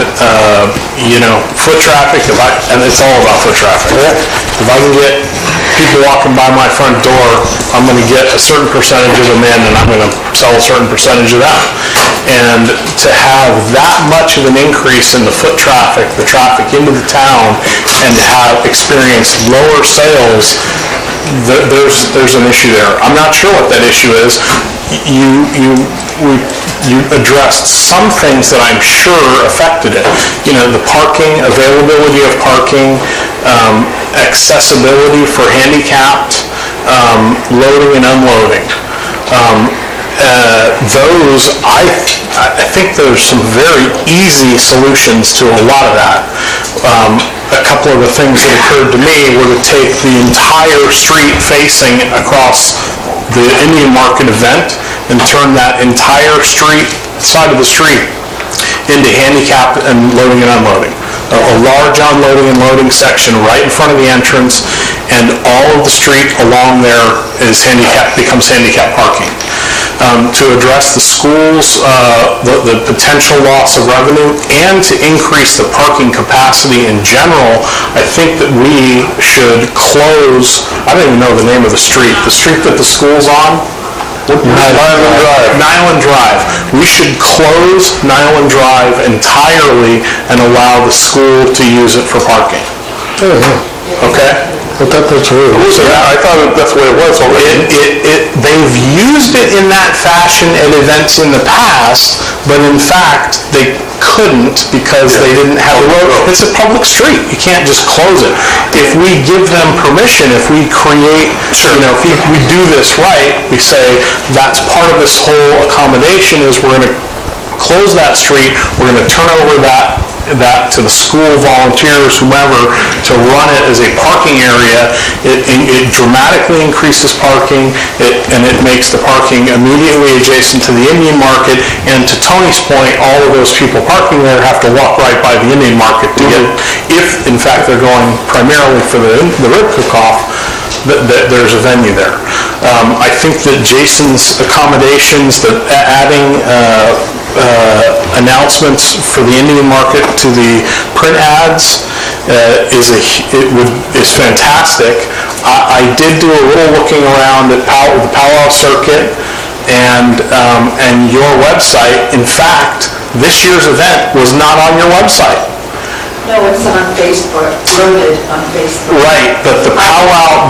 S13: foot traffic. And it's all about foot traffic. If I can get people walking by my front door, I'm going to get a certain percentage of them in, and I'm going to sell a certain percentage of that. And to have that much of an increase in the foot traffic, the traffic into the town, and to have experienced lower sales, there's an issue there. I'm not sure what that issue is. You addressed some things that I'm sure affected it. The parking, availability of parking, accessibility for handicapped, loading and unloading. I think there's some very easy solutions to a lot of that. A couple of the things that occurred to me were to take the entire street facing across the Indian Market event and turn that entire side of the street into handicap and loading and unloading. A large unloading and loading section right in front of the entrance, and all of the street along there becomes handicap parking. To address the schools, the potential loss of revenue, and to increase the parking capacity in general, I think that we should close, I don't even know the name of the street that the school's on. Nyland Drive. We should close Nyland Drive entirely and allow the school to use it for parking. Okay?
S10: But that's weird.
S13: I thought that's the way it was. They've used it in that fashion at events in the past, but in fact, they couldn't because they didn't have a road. It's a public street. You can't just close it. If we give them permission, if we create, if we do this right, we say that's part of this whole accommodation is we're going to close that street, we're going to turn over that to the school volunteers, whomever, to run it as a parking area. It dramatically increases parking, and it makes the parking immediately adjacent to the Indian Market. And to Tony's point, all of those people parking there have to walk right by the Indian Market to get, if in fact they're going primarily for the rib cook-off, that there's a venue there. I think that Jason's accommodations, that adding announcements for the Indian Market to the print ads is fantastic. I did do a little looking around at the Powwow Circuit and your website. In fact, this year's event was not on your website.
S17: No, it's on Facebook, loaded on Facebook.
S13: Right, but the powwow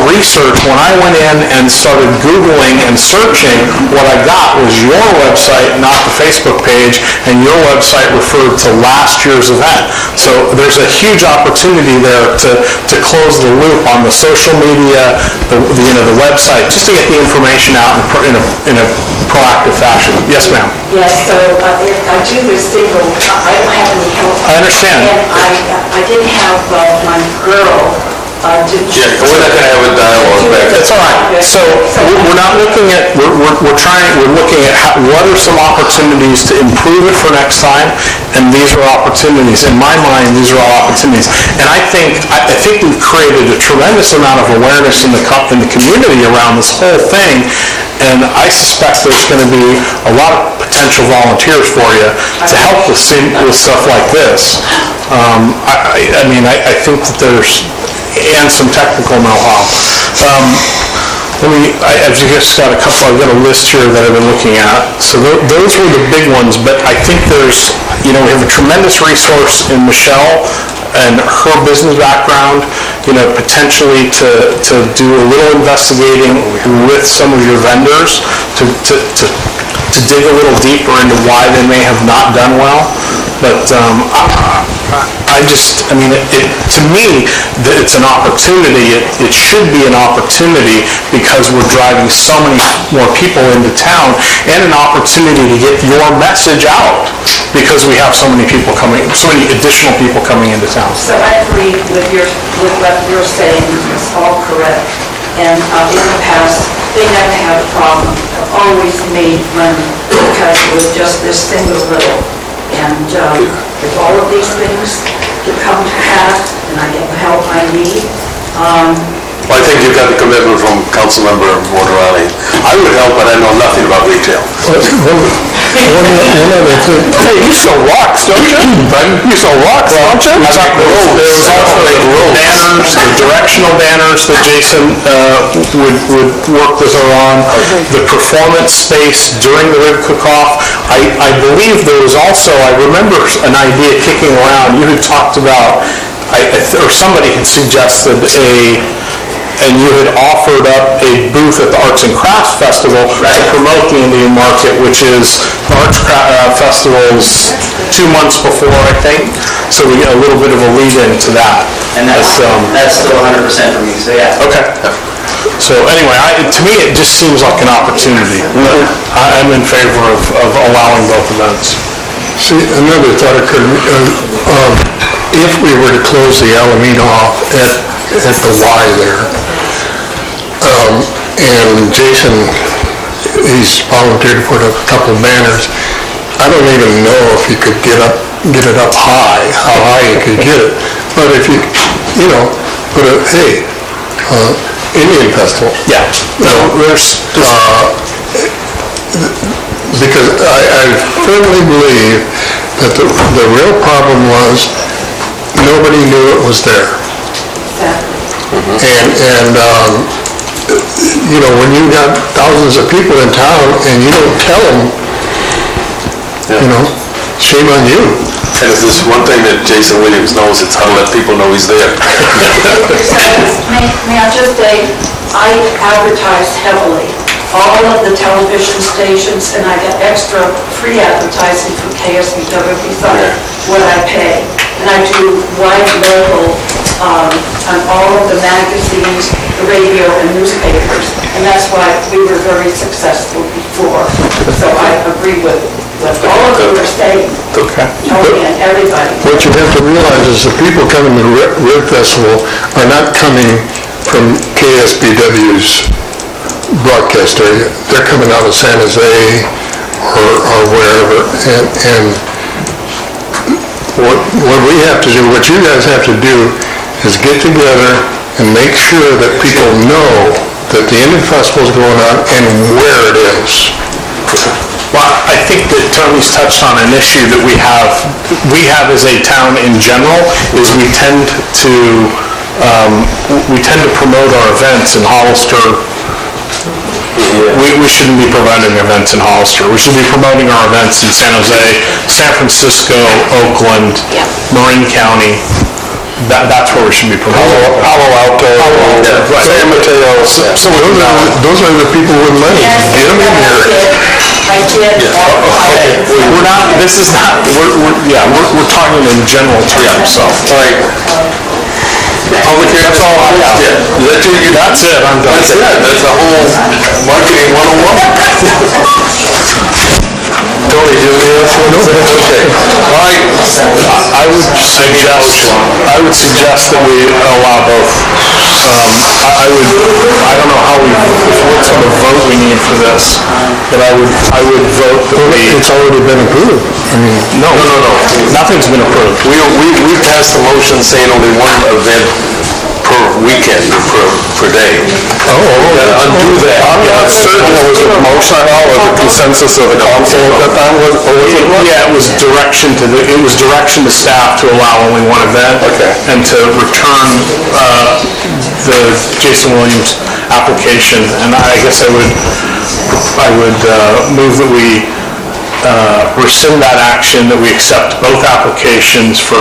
S13: research, when I went in and started Googling and searching, what I got was your website, not the Facebook page, and your website referred to last year's event. So there's a huge opportunity there to close the loop on the social media, the website, just to get the information out in a proactive fashion. Yes, ma'am.
S17: Yes, so I do this thing, I don't have any help.
S13: I understand.
S17: And I did have my girl do...
S1: Yeah, we're not going to have a dialogue back.
S13: That's all right. So we're not looking at, we're looking at what are some opportunities to improve it for next time, and these are opportunities. In my mind, these are all opportunities. And I think we've created a tremendous amount of awareness in the community around this whole thing, and I suspect there's going to be a lot of potential volunteers for you to help with stuff like this. I think that there's, and some technical know-how. I've just got I've got a list here that I've been looking at. So those were the big ones, but I think there's, we have a tremendous resource in Michelle and her business background, potentially to do a little investigating with some of your vendors to dig a little deeper into why they may have not done well. But to me, it's an opportunity. It should be an opportunity because we're driving so many more people into town, and an opportunity to get your message out because we have so many additional people coming into town.
S17: So I agree with what you're saying. It's all correct. And in the past, they never had a problem. I've always made money because it was just this single little.
S14: And if all of these things would come to pass, and I get the help I need,
S1: Well, I think you've got the commitment from Councilmember Mortarani. I would help, but I know nothing about retail.
S6: Hey, you sell rocks, don't you? You sell rocks, don't you?
S13: There's also banners, the directional banners that Jason would work with her on. The performance space during the rib cook-off. I believe there was also, I remember an idea kicking around. You had talked about, or somebody had suggested and you had offered up a booth at the Arts and Crafts Festival to promote the Indian Market, which is, the Arts Festival's 2 months before, I think, so we get a little bit of a lead-in to that.
S20: And that's still 100% for me, so yeah.
S13: Okay. So anyway, to me, it just seems like an opportunity. I'm in favor of allowing both events.
S10: See, another thought occurred to me. If we were to close the Alameda off at the Y there, and Jason, he's volunteered to put up a couple banners. I don't even know if he could get it up high, how high he could get it. But if you put a, hey, Indian Festival.
S13: Yeah.
S10: Because I firmly believe that the real problem was nobody knew it was there. And when you got thousands of people in town and you don't tell them, shame on you.
S1: And if there's one thing that Jason Williams knows, it's how to let people know he's there.
S14: May I just say, I advertise heavily, all of the television stations, and I get extra free advertising from KSBW besides what I pay. And I do wide local on all of the magazines, the radio, and newspapers. And that's why we were very successful before. So I agree with what all of you are saying, Tony and everybody.
S10: What you have to realize is the people coming to the Rib Festival are not coming from KSBW's broadcast area. They're coming out of San Jose or wherever. And what we have to do, what you guys have to do, is get together and make sure that people know that the Indian Festival is going on and where it is.
S13: Well, I think that Tony's touched on an issue that we have as a town in general, is we tend to promote our events in Hollister. We shouldn't be promoting events in Hollister. We should be promoting our events in San Jose, San Francisco, Oakland, Marin County. That's where we should be promoting.
S10: Palo Alto, San Mateo. So those are the people with money. Get them in here.
S14: I did.
S13: We're not, this is not, we're talking in general terms, so.
S1: Public hearing. That's all I have.
S13: That's it, I'm done.
S1: That's it. That's the whole marketing 101. Tony, do you have anything else? Okay. All right.
S13: I would suggest that we allow both. I don't know how what sort of vote we need for this, but I would vote that
S10: It's already been approved. I mean,
S13: no, nothing's been approved.
S1: We passed a motion saying only one event per weekend or per day. Undo that.
S6: I'm not certain it was a motion at all, or the consensus of the council at that time was.
S13: Yeah, it was direction to staff to allow only one event. And to return the Jason Williams application. And I guess I would move that we rescind that action, that we accept both applications for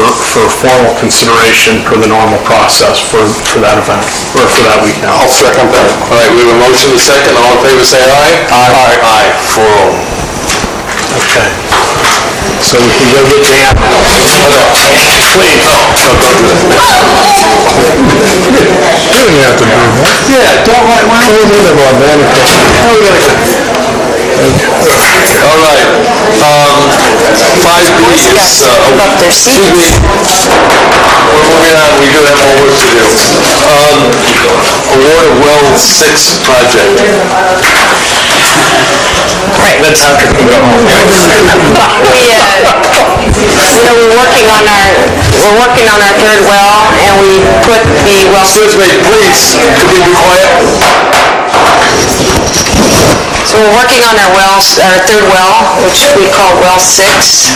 S13: formal consideration per the normal process for that event, or for that weekend.
S1: I'll second that. All right, we have a motion and a second. All in favor, say aye. Aye. Aye. 4-0.
S13: Okay. So we can go get Dan now. Please.
S10: You didn't have to do that.
S1: Yeah, don't mind. All right. 5B is, excuse me. We're moving on, we do have more work to do. Award of well 6 project.
S4: Right, that's how we go home.
S5: We're working on our third well, and we put the well...
S1: Excuse me, please, could we be quiet?
S5: So we're working on our third well, which we call well 6.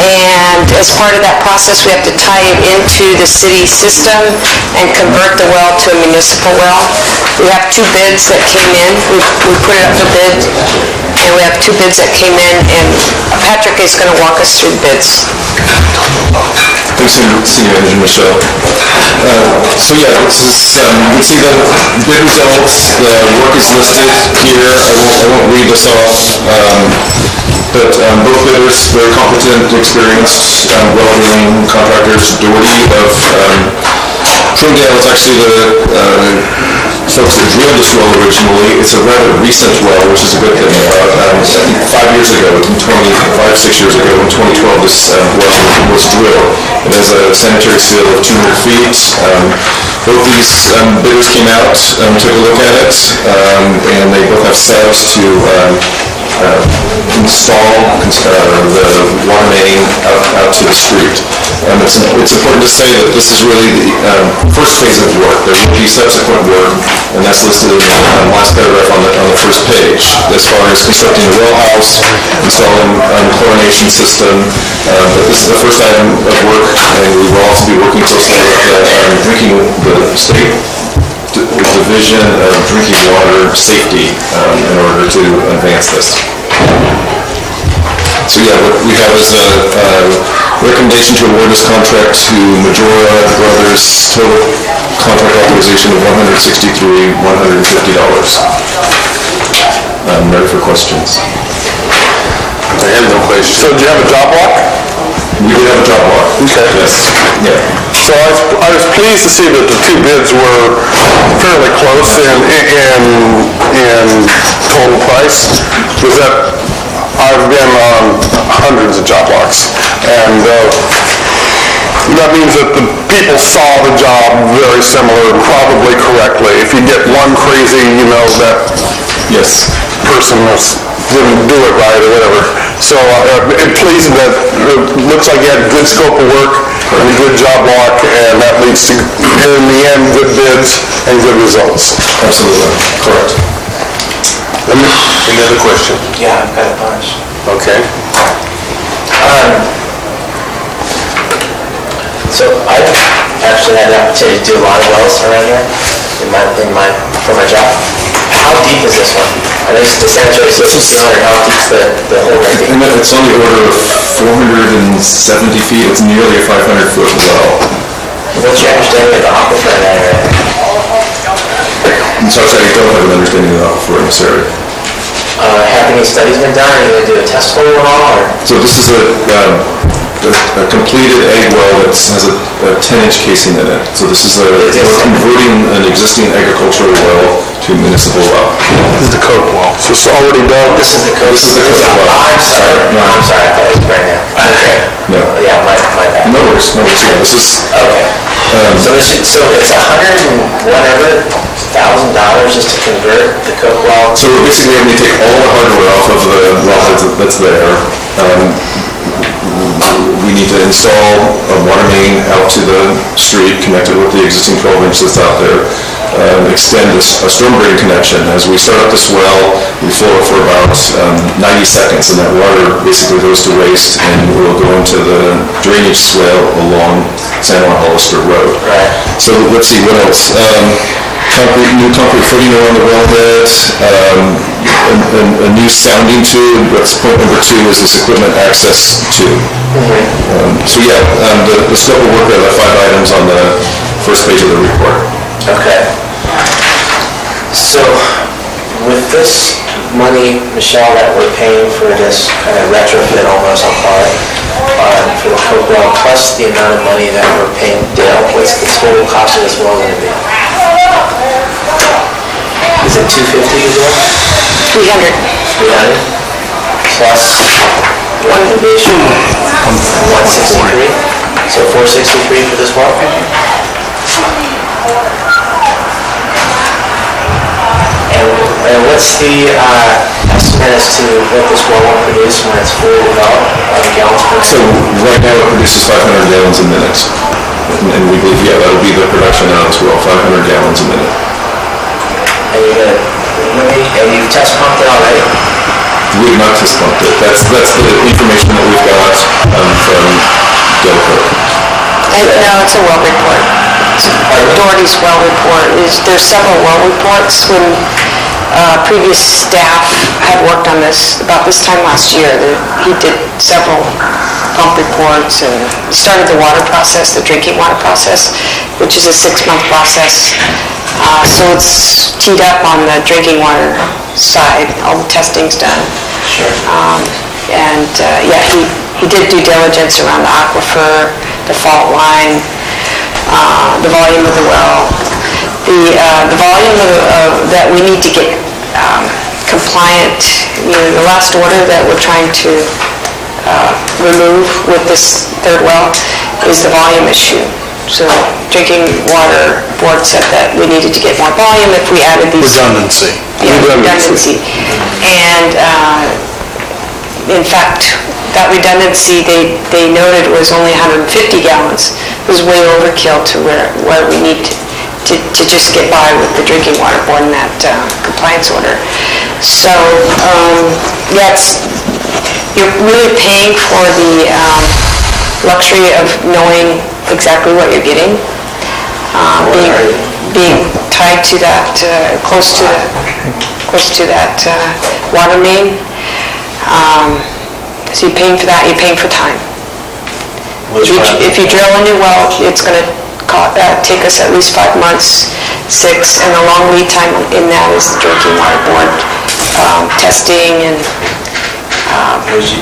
S5: And as part of that process, we have to tie it into the city system and convert the well to a municipal well. We have 2 bids that came in. We put it up for bid, and we have 2 bids that came in, and Patrick is going to walk us through the bids.
S12: Thanks, Senior Engineer Michelle. So yeah, this is, you see the bid results, the work is listed here. I won't read this off, but both bidders, very competent, experienced, well-known contractors. Doherty of Trinidad was actually the folks that drilled this well originally. It's a rather recent well, which is a good thing. I think 5 years ago, 6 years ago, in 2012, this well was drilled. It has a sanitary seal of 200 feet. Both these bidders came out, took a look at it, and they both have status to install the water main out to the street. It's important to say that this is really the first phase of work. There will be subsequent work, and that's listed in the last paragraph on the first page. As far as constructing a well house, installing a chlorination system, but this is the first item of work, and we will also be working closely with the state Division of Drinking Water Safety in order to advance this. So yeah, what we have is a recommendation to award this contract to Majora Brothers, total contract authorization of $163,150. I'm ready for questions.
S1: I have no questions.
S6: So do you have a job walk?
S12: We did have a job walk.
S6: Okay.
S12: Yes. Yeah.
S6: So I was pleased to see that the 2 bids were fairly close in total price. Was that, I've been on hundreds of job walks, and that means that the people saw the job very similar, probably correctly. If you get one crazy, you know that
S12: yes,
S6: person didn't do it right or whatever. So I'm pleased that it looks like you had a good scope of work and a good job walk, and that leads to, in the end, good bids and good results.
S12: Absolutely, correct.
S1: Any other question?
S4: Yeah, I've got a bunch.
S1: Okay.
S4: So I've actually had the opportunity to do a lot of wells around here for my job. How deep is this one? I know the sanitary system is 200. How deep is the whole right?
S12: It's on the order of 470 feet. It's nearly a 500-foot well.
S4: What's your understanding of the aquifer in that area?
S12: I'm sorry, I don't have an understanding of the aquifer in this area.
S4: Have any studies been done? Are you going to do a test hole at all? Or?
S12: So this is a completed egg well that has a 10-inch casing in it. So this is we're converting an existing agricultural well to a municipal well.
S6: This is the Coke well. So it's already done?
S4: This is the Coke well. I'm sorry. No, I'm sorry. I thought it was brand new. Okay.
S12: No.
S4: Yeah, my bad.
S12: No worries. Yeah, this is...
S4: Okay. So it's $100,000 just to convert the Coke well?
S12: So we're basically going to take all the hardware off of the well that's there. We need to install a water main out to the street, connected with the existing 12-inch that's out there, extend a storm drain connection. As we start up this well, we flow it for about 90 seconds, and that water basically goes to waste, and will go into the drainage swale along San Juan Hollister Road.
S4: Right.
S12: So let's see, what else? New concrete footing around the wellhead, a new sounding tube. That's point number 2, is this equipment access tube. So yeah, the scope of work are the 5 items on the first page of the report.
S4: Okay. So with this money, Michelle, that we're paying for this kind of retrofit almost, I'll call it, for the Coke well, plus the amount of money that we're paying Dale, what's the total cost of this well going to be? Is it $250 as well?
S5: 300.
S4: 300 plus one foundation, 163. So 463 for this well. what's the estimate as to what this well will produce when it's fully developed, gallons per minute?
S12: So right now it produces 500 gallons a minute. And we believe, yeah, that'll be the production on this well, 500 gallons a minute.
S4: And you've test pumped it already?
S12: We have not test pumped it. That's the information that we've got from Delco.
S5: No, it's a well report. Doherty's well report. There's several well reports. When previous staff had worked on this about this time last year, he did several pump reports and started the water process, the drinking water process, which is a 6-month process. So it's teed up on the drinking water side. All the testing's done.
S4: Sure.
S5: Yeah, he did due diligence around the aquifer, the fault line, the volume of the well. The volume that we need to get compliant, the last order that we're trying to remove with this third well is the volume issue. So drinking water board said that we needed to get more volume if we added these.
S6: Redundancy.
S5: Yeah, redundancy. And in fact, that redundancy, they noted was only 150 gallons. It was way overkill to where we need to just get by with the drinking water board and that compliance order. So, you're really paying for the luxury of knowing exactly what you're getting, being tied to that, close to that water main. So you're paying for that, you're paying for time. If you drill a new well, it's going to take us at least 5 months, 6, and the long lead time in that is the drinking water board testing and.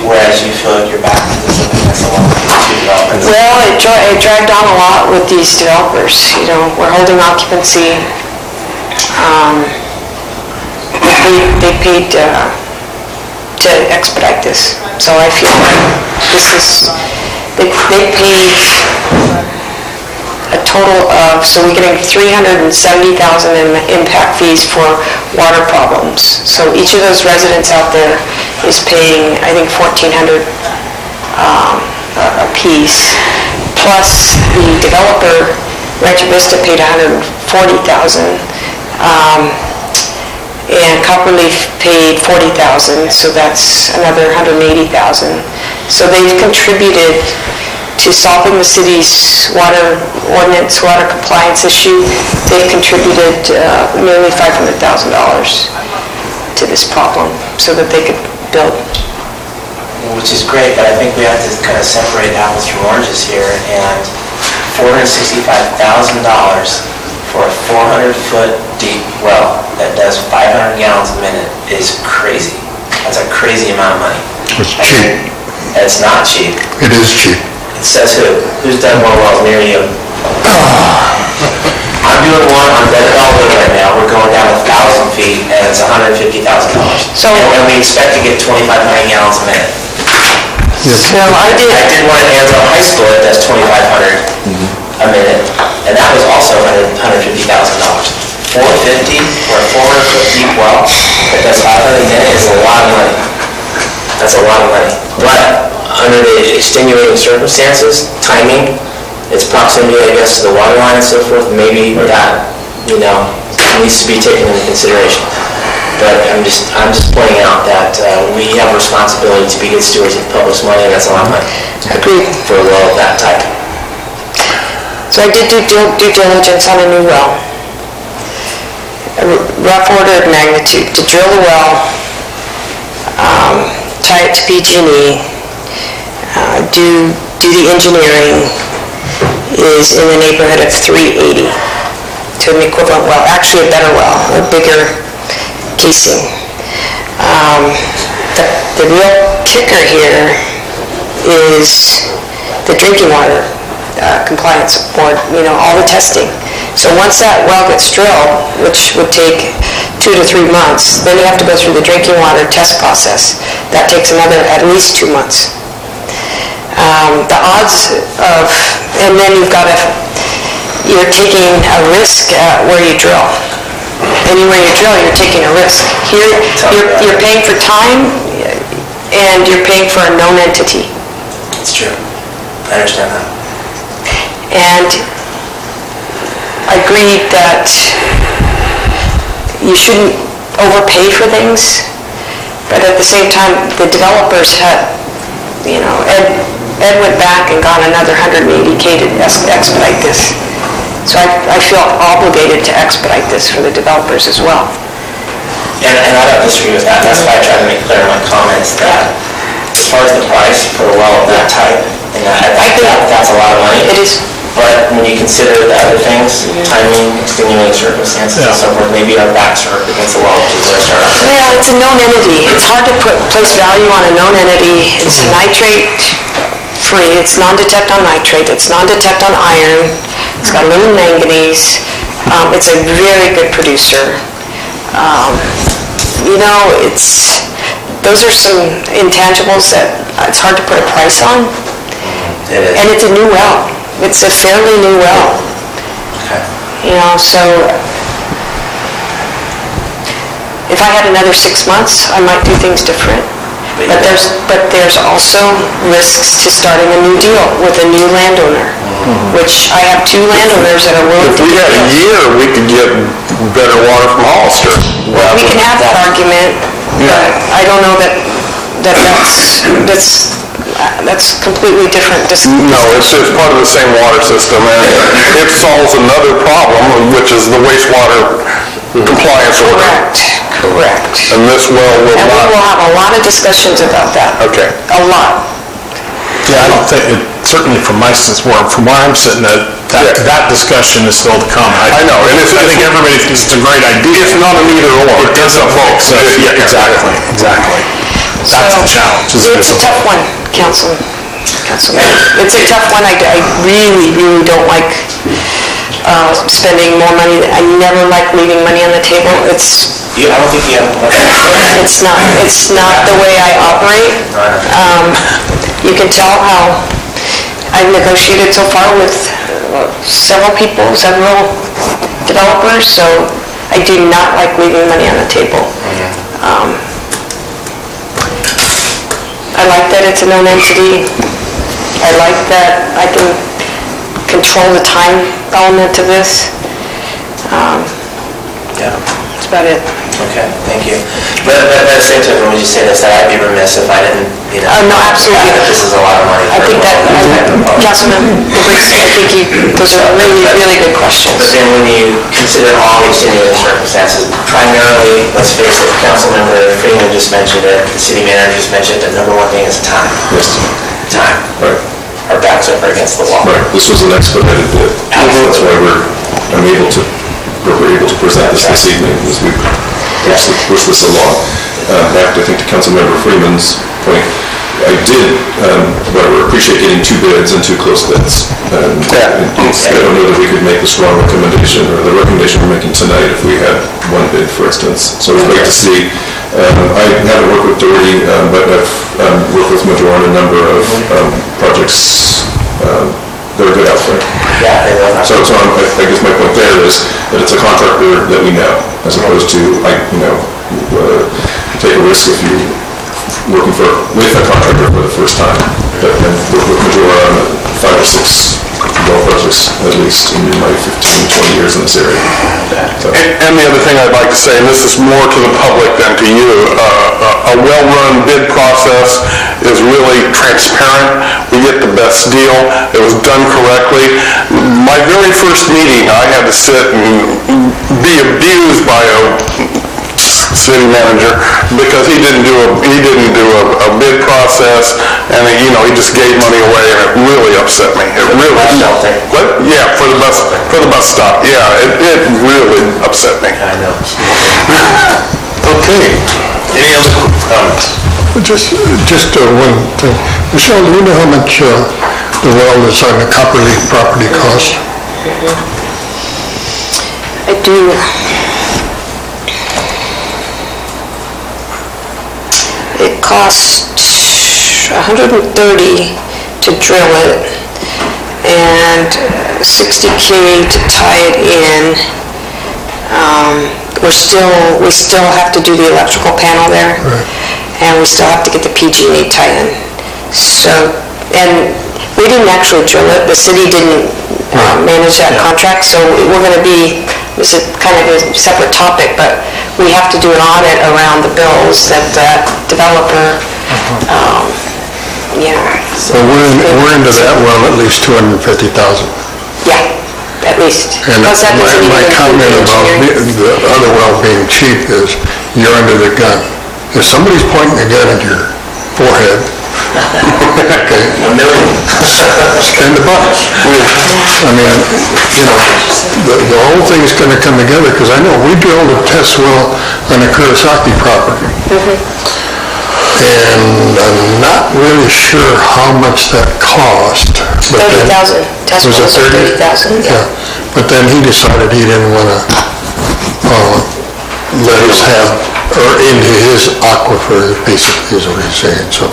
S4: Whereas you feel like you're back to that's a long development.
S5: Well, it dragged on a lot with these developers. We're holding occupancy. They paid to expedite this. So I feel like they paid a total of, so we're getting $370,000 in impact fees for water problems. So each of those residents out there is paying, I think, $1,400 a piece. Plus the developer, Rancho Vista, paid $140,000. And Copperleaf paid $40,000, so that's another $180,000. So they've contributed to solving the city's water ordinance, water compliance issue. They've contributed nearly $500,000 to this problem so that they could build.
S4: Which is great, but I think we have to kind of separate apples from oranges here, and $465,000 for a 400-foot deep well that does 500 gallons a minute is crazy. That's a crazy amount of money.
S10: It's cheap.
S4: It's not cheap.
S10: It is cheap.
S4: It says who? Who's done more wells near you? I'm doing one on Bennett Elwood right now. We're going down 1,000 feet, and it's $150,000. And we expect to get 2,500 gallons a minute.
S5: So I did
S4: one at Ansel High School that does 2,500 a minute, and that was also $150,000. 450 for a 400-foot deep well that does 500 a minute is a lot of money. That's a lot of money. But under the extenuating circumstances, timing, its proximity, I guess, to the water line and so forth, maybe that, needs to be taken into consideration. But I'm just pointing out that we have a responsibility to be good stewards of the public's money, and that's a lot of money.
S5: Agreed.
S4: For a well of that type.
S5: So I did do due diligence on a new well. A rough order of magnitude to drill the well, tie it to PG&E, do the engineering is in the neighborhood of $380 to an equivalent well, actually a better well, a bigger casing. The real kicker here is the drinking water compliance board, all the testing. So once that well gets drilled, which would take 2 to 3 months, then you have to go through the drinking water test process. That takes another at least 2 months. The odds of, and then you're taking a risk at where you drill. any way you drill, you're taking a risk. Here, you're paying for time, and you're paying for a known entity.
S4: It's true. I understand that.
S5: And I agree that you shouldn't overpay for things, but at the same time, the developers had, Ed went back and got another $180K to expedite this. So I feel obligated to expedite this for the developers as well.
S4: And I don't disagree with that. That's why I tried to make clear in my comments that as far as the price for a well of that type, and I think that's a lot of money.
S5: It is.
S4: But when you consider the other things, timing, extenuating circumstances, and so forth, maybe our backs are up against the wall to start off.
S5: Yeah, it's a known entity. It's hard to place value on a known entity. It's nitrate-free. It's non-detect on nitrate. It's non-detect on iron. It's got little manganese. It's a very good producer. Those are some intangibles that it's hard to put a price on.
S4: It is.
S5: And it's a new well. It's a fairly new well.
S4: Okay.
S5: So if I had another 6 months, I might do things different. But there's also risks to starting a new deal with a new landowner, which I have 2 landowners that are willing to.
S6: If we had a year, we could get better water from Hollister.
S5: Well, we can have that argument, but I don't know that's completely different.
S6: No, it's part of the same water system, and it solves another problem, which is the wastewater compliance order.
S5: Correct.
S6: And this well will not.
S5: And we will have a lot of discussions about that.
S6: Okay.
S5: A lot.
S13: Yeah, I don't think, certainly from where I'm sitting, that discussion is still to come.
S6: I know, and
S13: I think everybody thinks it's a great idea.
S6: It's not an either or.
S13: It doesn't both. Yeah, exactly. That's the challenge.
S5: It's a tough one, Councilman. It's a tough one. I really, really don't like spending more money. I never like leaving money on the table.
S4: I don't think you have much.
S5: It's not the way I operate. You can tell how I've negotiated so far with several developers, so I do not like leaving money on the table. I like that it's a known entity. I like that I can control the time element of this. That's about it.
S4: Okay, thank you. But at the same time, when you say this, I'd be remiss if I didn't,
S5: No, absolutely.
S4: This is a lot of money.
S5: I think that, Councilman, those are really, really good questions.
S4: But then when you consider all the extenuating circumstances, primarily, let's face it, Councilmember Freeman just mentioned it, the city manager just mentioned it, the number one thing is time.
S12: Yes.
S4: Time.
S12: Right.
S4: Our backs up against the wall.
S12: Right, this was an expedited bid. That's why we're able to present this evening, as we push this along. Back, I think, to Councilmember Freeman's point, I did, however, appreciate getting 2 bids and 2 close bids. I don't know that we could make the strong recommendation, or the recommendation we're making tonight, if we had 1 bid, for instance. So it's great to see. I haven't worked with Doherty, but I've worked with Major on a number of projects that are good out there.
S4: Yeah, they will.
S12: So I guess my point there is that it's a contractor that we know, as opposed to, take a risk if you're working with a contractor for the first time. But work with Majora on 5 or 6 well projects, at least, in my 15, 20 years in this area.
S6: And the other thing I'd like to say, and this is more to the public than to you, a well-run bid process is really transparent. We get the best deal. It was done correctly. My very first meeting, I had to sit and be abused by a city manager because he didn't do a bid process, and he just gave money away, and it really upset me. It really. Yeah, for the bus stop. Yeah, it really upset me.
S4: I know.
S1: Okay. Any other comments?
S10: Just one thing. Michelle, do you know how much the well that's on the Copperleaf property cost?
S5: I do. It cost $130 to drill it and $60K to tie it in. we still have to do the electrical panel there. And we still have to get the PG&E tie-in. So, and we didn't actually drill it, the city didn't manage that contract, so we're gonna be, this is kind of a separate topic, but we have to do an audit around the bills that the developer,
S10: So we're into that well at least 250,000.
S5: Yeah, at least.
S10: And
S5: Plus that doesn't even
S10: my
S5: include
S10: comment
S5: the
S10: about
S5: engineering.
S10: the other well being cheap is, you're under the gun. If somebody's pointing a gun at your forehead, okay, spend the buck. I mean, the whole thing's gonna come together, because I know we drilled a test well on the Kurosaki property. And I'm not really sure how much that cost.
S5: 30,000. Test
S10: Was it
S5: wells are
S10: 30?
S5: 30,000, yeah.
S10: But then he decided he didn't want to let us have, or into his aquifer, basically is what he's saying. So,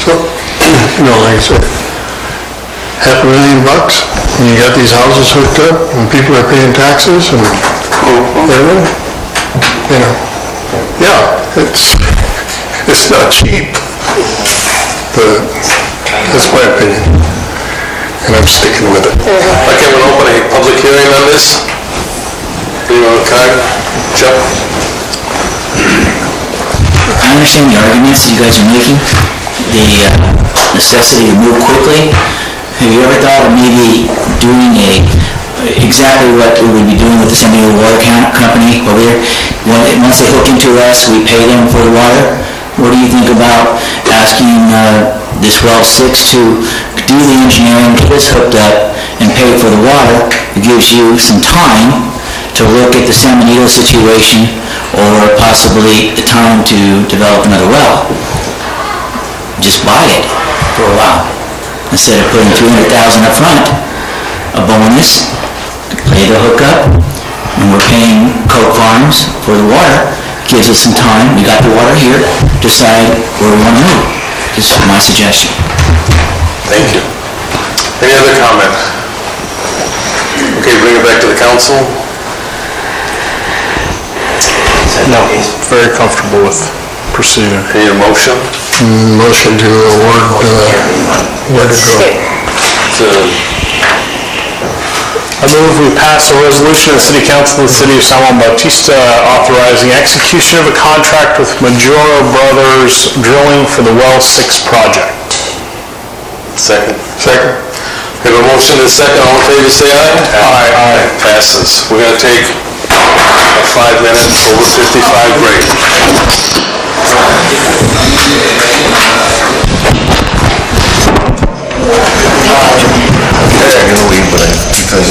S10: like I said, $500,000, and you got these houses hooked up, and people are paying taxes, and everything, yeah, it's not cheap, but that's my opinion, and I'm sticking with it.
S1: Okay, we'll open a public hearing on this. Anyone with a card? Jeff?
S9: I understand the arguments you guys are making, the necessity to move quickly. Have you ever thought of maybe doing exactly what we would be doing with the San Diego Water Company over here? Once they hook into us, we pay them for the water. What do you think about asking this well 6 to do the engineering, get us hooked up, and pay for the water? It gives you some time to look at the San Benito situation, or possibly the time to develop another well. Just buy it for a while. Instead of putting $300,000 up front, a bonus, pay the hookup, and we're paying Coke Farms for the water. Gives us some time, we got the water here, decide where we want to move. This is my suggestion.
S1: Thank you. Any other comment? Okay, bring it back to the council.
S13: No, very comfortable with proceeding.
S1: Any motion?
S10: Motion to award, where to go?
S13: I move we pass a resolution of the City Council of the City of San Juan Bautista authorizing execution of a contract with Majoro Brothers Drilling for the Well 6 project.
S1: Second. We have a motion and a second. All in favor, say aye. Aye. Passes. We're going to take a 5-minute over 55 break.
S22: I'm going to leave, but because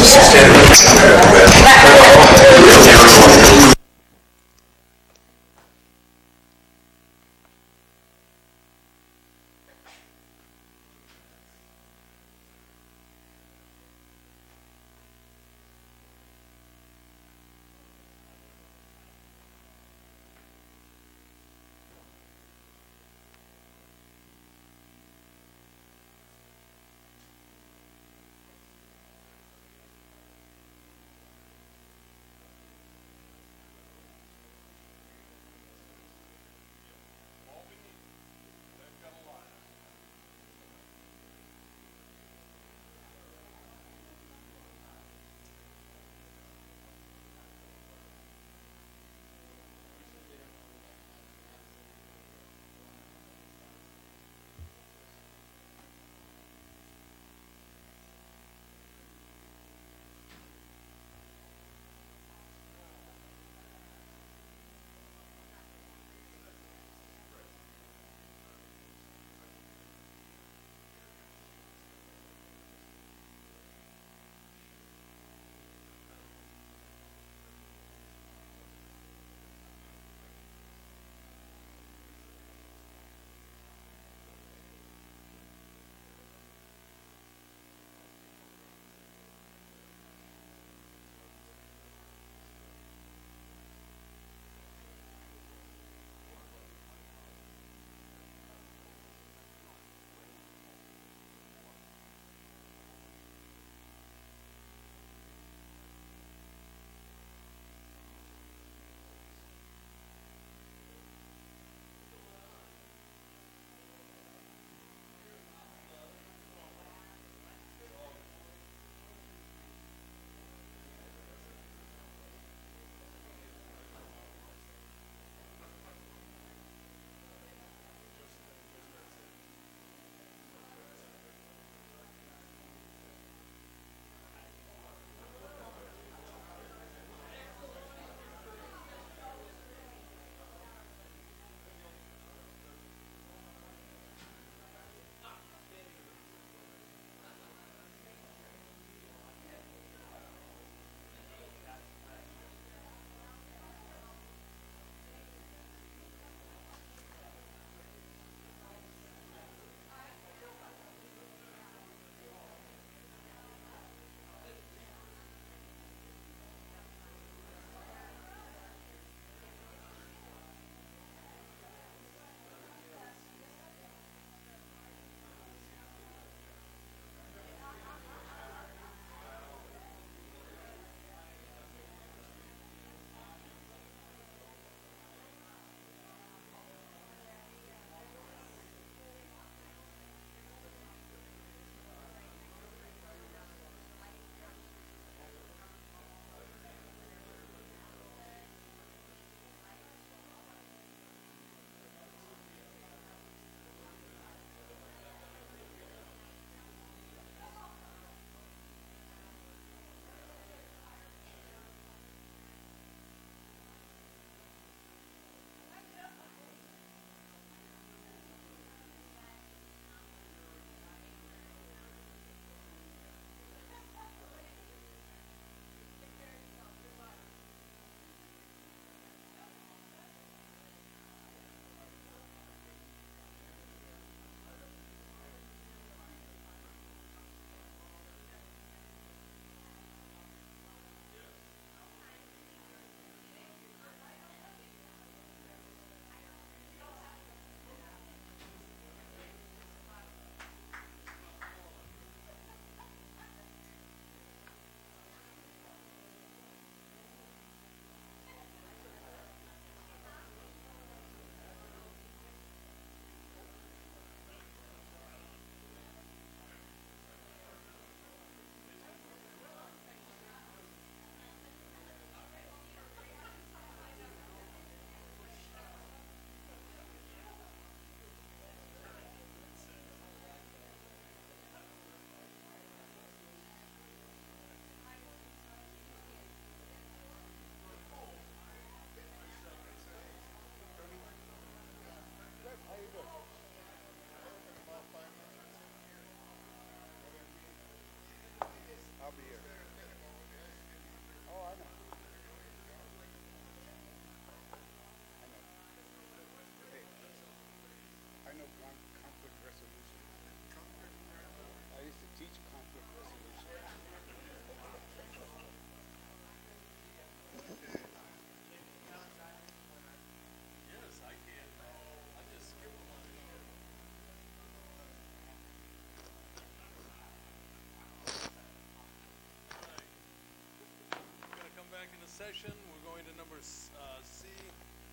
S1: session. We're going to number C,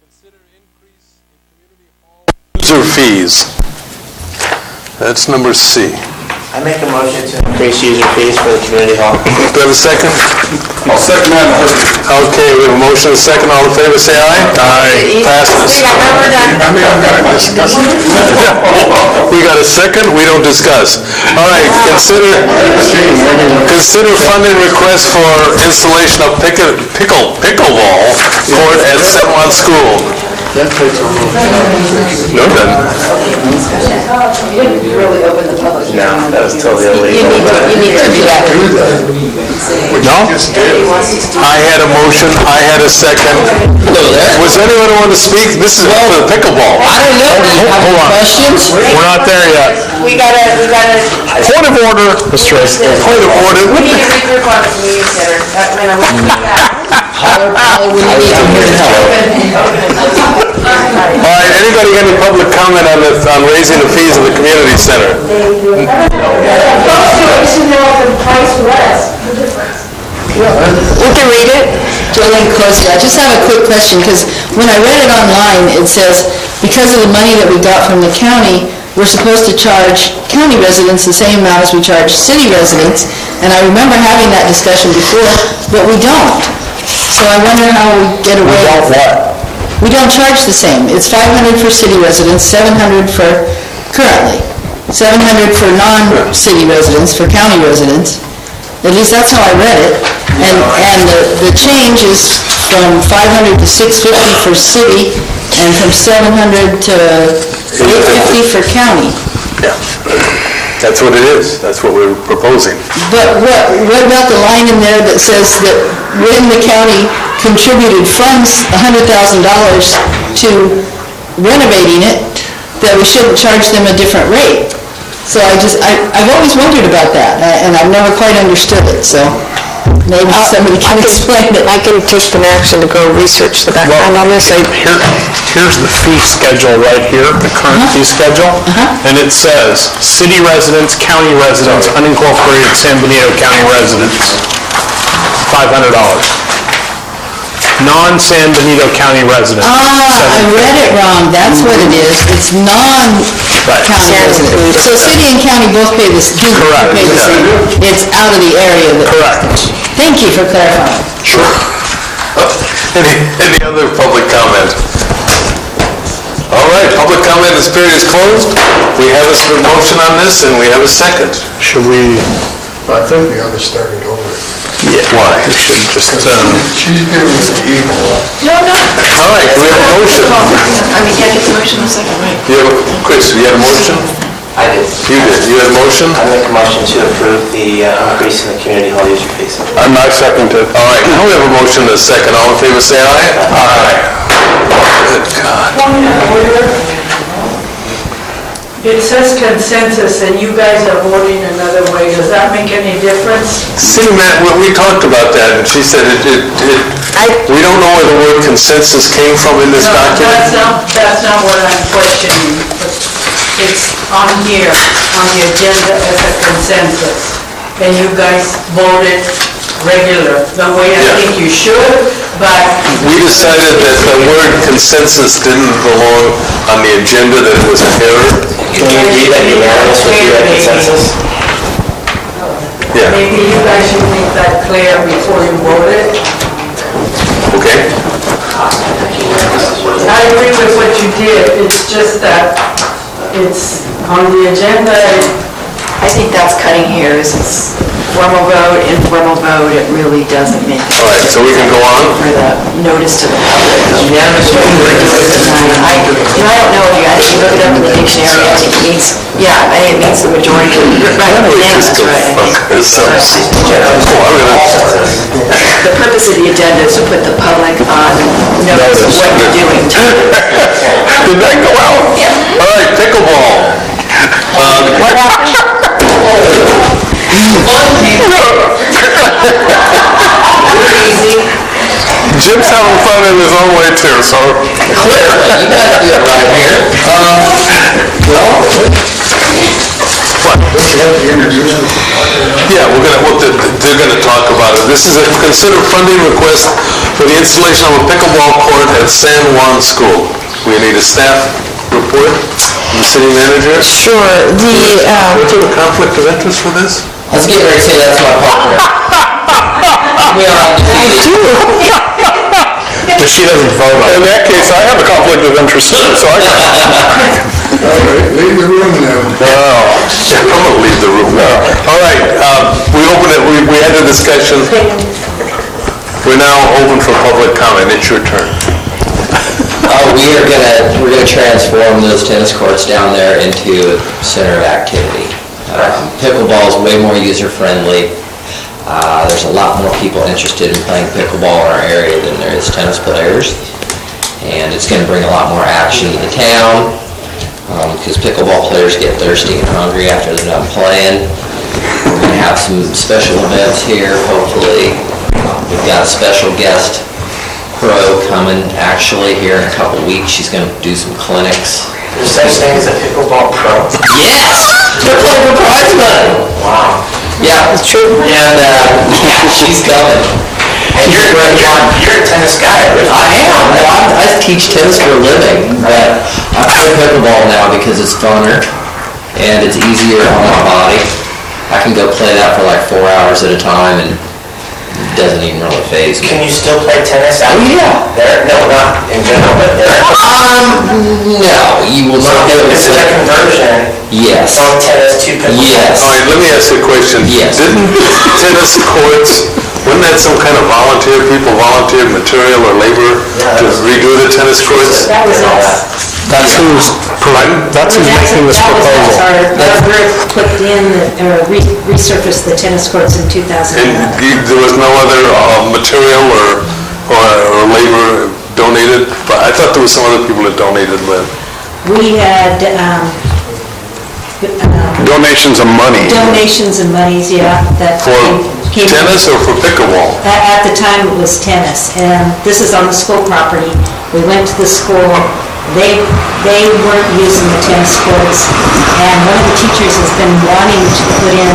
S1: consider increase in community hall user fees. That's number C.
S4: I make a motion to increase user fees for the community hall.
S1: Do I have a second?
S6: I'll second that.
S1: Okay, we have a motion and a second. All in favor, say aye. Aye. Passes. We got a second, we don't discuss. All right, consider funding request for installation of pickleball court at San Juan School. No, it doesn't.
S14: Really open the public.
S4: No, that was totally illegal.
S14: You need to do that.
S1: No? I had a motion, I had a second. Was anyone want to speak? This is for the pickleball.
S7: I don't know, do you have any questions?
S13: We're not there yet.
S5: We gotta,
S13: Point of order, Mr. Rice.
S1: Point of order.
S5: we need to regroup on the community center.
S7: We need to hear the help.
S1: All right, anybody got any public comment on raising the fees of the community center?
S7: We can read it. Jolene Closey, I just have a quick question, because when I read it online, it says, because of the money that we got from the county, we're supposed to charge county residents the same amount as we charge city residents, and I remember having that discussion before, but we don't. So I wonder how we get away with that. We don't charge the same. It's $500 for city residents, $700 for, currently, $700 for non-city residents, for county residents. At least that's how I read it. And the change is from $500 to $650 for city, and from $700 to $850 for county.
S1: Yeah, that's what it is. That's what we're proposing.
S7: But what about the line in there that says that when the county contributed funds, $100,000 to renovating it, that we shouldn't charge them a different rate? So I've always wondered about that, and I've never quite understood it, so maybe somebody can explain it.
S5: I can take some action to go research the background on this.
S13: Here's the fee schedule right here, the current fee schedule. And it says, city residents, county residents, unincorporated San Benito County residents, $500. Non-San Benito County residents.
S7: I read it wrong, that's what it is. It's non-county residents. So city and county both pay the same.
S13: Correct.
S7: It's out of the area that...
S13: Correct.
S7: Thank you for clarifying.
S13: Sure.
S1: Any other public comment? All right, public comment, this period is closed. We have a motion on this, and we have a second.
S13: Should we...
S10: I think we ought to start it over.
S13: Yeah. Why? We should just...
S10: She's giving us the evil.
S7: No.
S1: All right, we have a motion.
S14: I mean, can't get the motion in a second, right?
S1: Chris, you had a motion?
S4: I did.
S1: You did. You had a motion?
S4: I make a motion to approve the increase in the community hall user fees.
S1: I'm not seconded. All right, now we have a motion and a second. All in favor, say aye. Aye. Good God.
S14: It says consensus, and you guys are voting another way. Does that make any difference?
S1: See, Matt, we talked about that, and she said we don't know where the word consensus came from in this document.
S14: That's not what I'm questioning. It's on here, on the agenda as a consensus. And you guys voted regular, the way I think you should, but...
S1: We decided that the word consensus didn't belong on the agenda, that it was an error.
S4: Can you read that unanimous with your consensus?
S1: Yeah.
S14: Maybe you guys should make that clear before you vote it.
S1: Okay.
S14: I agree with what you did, it's just that it's on the agenda.
S11: I think that's cutting hairs. It's formal vote, informal vote, it really doesn't make sense.
S1: All right, so we can go on?
S11: For the notice to the public. Unanimous vote. I don't know, I think you look it up in the dictionary, I think it means, I think it means the majority. Right, unanimous, right. The purpose of the agenda is to put the public on notice of what you're doing.
S1: Did that go out? Yeah. All right, pickleball.
S11: What happened?
S1: Jim's having fun in his own way too, so...
S15: Clear, you gotta do it right here.
S1: Yeah, they're gonna talk about it. This is a consider funding request for for the installation of a pickleball court at San Juan School. We need a staff report from the city manager.
S5: Sure,
S1: What's the conflict of interest for this?
S15: I was getting ready to say that's my partner. We are on the TV.
S13: But she doesn't vote on it.
S6: In that case, I have a conflict of interest, so I can...
S10: All right, leave the room now.
S1: I'm gonna leave the room now. All right, we open it, we had a discussion. We're now open for public comment. It's your turn.
S15: We're gonna transform those tennis courts down there into a center of activity. Pickleball is way more user-friendly. There's a lot more people interested in playing pickleball in our area than there is tennis players. And it's gonna bring a lot more action to the town, because pickleball players get thirsty and hungry after they're done playing. We're gonna have some special events here, hopefully. We've got a special guest pro coming actually here in a couple weeks. She's gonna do some clinics.
S4: There's such thing as a pickleball pro?
S15: Yes! They're playing for prize money!
S4: Wow.
S15: Yeah, it's true. And, yeah, she's coming.
S4: And you're a tennis guy, right?
S15: I am. I teach tennis for a living, but I play pickleball now because it's funner and it's easier on my body. I can go play that for like 4 hours at a time and it doesn't even really faze me.
S4: Can you still play tennis out?
S15: Oh, yeah.
S4: There? No, not in general, but there.
S15: No, you will not be able to.
S4: This is a conversion.
S15: Yes.
S4: From tennis to pickleball.
S15: Yes.
S1: All right, let me ask you a question.
S15: Yes.
S1: Didn't tennis courts, wasn't that some kind of people volunteered material or labor to redo the tennis courts?
S14: That was us.
S13: That's who's making this proposal.
S14: Our group put in, or resurfaced the tennis courts in 2011.
S1: And there was no other material or labor donated? But I thought there was some other people that donated, but...
S14: We had
S6: Donations of money.
S14: donations and monies, yeah, that
S1: For
S14: came...
S1: tennis or for pickleball?
S14: At the time, it was tennis, and this is on the school property. We went to the school, they weren't using the tennis courts, and one of the teachers has been wanting to put in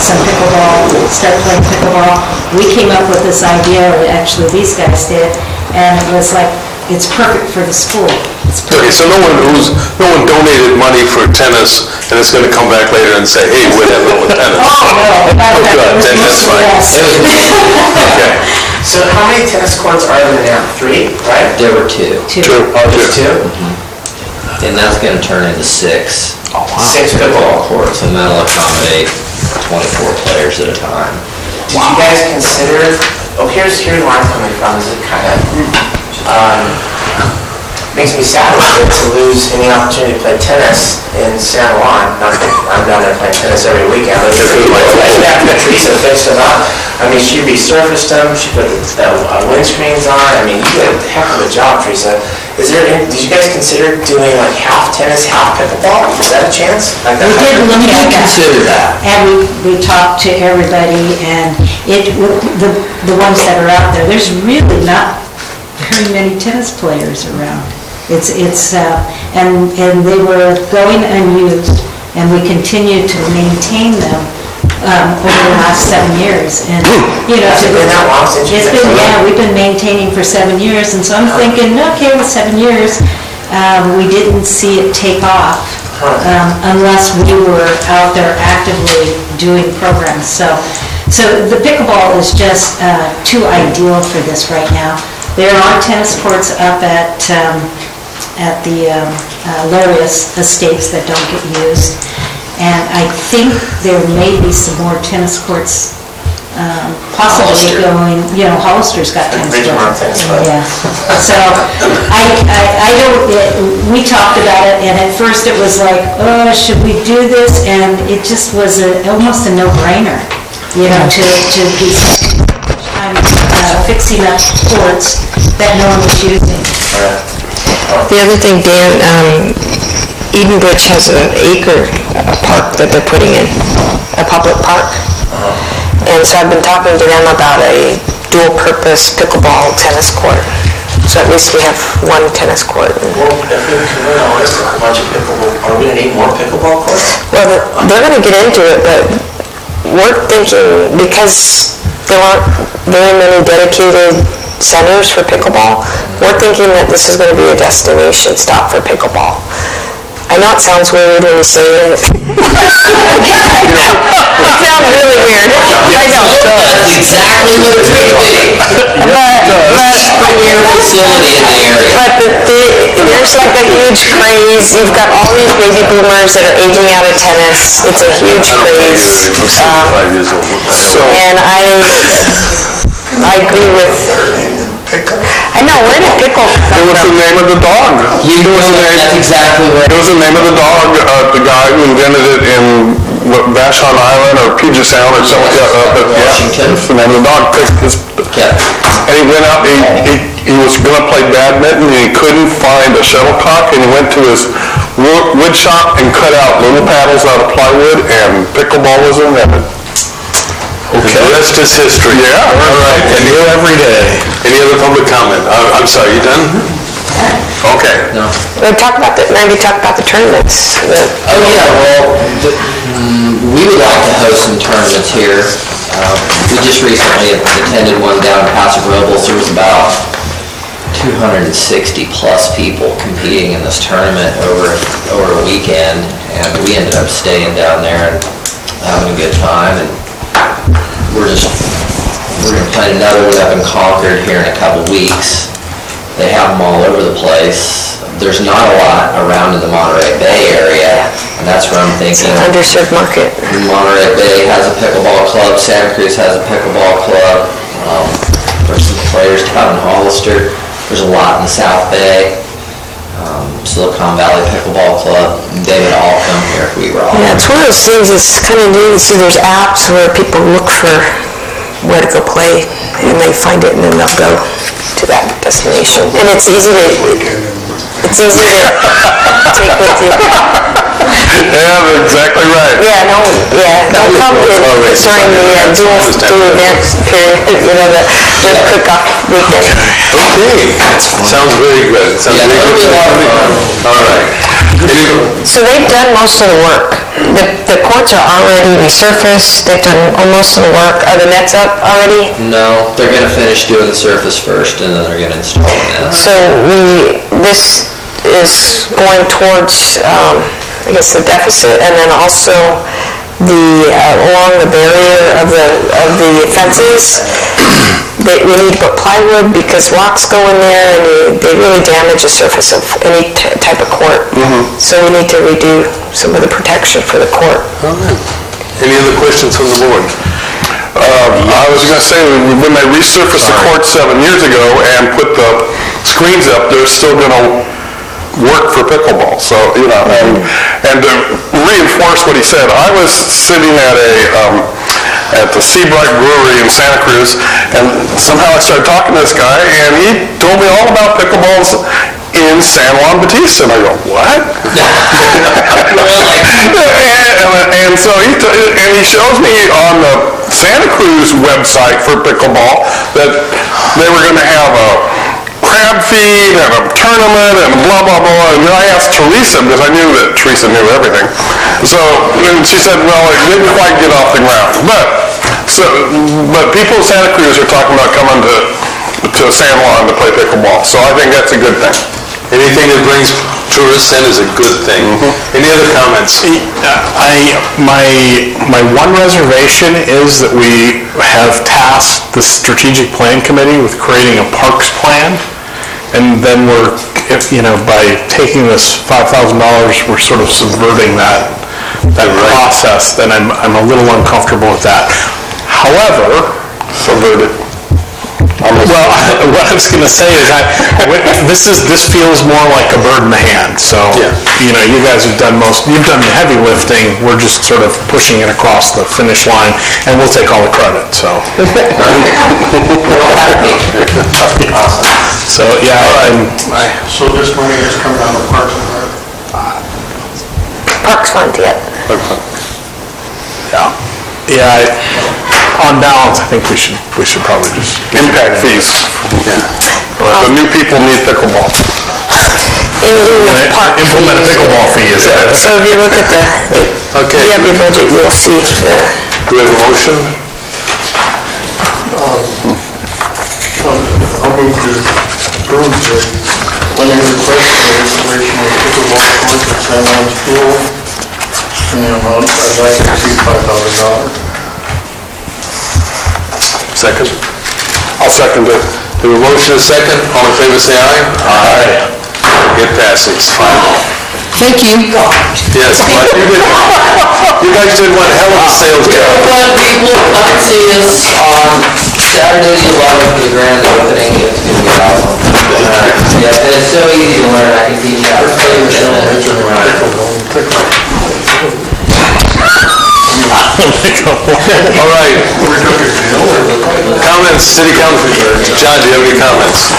S14: some pickleball, start playing pickleball. We came up with this idea, or actually these guys did, and it was like, it's perfect for the school.
S1: Okay, so no one donated money for tennis, and it's gonna come back later and say, hey, what happened with tennis?
S14: Oh, no.
S1: Good, then that's fine. Okay.
S4: So how many tennis courts are there now? 3, right?
S15: There were 2.
S4: Oh, there's 2?
S15: And that's gonna turn into 6.
S4: Oh, wow. 6
S15: pickleball courts, and that'll accommodate 24 players at a time.
S4: Did you guys consider, here's where I'm coming from, is it kind of, makes me sad to lose any opportunity to play tennis in San Juan. Not that I'm down there playing tennis every weekend, but after Teresa fixed them up, I mean, she resurfaced them, she put the windscreens on, I mean, you did a heck of a job, Teresa. Did you guys consider doing like half tennis, half pickleball? Is that a chance? Like that?
S14: We did look at that.
S15: Consider that.
S14: And we talked to everybody, and the ones that are out there, there's really not very many tennis players around. And they were going unused, and we continued to maintain them over the last 7 years. And, you know,
S4: Has it been that long since you've been?
S14: yeah, we've been maintaining for 7 years, and so I'm thinking, okay, with 7 years, we didn't see it take off unless we were out there actively doing programs. So the pickleball is just too ideal for this right now. There are tennis courts up at the Larius Estates that don't get used. And I think there may be some more tennis courts possibly going, you know, Hollister's got tennis courts. Yeah. So I don't, we talked about it, and at first it was like, oh, should we do this? And it just was almost a no-brainer, you know, to be fixing up courts that no one was using.
S5: The other thing, Dan, Edenbridge has an acre park that they're putting in, a public park. And so I've been talking to them about a dual-purpose pickleball tennis court. So at least we have one tennis court.
S4: Well, if we convert all this to a bunch of pickleball, are we gonna need more pickleball courts?
S5: Well, they're gonna get into it, but we're thinking, because there aren't very many dedicated centers for pickleball. We're thinking that this is going to be a destination stop for pickleball. I know it sounds weird when you say it. It sounds really weird. I know.
S15: That's exactly what it's going to be.
S5: Premier
S15: facility in the area.
S5: But there's like a huge craze. You've got all these baby boomers that are aging out of tennis. It's a huge craze. And I agree with... I know, where did pickle come from?
S6: It was the name of the dog.
S15: That's exactly right.
S6: It was the name of the dog, the guy who invented it in Vashon Island or Puget Sound or something.
S15: Washington.
S6: It's the name of the dog. And he went out, he was going to play badminton and he couldn't find a shuttlecock and he went to his wood shop and cut out little paddles out of plywood and pickleball was invented.
S1: Okay. The rest is history.
S6: Yeah.
S1: All right.
S13: And here every day.
S1: Any other public comment? I'm sorry, you done? Okay.
S15: No.
S5: Maybe talk about the tournaments.
S15: Oh, yeah, well, we would like to host some tournaments here. We just recently attended one down in Paso Robles. There was about 260 plus people competing in this tournament over a weekend, and we ended up staying down there and having a good time. And we're going to plan another one up in Concord here in a couple weeks. They have them all over the place. There's not a lot around in the Monterey Bay area, and that's where I'm thinking.
S5: It's an underserved market.
S15: Monterey Bay has a pickleball club. Santa Cruz has a pickleball club. There's some players down in Hollister. There's a lot in the South Bay. Silicon Valley Pickleball Club. They would all come here if we were all.
S5: Yeah, it's one of those things that's kind of neat. See, there's apps where people look for where to go play, and they find it, and then they'll go to that destination. And it's easy to take with you.
S6: Yeah, that's exactly right.
S5: Don't come during the dual event period, the cook-off weekend.
S1: Okay. Sounds very good. All right.
S5: So they've done most of the work. The courts are already resurfaced. They've done most of the work. Are the nets up already?
S15: No, they're going to finish doing the surface first, and then they're going to install the nets.
S5: So this is going towards, I guess, the deficit, and then also along the barrier of the fences. We need to put plywood because rocks go in there and they really damage the surface of any type of court. So we need to redo some of the protection for the court.
S1: All right. Any other questions from the board?
S6: I was going to say, when they resurfaced the court 7 years ago and put the screens up, they're still going to work for pickleball. So, and to reinforce what he said, I was sitting at the Seabright Brewery in Santa Cruz, and somehow I started talking to this guy, and he told me all about pickleballs in San Juan Bautista, and I go, what? And so he shows me on the Santa Cruz website for pickleball that they were going to have a crab feed and a tournament and blah, blah, blah. And then I asked Teresa, because I knew that Teresa knew everything. So, and she said, well, it didn't quite get off the ground. But people in Santa Cruz are talking about coming to San Juan to play pickleball. So I think that's a good thing.
S1: Anything that brings tourists in is a good thing. Any other comments?
S13: My one reservation is that we have tasked the strategic plan committee with creating a parks plan, and then by taking this $5,000, we're sort of subverting that process. Then I'm a little uncomfortable with that. However, subverted. Well, what I was going to say is this feels more like a bird in the hand. So, you guys have done you've done the heavy lifting. We're just sort of pushing it across the finish line, and we'll take all the credit. So,
S10: So this money has come down to Parks and Rec?
S5: Parks Fund,
S13: on balance, I think we should probably just
S6: impact fees. The new people need pickleball.
S13: Implement a pickleball fee.
S5: So if you look at the budget, you'll see.
S1: Do we have a motion?
S10: I'll move to approve the funding request for the installation of pickleball courts at San Juan School in the amount I'd like to exceed $5,000.
S1: Second?
S6: I'll second it.
S1: We have a motion and a second. All in favor, say aye. Aye. It passes. 5-0.
S7: Thank you.
S1: Yes, but you guys did one hell of a sales job.
S15: When people come see us on Saturday the 11th for the grand opening, it's going to be awesome. Yeah, and it's so easy to learn. I can teach you how to play with it.
S1: All right. Comments, city council. John, do you have any comments?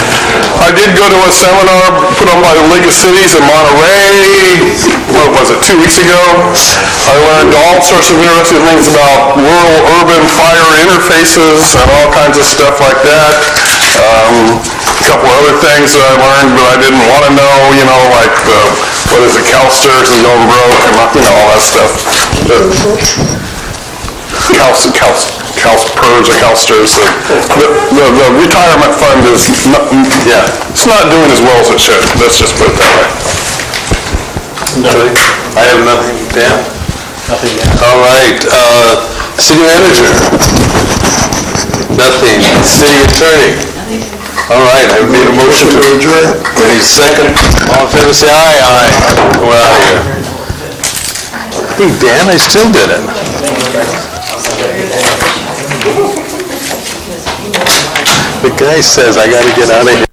S6: I did go to a seminar put on by the League of Cities in Monterey, what was it, 2 weeks ago? I learned all sorts of interesting things about rural-urban fire interfaces and all kinds of stuff like that. A couple other things that I learned, but I didn't want to know, like what is it, CalSTRS is going broke, and all that stuff. CalPERS or CalSTRS, the retirement fund is not, it's not doing as well as it should. Let's just put it that way.
S1: I have nothing, Dan? Nothing. All right, city manager? Nothing. City attorney? All right, I made a motion to adjourn. Any second? All in favor, say aye. Aye. We're out of here. Hey, Dan, I still did it. The guy says I gotta get out of here.